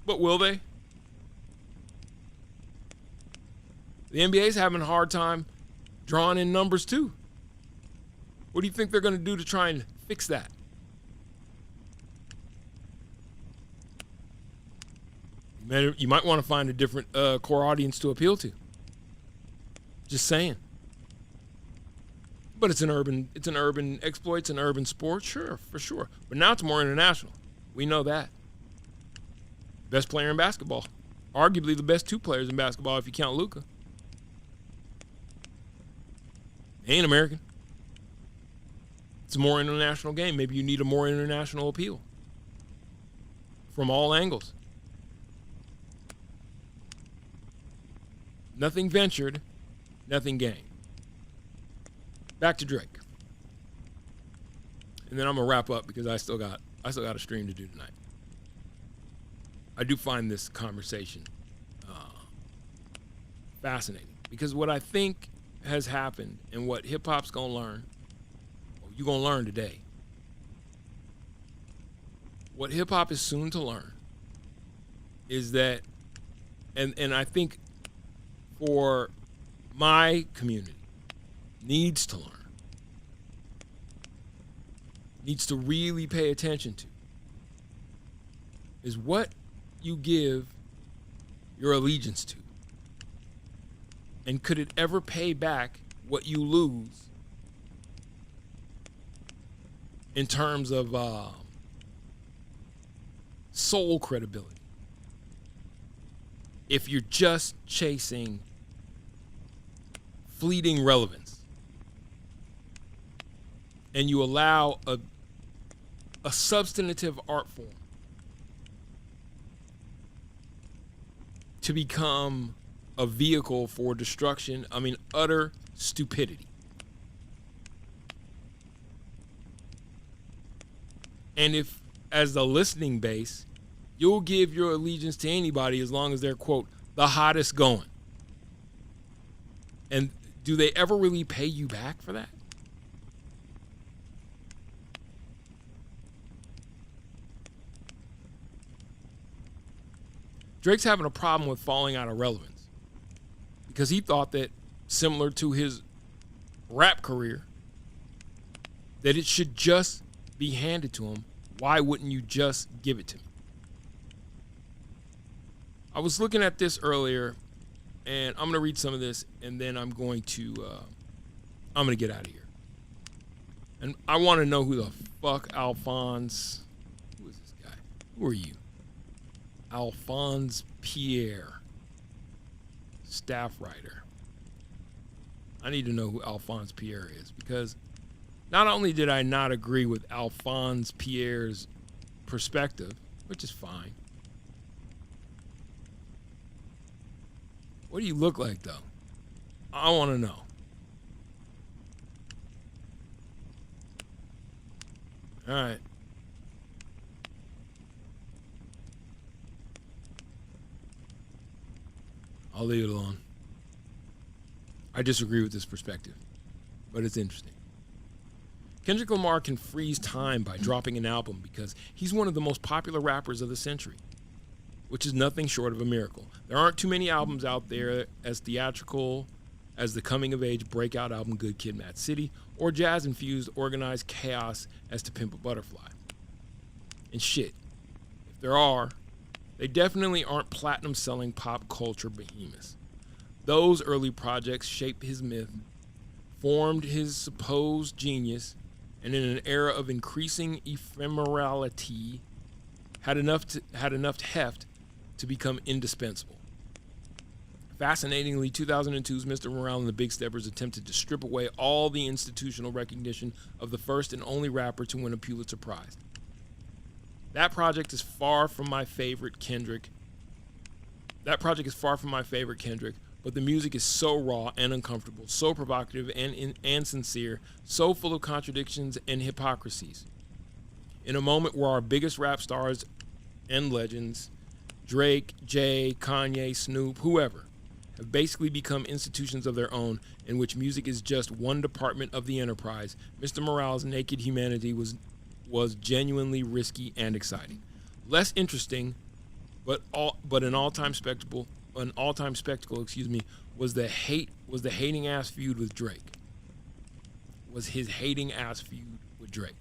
but will they? The NBA's having a hard time drawing in numbers too. What do you think they're going to do to try and fix that? You might want to find a different core audience to appeal to. Just saying. But it's an urban exploit, it's an urban sport, sure, for sure. But now it's more international. We know that. Best player in basketball. Arguably the best two players in basketball if you count Luka. He ain't American. It's a more international game. Maybe you need a more international appeal. From all angles. Nothing ventured, nothing gained. Back to Drake. And then I'm gonna wrap up because I still got a stream to do tonight. I do find this conversation fascinating because what I think has happened and what hip hop's gonna learn, or you're going to learn today. What hip hop is soon to learn is that, and I think for my community needs to learn, needs to really pay attention to, is what you give your allegiance to. And could it ever pay back what you lose in terms of soul credibility if you're just chasing fleeting relevance and you allow a substantive art form to become a vehicle for destruction? I mean, utter stupidity. And if, as the listening base, you'll give your allegiance to anybody as long as they're, quote, the hottest going. And do they ever really pay you back for that? Drake's having a problem with falling out of relevance because he thought that, similar to his rap career, that it should just be handed to him. Why wouldn't you just give it to me? I was looking at this earlier, and I'm going to read some of this, and then I'm going to get out of here. And I want to know who the fuck Alphonse, who is this guy? Who are you? Alphonse Pierre, staff writer. I need to know who Alphonse Pierre is, because not only did I not agree with Alphonse Pierre's perspective, which is fine. What do you look like, though? I want to know. All right. I'll leave it alone. I disagree with this perspective, but it's interesting. Kendrick Lamar can freeze time by dropping an album because he's one of the most popular rappers of the century, which is nothing short of a miracle. There aren't too many albums out there as theatrical as the coming-of-age breakout album Good Kid, Mad City, or jazz-infused organized chaos as To Pimp a Butterfly. And shit, if there are, they definitely aren't platinum-selling pop culture behemoths. Those early projects shaped his myth, formed his supposed genius, and in an era of increasing ephemerality, had enough heft to become indispensable. Fascinatingly, 2002's Mr. Morale and the Big Steppers attempted to strip away all the institutional recognition of the first and only rapper to win a Pulitzer Prize. That project is far from my favorite Kendrick. But the music is so raw and uncomfortable, so provocative and sincere, so full of contradictions and hypocrisies. In a moment where our biggest rap stars and legends, Drake, Jay, Kanye, Snoop, whoever, have basically become institutions of their own in which music is just one department of the enterprise, Mr. Morale's naked humanity was genuinely risky and exciting. Less interesting, but an all-time spectacle, was the hating ass feud with Drake. Was his hating ass feud with Drake.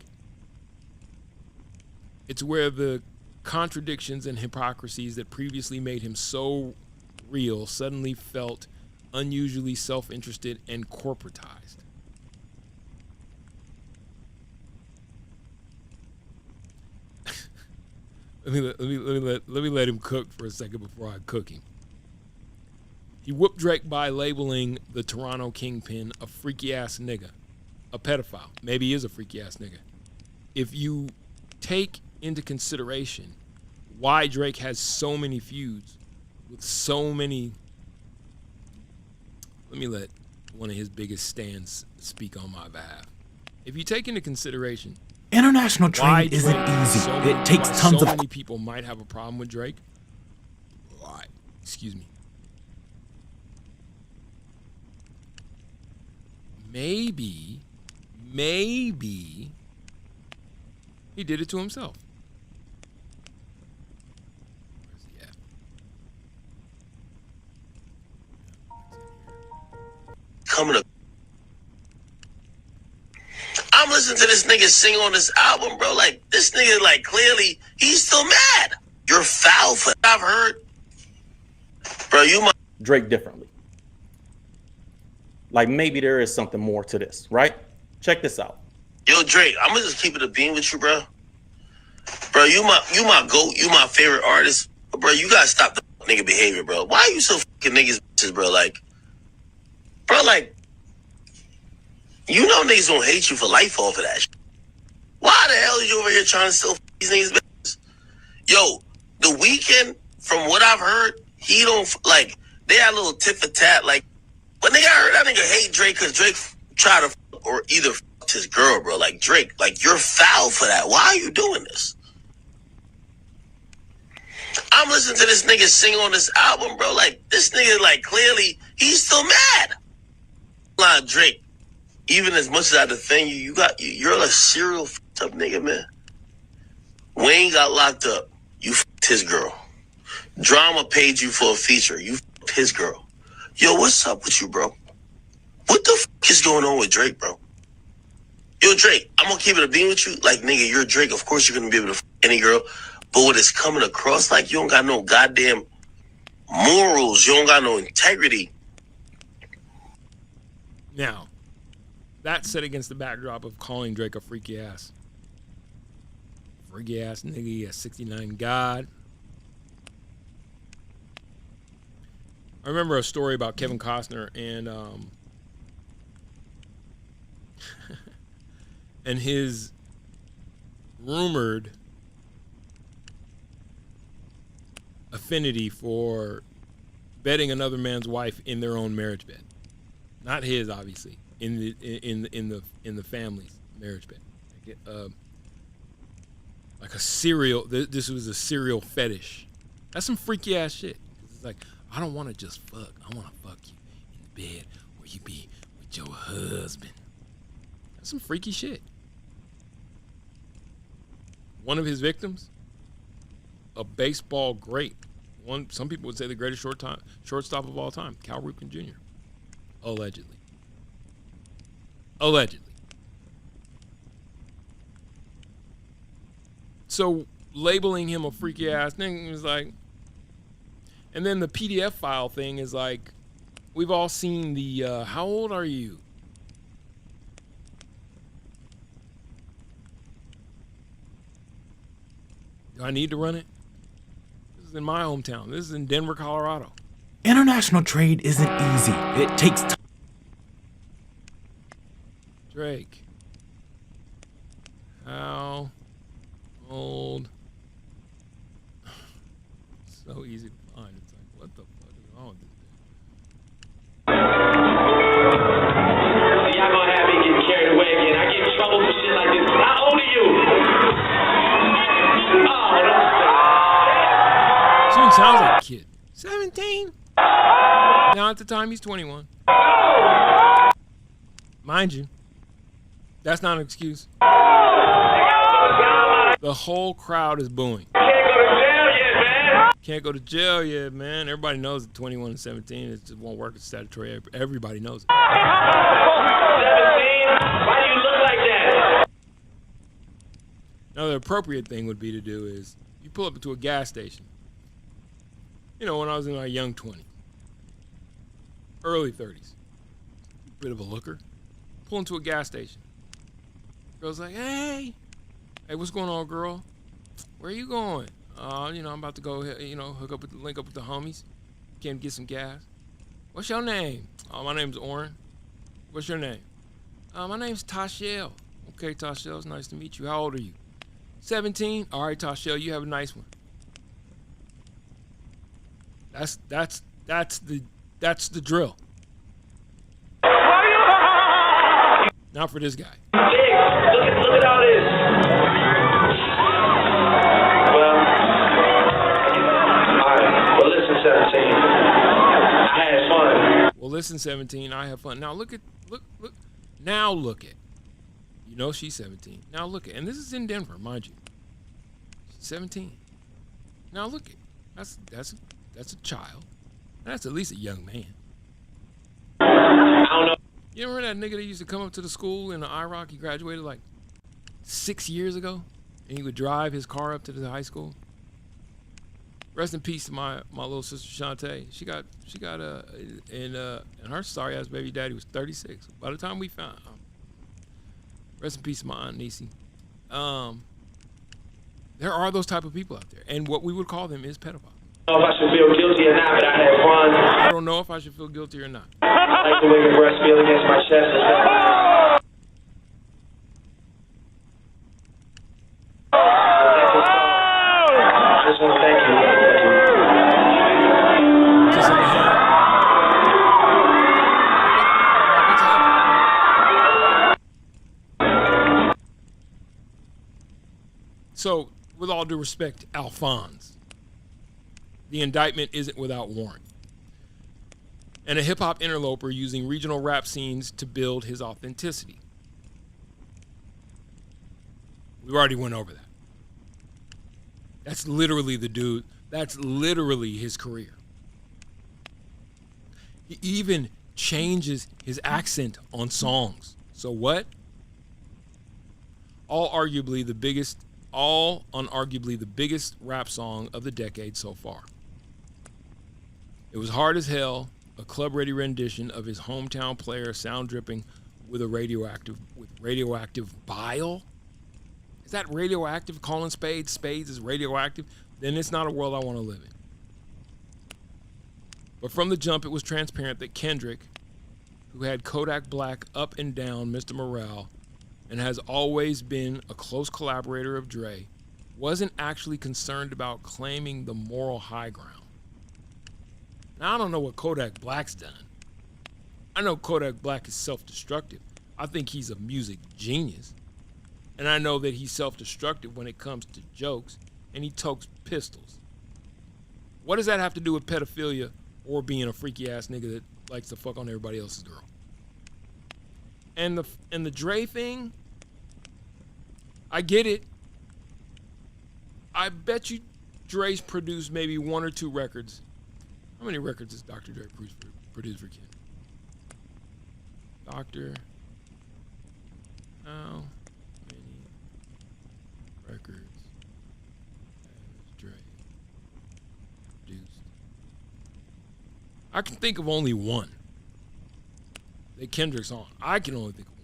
It's where the contradictions and hypocrisies that previously made him so real suddenly felt unusually self-interested and corporatized. Let me let him cook for a second before I cook him. He whooped Drake by labeling the Toronto Kingpin a freaky ass nigga, a pedophile. Maybe he is a freaky ass nigga. If you take into consideration why Drake has so many feuds with so many, let me let one of his biggest stands speak on my behalf. If you take into consideration international trade isn't easy. It takes tons of. So many people might have a problem with Drake. Excuse me. maybe he did it to himself. Where's he at? Coming up. I'm listening to this nigga sing on this album, bro. Like, this nigga, like, clearly, he's still mad. You're foul for that. I've heard. Bro, you might. Drake differently. Like, maybe there is something more to this, right? Check this out. Yo, Drake, I'm gonna just keep it a beam with you, bro. Bro, you my GOAT. You my favorite artist. But bro, you gotta stop the nigga behavior, bro. Why are you so fucking niggas bitches, bro? Like, bro, like, you know niggas gonna hate you for life off of that shit. Why the hell are you over here trying to steal these niggas' business? Yo, The Weeknd, from what I've heard, he don't, like, they had a little tit for tat. Like, when nigga heard that nigga hate Drake because Drake tried to or either fucked his girl, bro. Like, Drake, like, you're foul for that. Why are you doing this? I'm listening to this nigga sing on this album, bro. Like, this nigga, like, clearly, he's still mad. Nah, Drake, even as much as I defend you, you're a serial fucked up nigga, man. Wayne got locked up. You fucked his girl. Drama paid you for a feature. You fucked his girl. Yo, what's up with you, bro? What the fuck is going on with Drake, bro? Yo, Drake, I'm gonna keep it a beam with you. Like, nigga, you're Drake. Of course you're gonna be able to fuck any girl. But what is coming across, like, you don't got no goddamn morals. You don't got no integrity. Now, that's set against the backdrop of calling Drake a freaky ass. Freaky ass nigga, a 69 God. I remember a story about Kevin Costner and and his rumored affinity for bedding another man's wife in their own marriage bed. Not his, obviously, in the family's marriage bed. Like a serial. This was a serial fetish. That's some freaky ass shit. It's like, I don't want to just fuck. I want to fuck you in the bed where you be with your husband. That's some freaky shit. One of his victims, a baseball great. Some people would say the greatest shortstop of all time, Cal Ripken Jr. Allegedly. So labeling him a freaky ass thing is like, and then the PDF file thing is like, we've all seen the, how old are you? Do I need to run it? This is in my hometown. This is in Denver, Colorado. International trade isn't easy. It takes time. Drake. How old? So easy to find. It's like, what the fuck is wrong with this dude? Y'all gonna have me get carried away again. I get in trouble for shit like this. How old are you? She even sounds like a kid. 17? Now at the time he's 21. Mind you, that's not an excuse. The whole crowd is booing. Can't go to jail yet, man. Everybody knows that 21 and 17 it just won't work as statutory. Everybody knows it. 17? Why do you look like that? Now, the appropriate thing would be to do is you pull up to a gas station. You know, when I was in my young 20s, early 30s, bit of a looker, pull into a gas station. Girl's like, hey, what's going on, girl? Where are you going? I'm about to go, link up with the homies. Came to get some gas. What's your name? Oh, my name's Oren. What's your name? My name's Tashelle. Okay, Tashelle, it's nice to meet you. How old are you? 17. All right, Tashelle, you have a nice one. That's the drill. Not for this guy. Look at all this. Well, listen, 17. I had fun. Well, listen, 17. I have fun. Now look. Now look at You know she's 17. Now look at, and this is in Denver, mind you. She's 17. Now look at, that's a child. That's at least a young man. I don't know. You remember that nigga that used to come up to the school in the IROC? He graduated like 6 years ago, and he would drive his car up to the high school. Rest in peace to my little sister Shantae. She got and her sorry ass baby daddy was 36 by the time we found him. Rest in peace to my aunt Nisi. There are those type of people out there, and what we would call them is pedophiles. I don't know if I should feel guilty or not, but I had fun. I don't know if I should feel guilty or not. I like the way your breasts feel against my chest and stuff. I just want to thank you. So, with all due respect, Alphonse, the indictment isn't without warrant. And a hip-hop interloper using regional rap scenes to build his authenticity. We already went over that. That's literally the dude. That's literally his career. He even changes his accent on songs. So what? All unarguably the biggest rap song of the decade so far. It was hard as hell, a club-ready rendition of his hometown player sound dripping with radioactive bile. Is that radioactive? Calling spades is radioactive? Then it's not a world I want to live in. But from the jump, it was transparent that Kendrick, who had Kodak Black up and down Mr. Morale, and has always been a close collaborator of Dre, wasn't actually concerned about claiming the moral high ground. Now, I don't know what Kodak Black's done. I know Kodak Black is self-destructive. I think he's a music genius. And I know that he's self-destructive when it comes to jokes, and he tokes pistols. What does that have to do with pedophilia or being a freaky-ass nigga that likes to fuck on everybody else's girl? And the Dre thing, I get it. I bet you Dre's produced maybe 1 or 2 records. How many records has Dr. Dre produced for Kendrick? Doctor, how many records has Dre produced? I can think of only one that Kendrick's on. I can only think of one.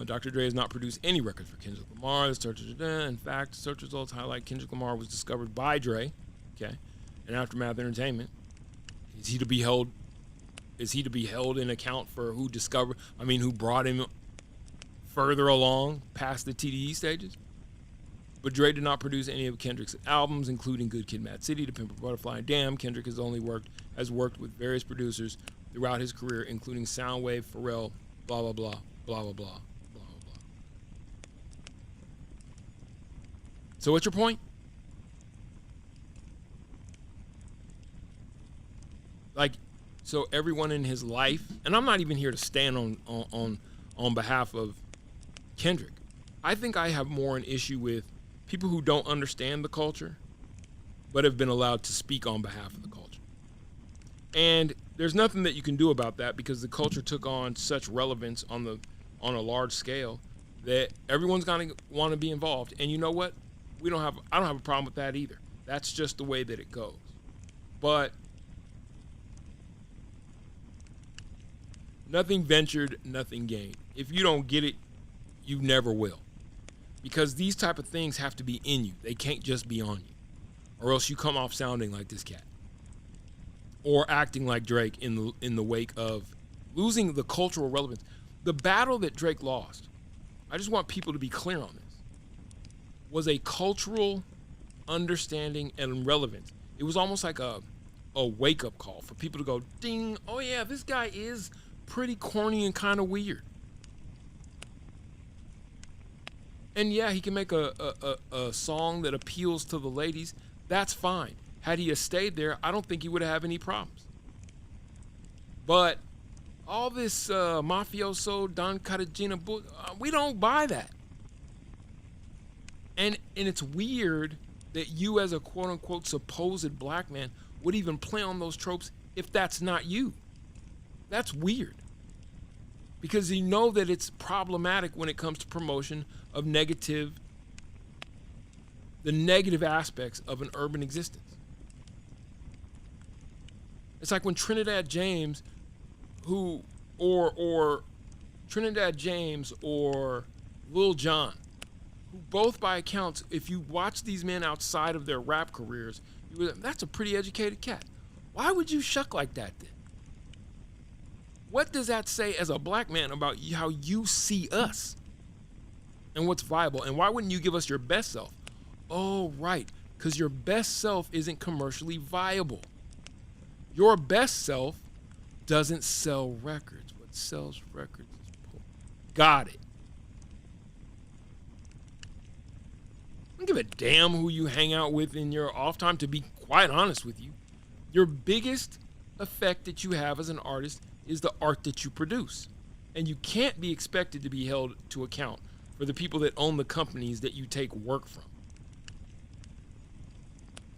Dr. Dre has not produced any records for Kendrick Lamar. In fact, search results highlight Kendrick Lamar was discovered by Dre, okay, and Aftermath Entertainment. Is he to be held in account for who brought him further along past the TDE stages? But Dre did not produce any of Kendrick's albums, including Good Kid, Mad City, To Pimp a Butterfly, and Damn. Kendrick has worked with various producers throughout his career, including Soundwave, Pharrell, blah blah blah, blah blah blah, blah blah blah. So what's your point? Like, so everyone in his life, and I'm not even here to stand on behalf of Kendrick. I think I have more an issue with people who don't understand the culture, but have been allowed to speak on behalf of the culture. And there's nothing that you can do about that because the culture took on such relevance on a large scale that everyone's gonna want to be involved. And you know what? I don't have a problem with that either. That's just the way that it goes. But nothing ventured, nothing gained. If you don't get it, you never will. Because these type of things have to be in you. They can't just be on you. Or else you come off sounding like this cat. Or acting like Drake in the wake of losing the cultural relevance. The battle that Drake lost, I just want people to be clear on this, was a cultural understanding and relevance. It was almost like a wake-up call for people to go, ding, oh yeah, this guy is pretty corny and kind of weird. And yeah, he can make a song that appeals to the ladies. That's fine. Had he stayed there, I don't think he would have any problems. But All this mafioso, Don Cartagena, we don't buy that. And it's weird that you as a quote-unquote supposed black man would even play on those tropes if that's not you. That's weird. Because you know that it's problematic when it comes to promotion of the negative aspects of an urban existence. It's like when Trinidad James, or Trinidad James or Lil Jon, who both by accounts, if you watch these men outside of their rap careers, that's a pretty educated cat. Why would you shuck like that then? What does that say as a black man about how you see us and what's viable? And why wouldn't you give us your best self? Oh, right, because your best self isn't commercially viable. Your best self doesn't sell records. What sells records is poor. Got it. I don't give a damn who you hang out with in your off time, to be quite honest with you. Your biggest effect that you have as an artist is the art that you produce. And you can't be expected to be held to account for the people that own the companies that you take work from.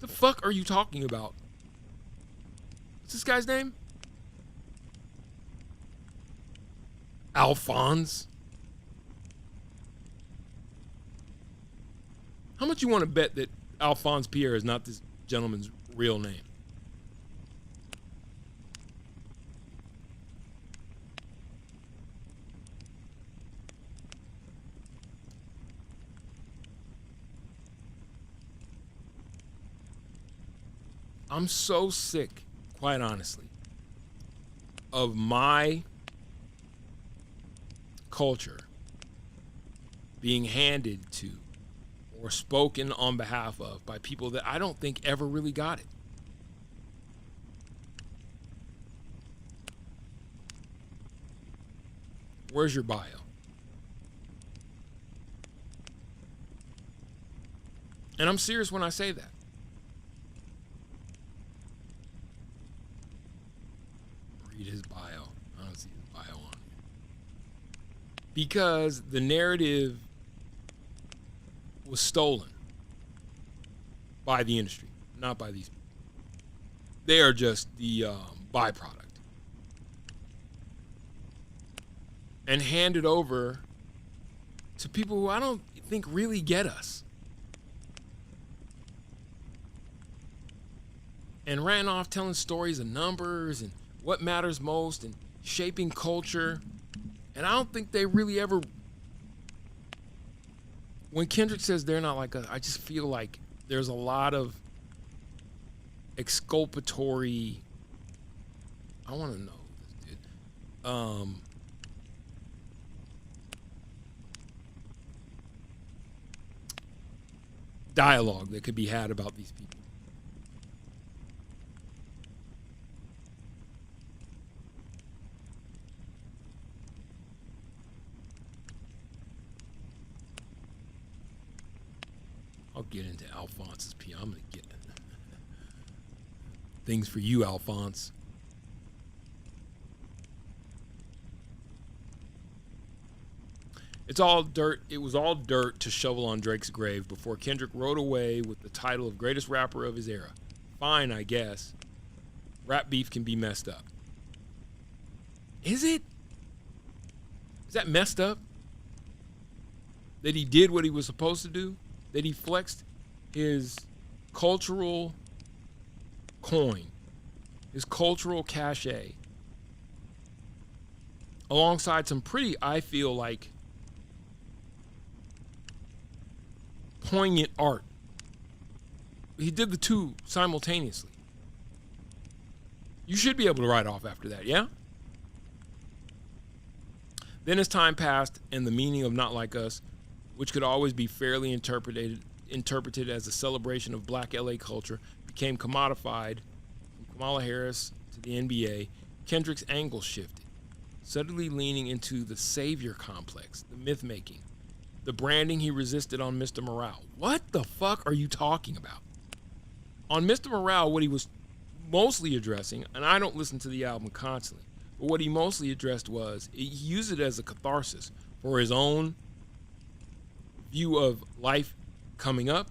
The fuck are you talking about? What's this guy's name? Alphonse? How much you want to bet that Alphonse Pierre is not this gentleman's real name? I'm so sick, quite honestly, of my culture being handed to or spoken on behalf of by people that I don't think ever really got it. Where's your bio? And I'm serious when I say that. Read his bio. I don't see his bio on here. Because the narrative was stolen by the industry, not by these people. They are just the byproduct. And handed over to people who I don't think really get us. And ran off telling stories of numbers and what matters most and shaping culture. And I don't think they really ever... When Kendrick says they're not like us, I just feel like there's a lot of exculpatory... I want to know this, dude. Dialogue that could be had about these people. I'll get into Alphonse's P. I'm going to get things for you, Alphonse. It's all dirt. It was all dirt to shovel on Drake's grave before Kendrick rode away with the title of greatest rapper of his era. Fine, I guess. Rap beef can be messed up. Is it? Is that messed up? That he did what he was supposed to do? That he flexed his cultural coin, his cultural cachet, alongside some pretty, I feel like, poignant art. He did the two simultaneously. You should be able to write off after that, yeah? Then as time passed and the meaning of Not Like Us, which could always be fairly interpreted as a celebration of black LA culture, became commodified from Kamala Harris to the NBA, Kendrick's angle shifted, subtly leaning into the savior complex, the myth-making, the branding he resisted on Mr. Morale. What the fuck are you talking about? On Mr. Morale, what he was mostly addressing, and I don't listen to the album constantly, But what he mostly addressed was, he used it as a catharsis for his own view of life coming up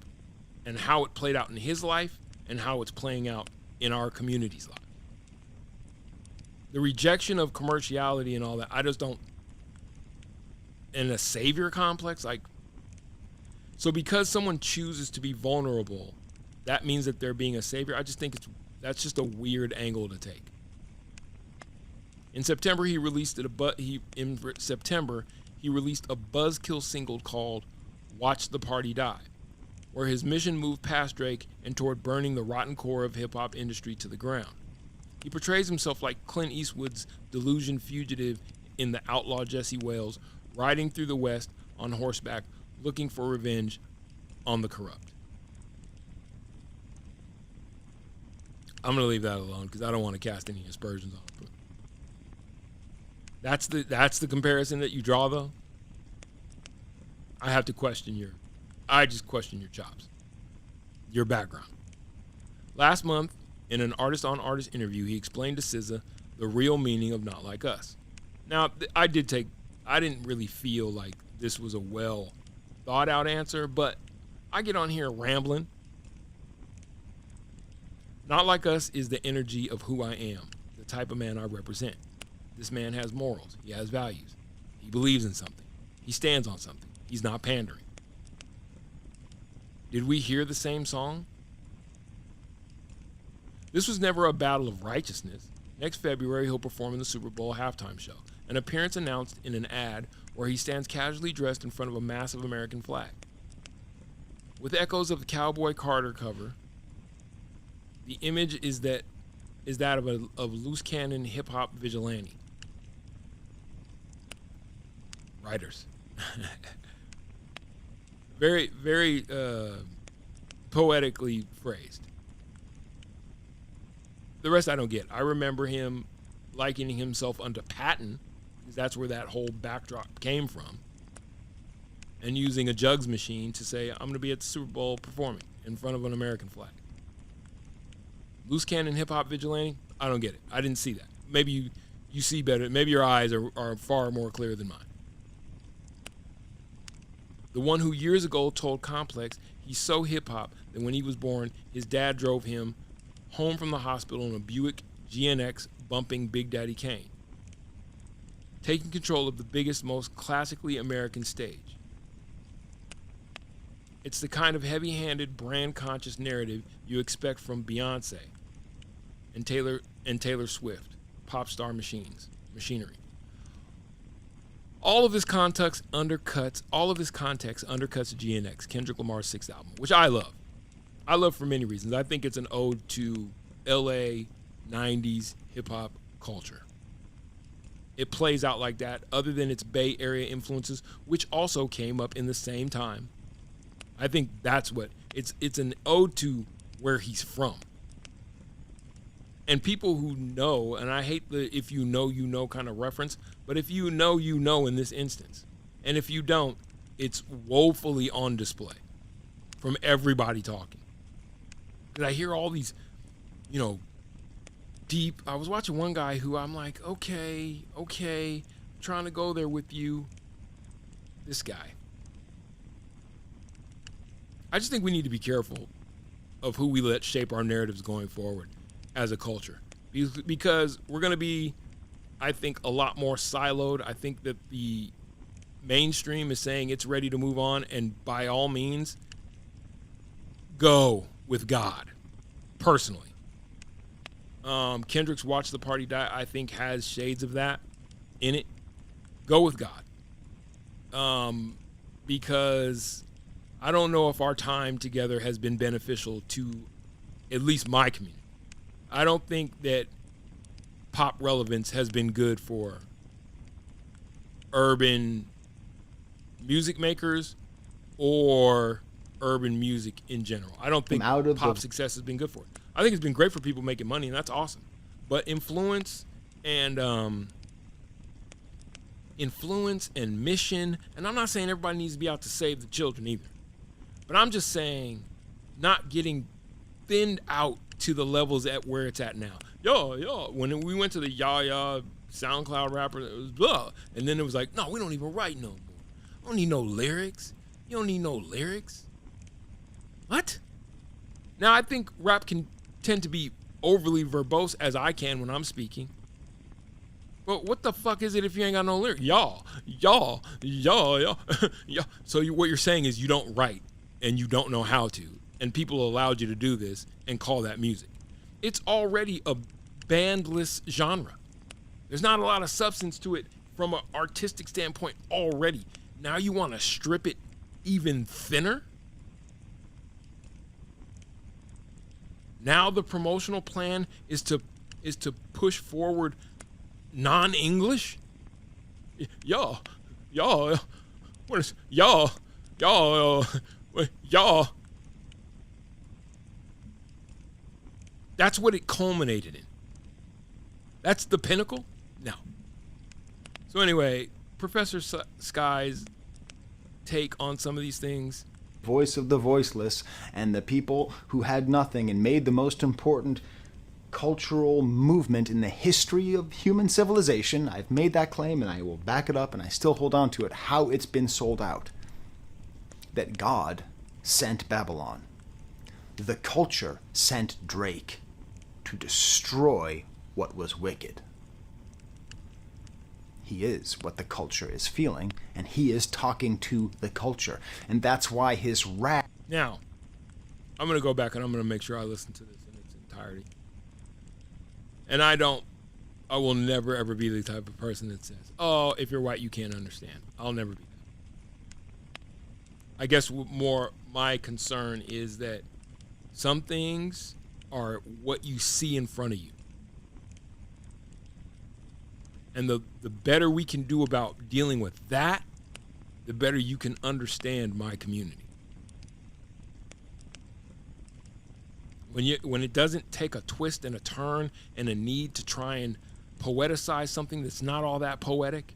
and how it played out in his life and how it's playing out in our community's life. The rejection of commerciality and all that, I just don't, and a savior complex, like, so because someone chooses to be vulnerable, that means that they're being a savior. I just think that's just a weird angle to take. In September, he released a buzzkill single called "Watch the Party Die," where his mission moved past Drake and toward burning the rotten core of hip-hop industry to the ground. He portrays himself like Clint Eastwood's delusion fugitive in The Outlaw Jesse Wales, riding through the West on horseback, looking for revenge on the corrupt. I'm going to leave that alone because I don't want to cast any aspersions on it. That's the comparison that you draw, though. I have to question your chops, your background. Last month, in an artist-on-artist interview, he explained to SZA the real meaning of Not Like Us. Now, I didn't really feel like this was a well thought out answer, but I get on here rambling. Not Like Us is the energy of who I am, the type of man I represent. This man has morals. He has values. He believes in something. He stands on something. He's not pandering. Did we hear the same song? This was never a battle of righteousness. Next February, he'll perform in the Super Bowl halftime show, an appearance announced in an ad where he stands casually dressed in front of a massive American flag. With echoes of the Cowboy Carter cover, the image is that of a loose cannon hip-hop vigilante. Writers. Very, very poetically phrased. The rest I don't get. I remember him likening himself unto Patton, because that's where that whole backdrop came from, and using a jugs machine to say, I'm going to be at the Super Bowl performing in front of an American flag. Loose cannon hip-hop vigilante? I don't get it. I didn't see that. Maybe you see better. Maybe your eyes are far more clear than mine. The one who years ago told Complex he's so hip-hop that when he was born, his dad drove him home from the hospital in a Buick GNX bumping Big Daddy Kane, taking control of the biggest, most classically American stage. It's the kind of heavy-handed, brand-conscious narrative you expect from Beyonce and Taylor Swift, pop star machinery. All of this context undercuts GNX, Kendrick Lamar's sixth album, which I love. I love for many reasons. I think it's an ode to LA 90s hip hop culture. It plays out like that, other than its Bay Area influences, which also came up in the same time. I think that's what it's an ode to where he's from. And people who know, and I hate the if you know kind of reference, but if you know in this instance. And if you don't, it's woefully on display from everybody talking. Because I hear all these, deep. I was watching one guy who I'm like, okay, trying to go there with you. This guy. I just think we need to be careful of who we let shape our narratives going forward as a culture. Because we're going to be, I think, a lot more siloed. I think that the mainstream is saying it's ready to move on, and by all means, go with God, personally. Kendrick's Watch the Party Die, I think, has shades of that in it. Go with God. Because I don't know if our time together has been beneficial to at least my community. I don't think that pop relevance has been good for urban music makers or urban music in general. I don't think pop success has been good for it. I think it's been great for people making money, and that's awesome. But influence and mission, and I'm not saying everybody needs to be out to save the children either, but I'm just saying not getting thinned out to the levels at where it's at now. Yo, when we went to the Yaya SoundCloud rapper that was blah. And then it was like, no, we don't even write no more. I don't need no lyrics. You don't need no lyrics. What? Now, I think rap can tend to be overly verbose, as I can when I'm speaking. But what the fuck is it if you ain't got no lyrics? Y'all. So what you're saying is you don't write and you don't know how to. And people allowed you to do this and call that music. It's already a bandless genre. There's not a lot of substance to it from an artistic standpoint already. Now you want to strip it even thinner? Now the promotional plan is to push forward non-English? Y'all. What is y'all? That's what it culminated in. That's the pinnacle? No. So anyway, Professor Sky's take on some of these things. Voice of the voiceless and the people who had nothing and made the most important cultural movement in the history of human civilization. I've made that claim and I will back it up and I still hold on to it, how it's been sold out. That God sent Babylon. The culture sent Drake to destroy what was wicked. He is what the culture is feeling, and he is talking to the culture. And that's why his rap... Now, I'm going to go back and I'm going to make sure I listen to this in its entirety. And I will never, ever be the type of person that says, oh, if you're white, you can't understand. I'll never be that. I guess more my concern is that some things are what you see in front of you. And the better we can do about dealing with that, the better you can understand my community. When it doesn't take a twist and a turn and a need to try and poeticize something that's not all that poetic,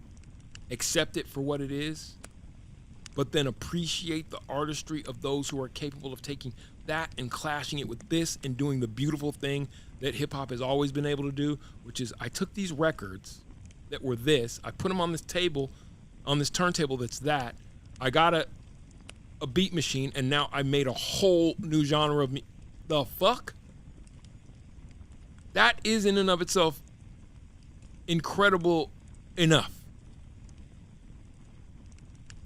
accept it for what it is, but then appreciate the artistry of those who are capable of taking that and clashing it with this and doing the beautiful thing that hip-hop has always been able to do, which is I took these records that were this, I put them on this table, on this turntable that's that, I got a beat machine, and now I made a whole new genre of me. The fuck? That is in and of itself incredible enough.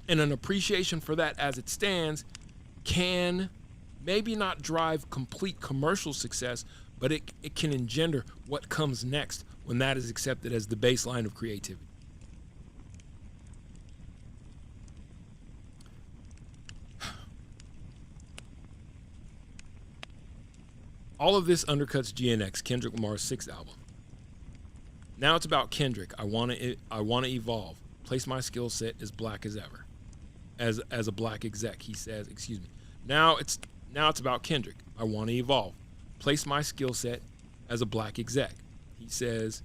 And an appreciation for that as it stands can maybe not drive complete commercial success, but it can engender what comes next when that is accepted as the baseline of creativity. All of this undercuts GNX, Kendrick Lamar's 6th album. Now it's about Kendrick. I want to evolve. Place my skill set as black as ever. As a black exec, he says, excuse me. Now it's about Kendrick. I want to evolve. Place my skill set as a black exec. He says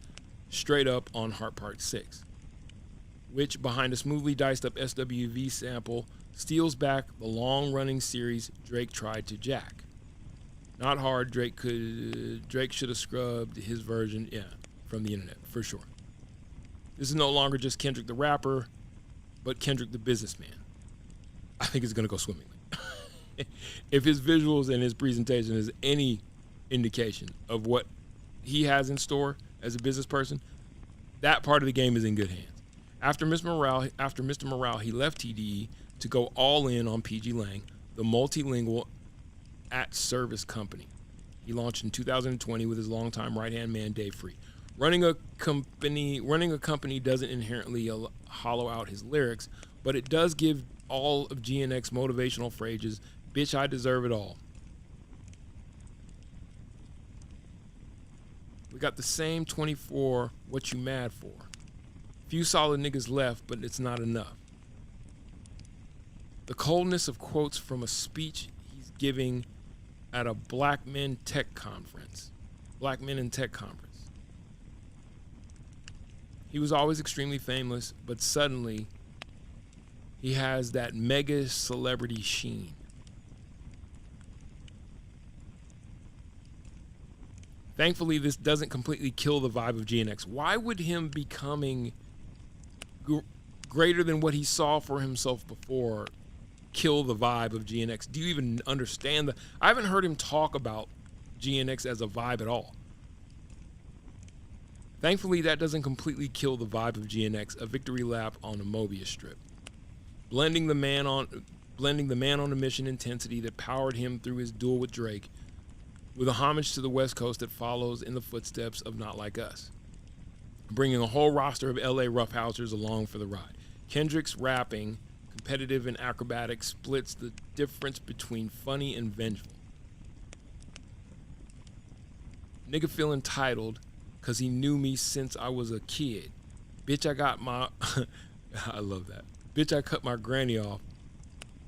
straight up on Heart Part 6, which behind a smoothly diced up SWV sample steals back the long-running series Drake tried to jack. Not hard. Drake should have scrubbed his version, from the internet for sure. This is no longer just Kendrick the rapper, but Kendrick the businessman. I think it's gonna go swimmingly. If his visuals and his presentation is any indication of what he has in store as a business person, that part of the game is in good hands. After Mr. Morale, he left TDE to go all in on PG Lang, the multilingual at-service company. He launched in 2020 with his longtime right-hand man, Dave Free. Running a company doesn't inherently hollow out his lyrics, but it does give all of GNX motivational phrases, bitch, I deserve it all. We got the same 24, what you mad for? Few solid niggas left, but it's not enough. The coldness of quotes from a speech he's giving at a Black Men in Tech conference. He was always extremely famous, but suddenly he has that mega celebrity sheen. Thankfully, this doesn't completely kill the vibe of GNX. Why would him becoming greater than what he saw for himself before kill the vibe of GNX? Do you even understand I haven't heard him talk about GNX as a vibe at all. Thankfully, that doesn't completely kill the vibe of GNX, a victory lap on a Mobius strip. Blending the man on a mission intensity that powered him through his duel with Drake, with a homage to the West Coast that follows in the footsteps of Not Like Us. Bringing a whole roster of LA roughhousers along for the ride. Kendrick's rapping, competitive and acrobatic, splits the difference between funny and vengeful. Nigga feel entitled because he knew me since I was a kid. Bitch, I got my... I love that. Bitch, I cut my granny off.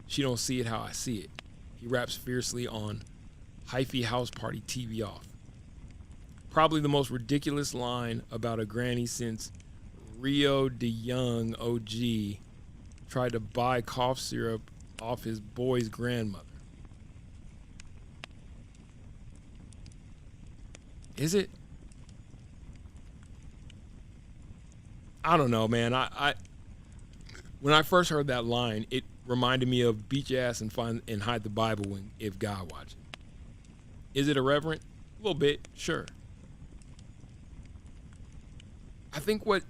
She don't see it how I see it. He raps fiercely on Hyphy House Party TV Off. Probably the most ridiculous line about a granny since Rio de Young OG tried to buy cough syrup off his boy's grandmother. Is it? I don't know, man. I when I first heard that line, it reminded me of beat your ass and hide the Bible if God watching. Is it irreverent? A little bit, sure. I think what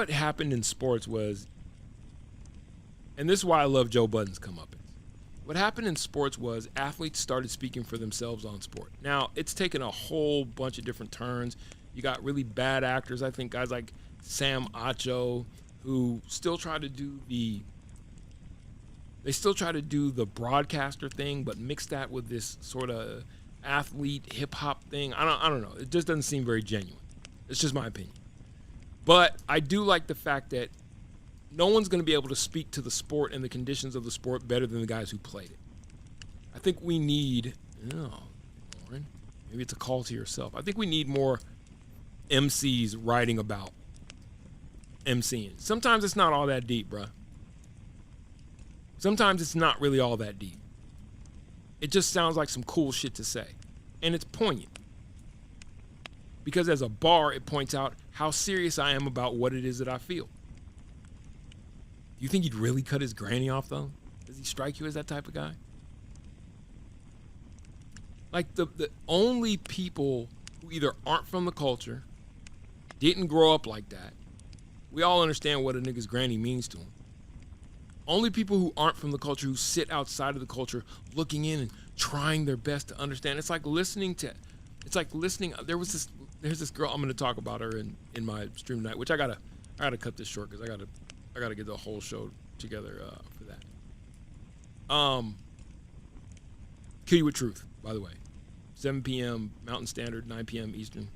happened in sports was, and this is why I love Joe Budden's comeuppance. What happened in sports was athletes started speaking for themselves on sport. Now, it's taken a whole bunch of different turns. You got really bad actors. I think guys like Sam Acho, who still try to do the broadcaster thing, but mix that with this sort of athlete hip hop thing. I don't know. It just doesn't seem very genuine. It's just my opinion. But I do like the fact that no one's going to be able to speak to the sport and the conditions of the sport better than the guys who played it. I think we need, Lauren, maybe it's a call to yourself. I think we need more MCs writing about MCing. Sometimes it's not all that deep, bruh. Sometimes it's not really all that deep. It just sounds like some cool shit to say. And it's poignant. Because as a bar, it points out how serious I am about what it is that I feel. You think he'd really cut his granny off, though? Does he strike you as that type of guy? Like, the only people who either aren't from the culture, didn't grow up like that, we all understand what a nigga's granny means to him. Only people who aren't from the culture, who sit outside of the culture, looking in and trying their best to understand. There's this girl, I'm going to talk about her in my stream tonight, which I gotta cut this short because I gotta get the whole show together for that. Kill You With Truth, by the way. 7 p.m. Mountain Standard, 9 p.m. Eastern,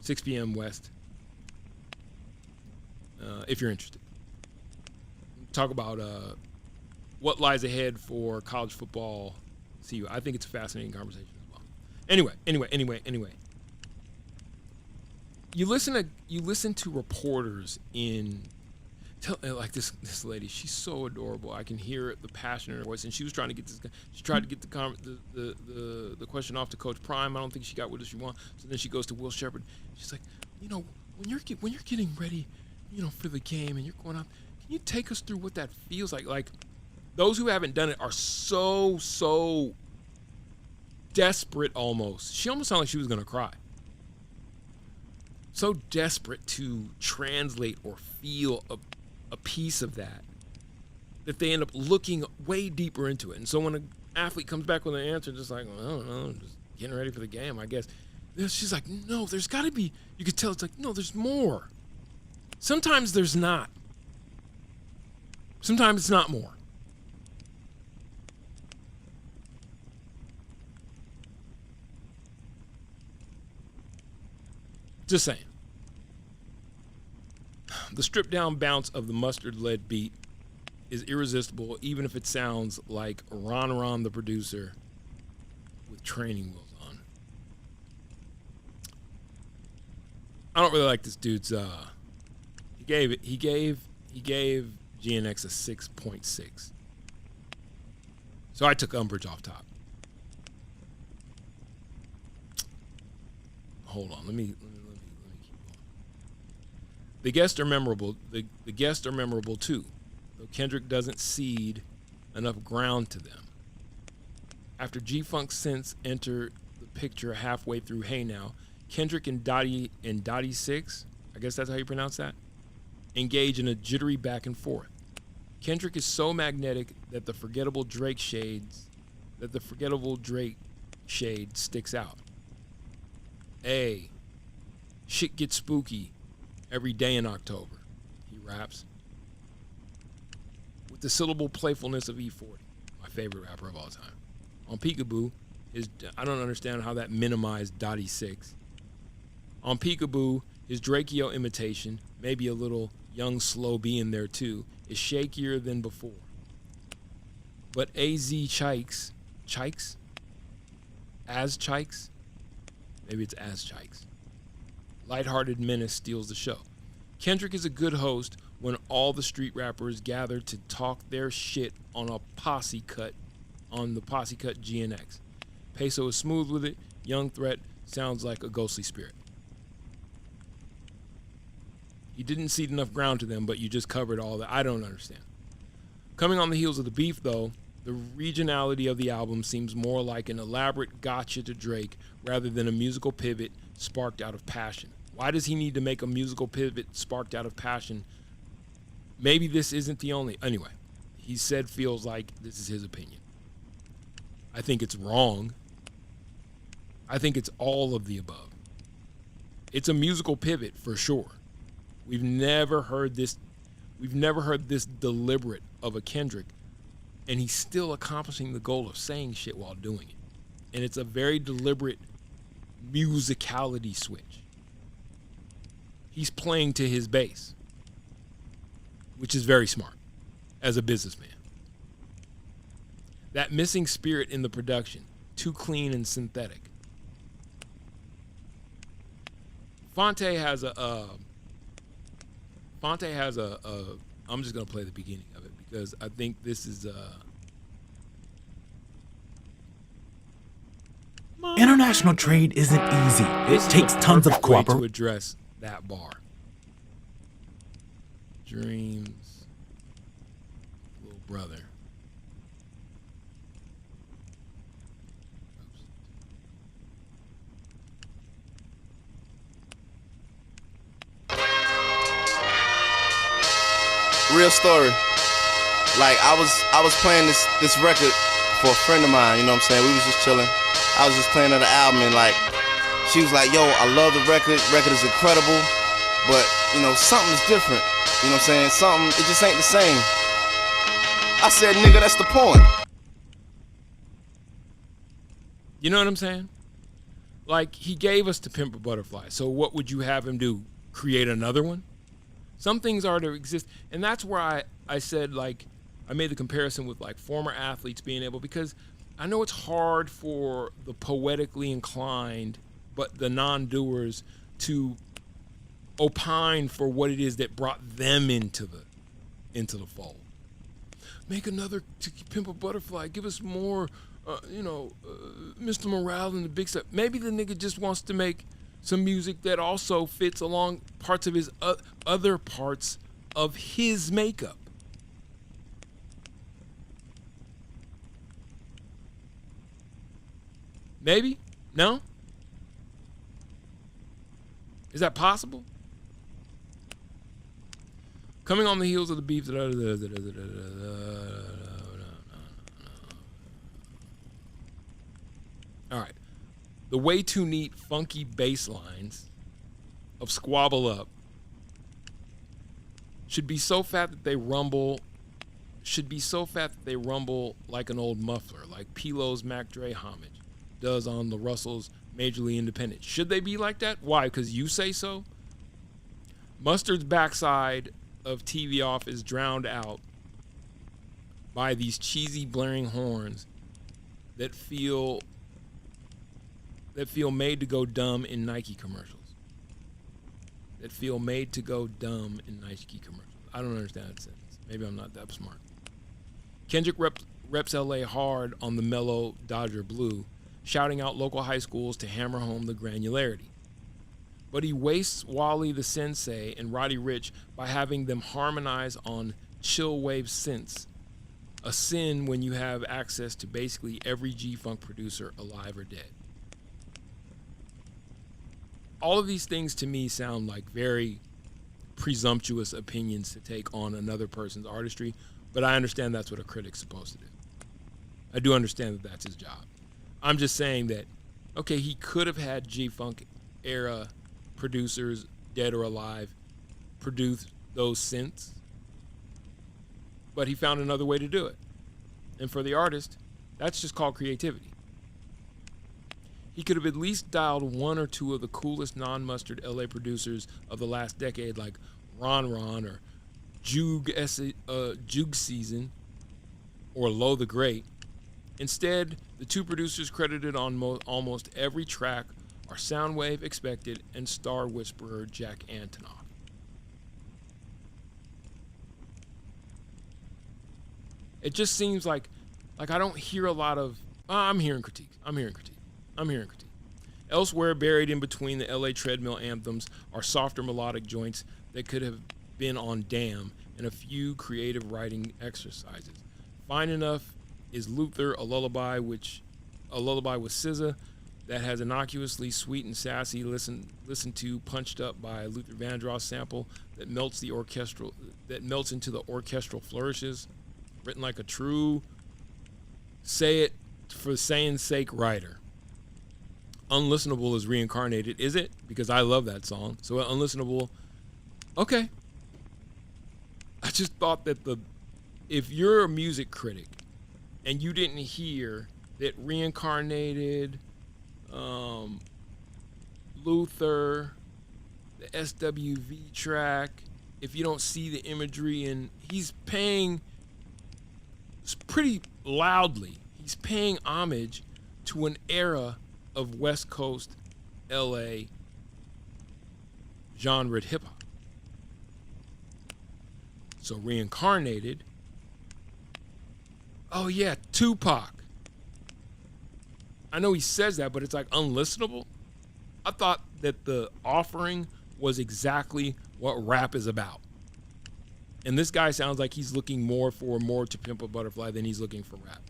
6 p.m. West. If you're interested. Talk about what lies ahead for college football. I think it's a fascinating conversation as well. Anyway. You listen to reporters like this lady. She's so adorable. I can hear the passion in her voice, and she was trying to get this. She tried to get the question off to Coach Prime. I don't think she got what she wanted. So then she goes to Will Shepherd. She's like, when you're getting ready, for the game, and you're going out. Can you take us through what that feels like? Like, those who haven't done it are so desperate almost. She almost sounded like she was going to cry. So desperate to translate or feel a piece of that they end up looking way deeper into it. And so when an athlete comes back with an answer, just like, well, I don't know, I'm just getting ready for the game, I guess. She's like, no, there's got to be. You could tell it's like, no, there's more. Sometimes there's not. Sometimes it's not more. Just saying. The stripped down bounce of the mustard-led beat is irresistible, even if it sounds like Ron the producer with training wheels on. I don't really like this dude's he gave GNX a 6.6. So I took umbrage off top. hold on. Let me keep going. The guests are memorable. The guests are memorable too, though Kendrick doesn't cede enough ground to them. After G-Funk Sense enter the picture halfway through Hey Now, Kendrick and Dottie 6, I guess that's how you pronounce that, engage in a jittery back and forth. Kendrick is so magnetic that the forgettable Drake shade sticks out. Hey, shit gets spooky every day in October, he raps. With the syllable playfulness of E40, my favorite rapper of all time. On Peekaboo, I don't understand how that minimized Dottie 6. On Peekaboo, his Drakeo imitation, maybe a little Young Slow B in there too, is shakier than before. But AZ Chikes? As Chikes? Maybe it's As Chikes. Lighthearted menace steals the show. Kendrick is a good host when all the street rappers gather to talk their shit on the Posse Cut GNX. Peso is smooth with it. Young Threat sounds like a ghostly spirit. You didn't cede enough ground to them, but you just covered all that. I don't understand. Coming on the heels of the beef, though, the regionality of the album seems more like an elaborate gotcha to Drake rather than a musical pivot sparked out of passion. Why does he need to make a musical pivot sparked out of passion? Maybe this isn't the only. Anyway, he said feels like this is his opinion. I think it's wrong. I think it's all of the above. It's a musical pivot for sure. We've never heard this deliberate of a Kendrick, and he's still accomplishing the goal of saying shit while doing it. And it's a very deliberate musicality switch. He's playing to his base, which is very smart as a businessman. That missing spirit in the production, too clean and synthetic. Fonte has a I'm just going to play the beginning of it because I think this is International trade isn't easy. It takes tons of cooperation to address that bar. Dreams, little brother. Real story. Like I was playing this record for a friend of mine, you know what I'm saying? We was just chilling. I was just playing her the album and like she was like, yo, I love the record. Record is incredible. But, you know, something's different. You know what I'm saying? Something, it just ain't the same. I said, nigga, that's the point. You know what I'm saying? Like, he gave us To Pimp a Butterfly. So what would you have him do? Create another one? Some things are to exist. And that's where I said, like, I made the comparison with, like, former athletes being able, because I know it's hard for the poetically inclined, but the non-doers to opine for what it is that brought them into the fold. Make another To Pimp a Butterfly. Give us more, Mr. Morale and the big stuff. Maybe the nigga just wants to make some music that also fits along parts of his other parts of his makeup. Maybe? No? Is that possible? Coming on the heels of the beef. All right. The way too neat, funky bass lines of Squabble Up should be so fat that they rumble. Like an old muffler, like Pilo's Mac Dre homage does on the Russell's Majorly Independent. Should they be like that? Why? Because you say so? Mustard's backside of TV Off is drowned out by these cheesy blaring horns that feel made to go dumb in Nike commercials. I don't understand that sentence. Maybe I'm not that smart. Kendrick reps LA hard on the mellow Dodger Blue, shouting out local high schools to hammer home the granularity. but he wastes Wally the Sensei and Roddy Ricch by having them harmonize on chill wave synths, a sin when you have access to basically every G-Funk producer alive or dead. All of these things to me sound like very presumptuous opinions to take on another person's artistry, but I understand that's what a critic's supposed to do. I do understand that that's his job. I'm just saying that, okay, he could have had G-Funk era producers, dead or alive, produce those synths, but he found another way to do it. And for the artist, that's just called creativity. He could have at least dialed one or two of the coolest non-mustard LA producers of the last decade, like Ron Ron or Juke Season or Low the Great. Instead, the two producers credited on almost every track are Soundwave Expected and Star Whisperer Jack Antonoff. It just seems like I don't hear a lot of, I'm hearing critique. Elsewhere, buried in between the LA treadmill anthems are softer melodic joints that could have been on Damn and a few creative writing exercises. Fine Enough is Luther, a lullaby with SZA that has innocuously sweet and sassy listen to, punched up by a Luther Vandross sample that melts into the orchestral flourishes, written like a true say it for saying's sake writer. Unlistenable is Reincarnated, is it? Because I love that song. So Unlistenable, okay. I just thought that if you're a music critic and you didn't hear that Reincarnated, Luther, the SWV track, if you don't see the imagery, and he's paying pretty loudly, he's paying homage to an era of West Coast LA genre hip hop. So Reincarnated, oh yeah, Tupac. I know he says that, but it's like unlistenable. I thought that the offering was exactly what rap is about. And this guy sounds like he's looking more to Pimp a Butterfly than he's looking for rap.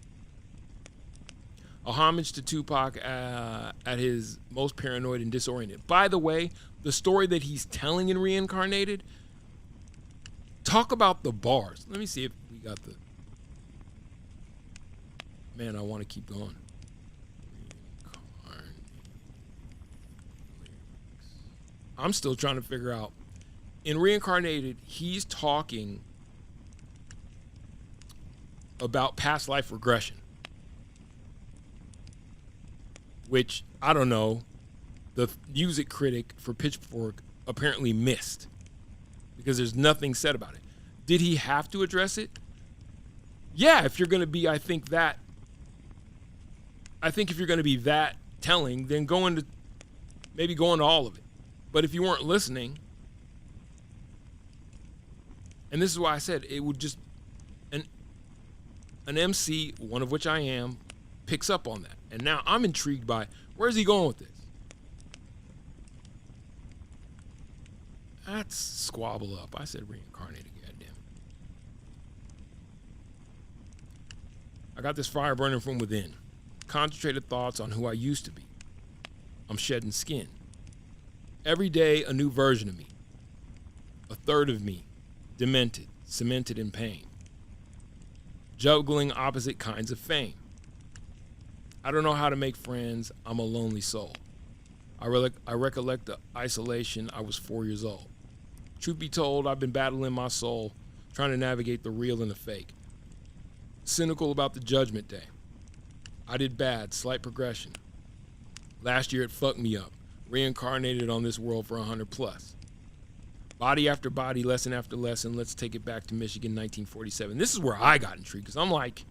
A homage to Tupac at his most paranoid and disoriented. By the way, the story that he's telling in Reincarnated, talk about the bars. Let me see if we got the... Man, I want to keep going. I'm still trying to figure out. In Reincarnated, he's talking about past life regression, which, I don't know, the music critic for Pitchfork apparently missed because there's nothing said about it. Did he have to address it? Yeah, if you're going to be, I think if you're going to be that telling, then go into all of it. But if you weren't listening, and this is why I said it would just, an MC, one of which I am, picks up on that. And now I'm intrigued by, where's he going with this? That's squabble up. I said Reincarnated, goddamn. I got this fire burning from within. Concentrated thoughts on who I used to be. I'm shedding skin. Every day, a new version of me. A third of me, demented, cemented in pain. Juggling opposite kinds of fame. I don't know how to make friends. I'm a lonely soul. I recollect the isolation. I was 4 years old. Truth be told, I've been battling my soul, trying to navigate the real and the fake. Cynical about the judgment day. I did bad, slight progression. Last year it fucked me up. Reincarnated on this world for 100 plus. Body after body, lesson after lesson. Let's take it back to Michigan, 1947. This is where I got intrigued because I'm like,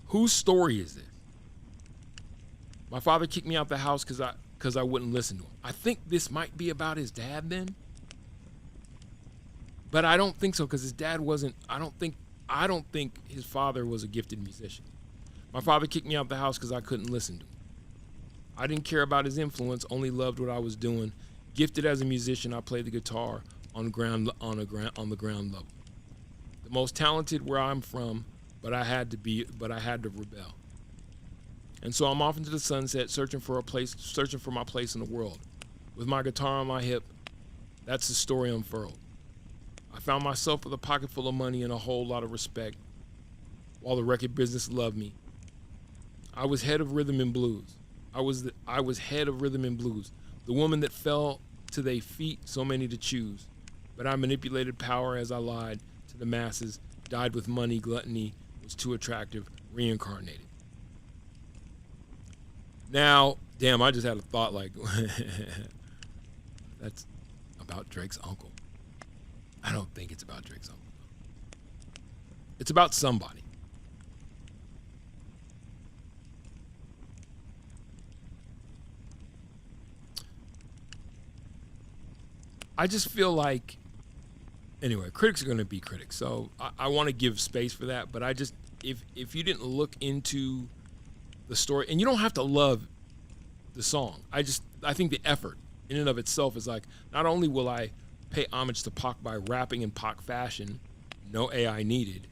whose story is this? My father kicked me out the house because I wouldn't listen to him. I think this might be about his dad then. But I don't think so because his dad wasn't, I don't think his father was a gifted musician. My father kicked me out the house because I couldn't listen to him. I didn't care about his influence, only loved what I was doing. Gifted as a musician, I played the guitar on the ground level. The most talented where I'm from, but I had to rebel. And so I'm off into the sunset, searching for my place in the world. With my guitar on my hip, that's the story unfurled. I found myself with a pocket full of money and a whole lot of respect, while the record business loved me. I was head of rhythm and blues. I was head of rhythm and blues. The woman that fell to their feet, so many to choose. But I manipulated power as I lied to the masses, died with money, gluttony was too attractive, reincarnated. Now, damn, I just had a thought like, that's about Drake's uncle. I don't think it's about Drake's uncle. It's about somebody. I just feel like, anyway, critics are going to be critics, so I want to give space for that. But I just, if you didn't look into the story, and you don't have to love the song. I think the effort in and of itself is like, not only will I pay homage to Pac by rapping in Pac fashion, no AI needed,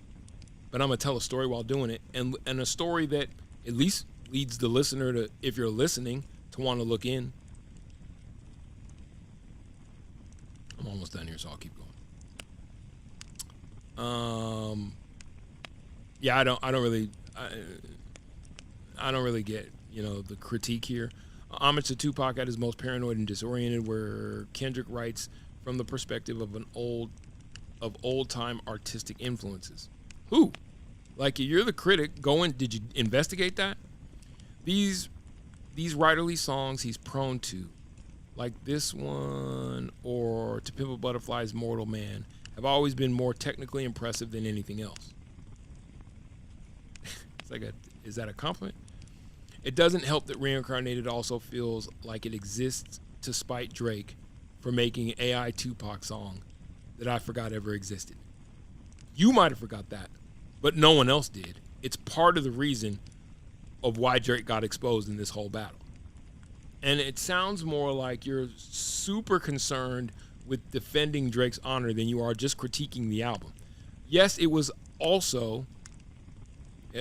but I'm gonna tell a story while doing it, and a story that at least leads the listener to, if you're listening, to want to look in. I'm almost done here, so I'll keep going. Yeah, I don't really get, the critique here. Homage to Tupac at his most paranoid and disoriented, where Kendrick writes from the perspective of old-time artistic influences. Who? Like, you're the critic. Did you investigate that? These writerly songs he's prone to, like this one or To Pimp a Butterfly's Mortal Man, have always been more technically impressive than anything else. Is that a compliment? It doesn't help that Reincarnated also feels like it exists to spite Drake for making an AI Tupac song that I forgot ever existed. You might have forgot that, but no one else did. It's part of the reason of why Drake got exposed in this whole battle. And it sounds more like you're super concerned with defending Drake's honor than you are just critiquing the album. Yes, it was also,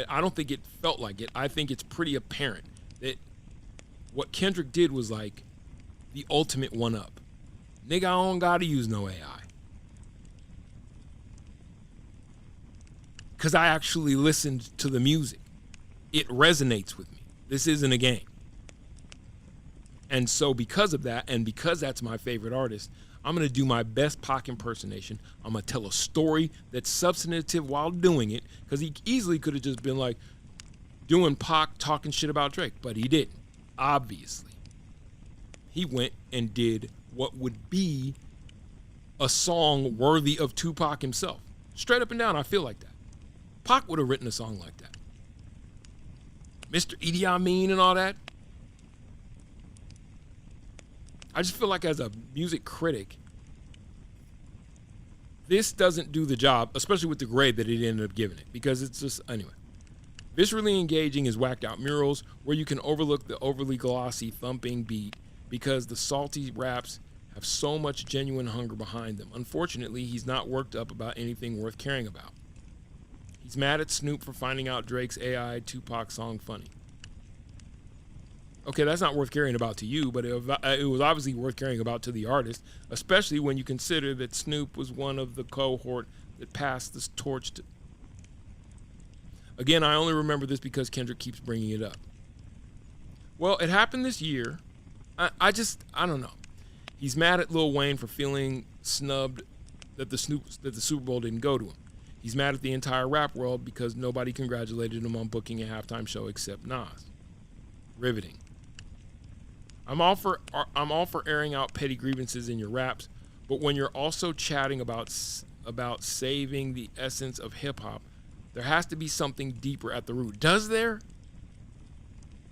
I don't think it felt like it. I think it's pretty apparent that what Kendrick did was like the ultimate one-up. Nigga, I don't gotta use no AI. Because I actually listened to the music. It resonates with me. This isn't a game. And so because of that, and because that's my favorite artist, I'm going to do my best Pac impersonation. I'm going to tell a story that's substantive while doing it, because he easily could have just been like doing Pac talking shit about Drake, but he didn't, obviously. He went and did what would be a song worthy of Tupac himself. Straight up and down, I feel like that. Pac would have written a song like that. Mr. Idi Amin and all that. I just feel like as a music critic, this doesn't do the job, especially with the grade that it ended up giving it, because it's just, anyway. Viscerally engaging is whacked out murals where you can overlook the overly glossy thumping beat because the salty raps have so much genuine hunger behind them. Unfortunately, he's not worked up about anything worth caring about. He's mad at Snoop for finding out Drake's AI Tupac song funny. Okay, that's not worth caring about to you, but it was obviously worth caring about to the artist, especially when you consider that Snoop was one of the cohort that passed this torch to. Again, I only remember this because Kendrick keeps bringing it up. Well, it happened this year. I don't know. He's mad at Lil Wayne for feeling snubbed that the Super Bowl didn't go to him. He's mad at the entire rap world because nobody congratulated him on booking a halftime show except Nas. Riveting. I'm all for airing out petty grievances in your raps, but when you're also chatting about saving the essence of hip hop, there has to be something deeper at the root. Does there?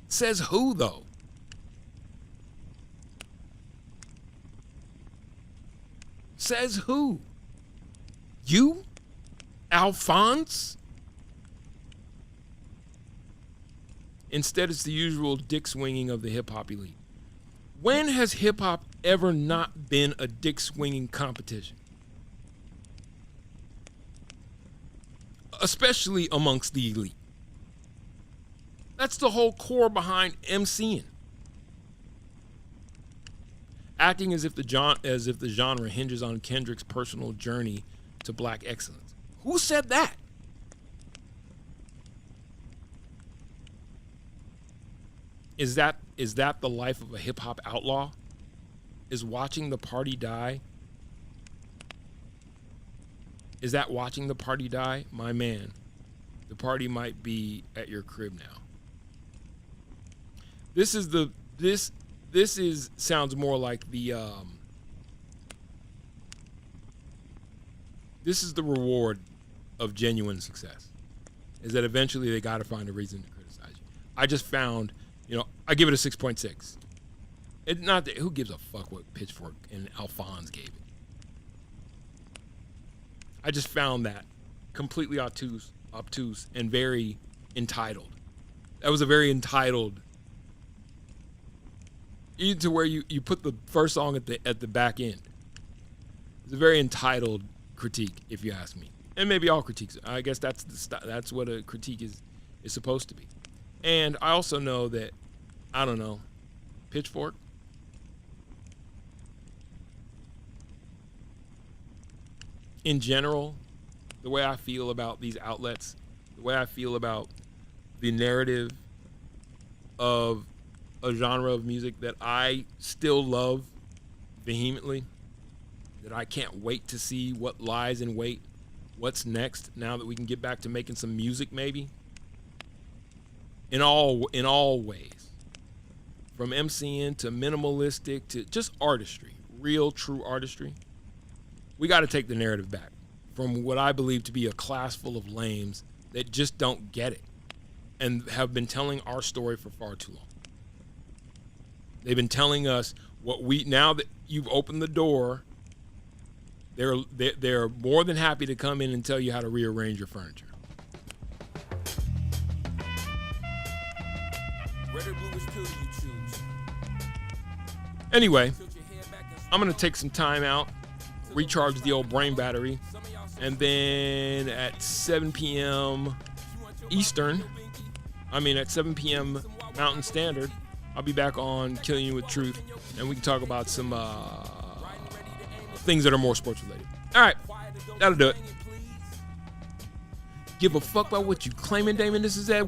Says who though? Says who? You? Alphonse? Instead, it's the usual dick swinging of the hip-hop elite. When has hip-hop ever not been a dick swinging competition? Especially amongst the elite. That's the whole core behind MCing. Acting as if the genre hinges on Kendrick's personal journey to black excellence. Who said that? Is that the life of a hip hop outlaw? Is watching the party die? Is that watching the party die? My man, the party might be at your crib now. This sounds more like the this is the reward of genuine success, is that eventually they got to find a reason to criticize you. I just found, I give it a 6.6. It not that, who gives a fuck what Pitchfork and Alphonse gave it. I just found that completely obtuse and very entitled. That was a very entitled, even to where you put the first song at the back end. It's a very entitled critique, if you ask me. And maybe all critiques. I guess that's what a critique is supposed to be. And I also know that, I don't know, Pitchfork. In general, the way I feel about these outlets, the way I feel about the narrative of a genre of music that I still love vehemently, that I can't wait to see what lies in wait, what's next, now that we can get back to making some music, maybe. In all ways, from MCing to minimalistic to just artistry, real, true artistry. We got to take the narrative back from what I believe to be a class full of lames that just don't get it and have been telling our story for far too long. They've been telling us now that you've opened the door, they're more than happy to come in and tell you how to rearrange your furniture. Anyway, I'm going to take some time out, recharge the old brain battery, and then at 7 p.m. Eastern, at 7 p.m. Mountain Standard, I'll be back on Killing You With Truth, and we can talk about some things that are more sports related. All right, that'll do it. Give a fuck about what you claiming, Damon. This is Ed.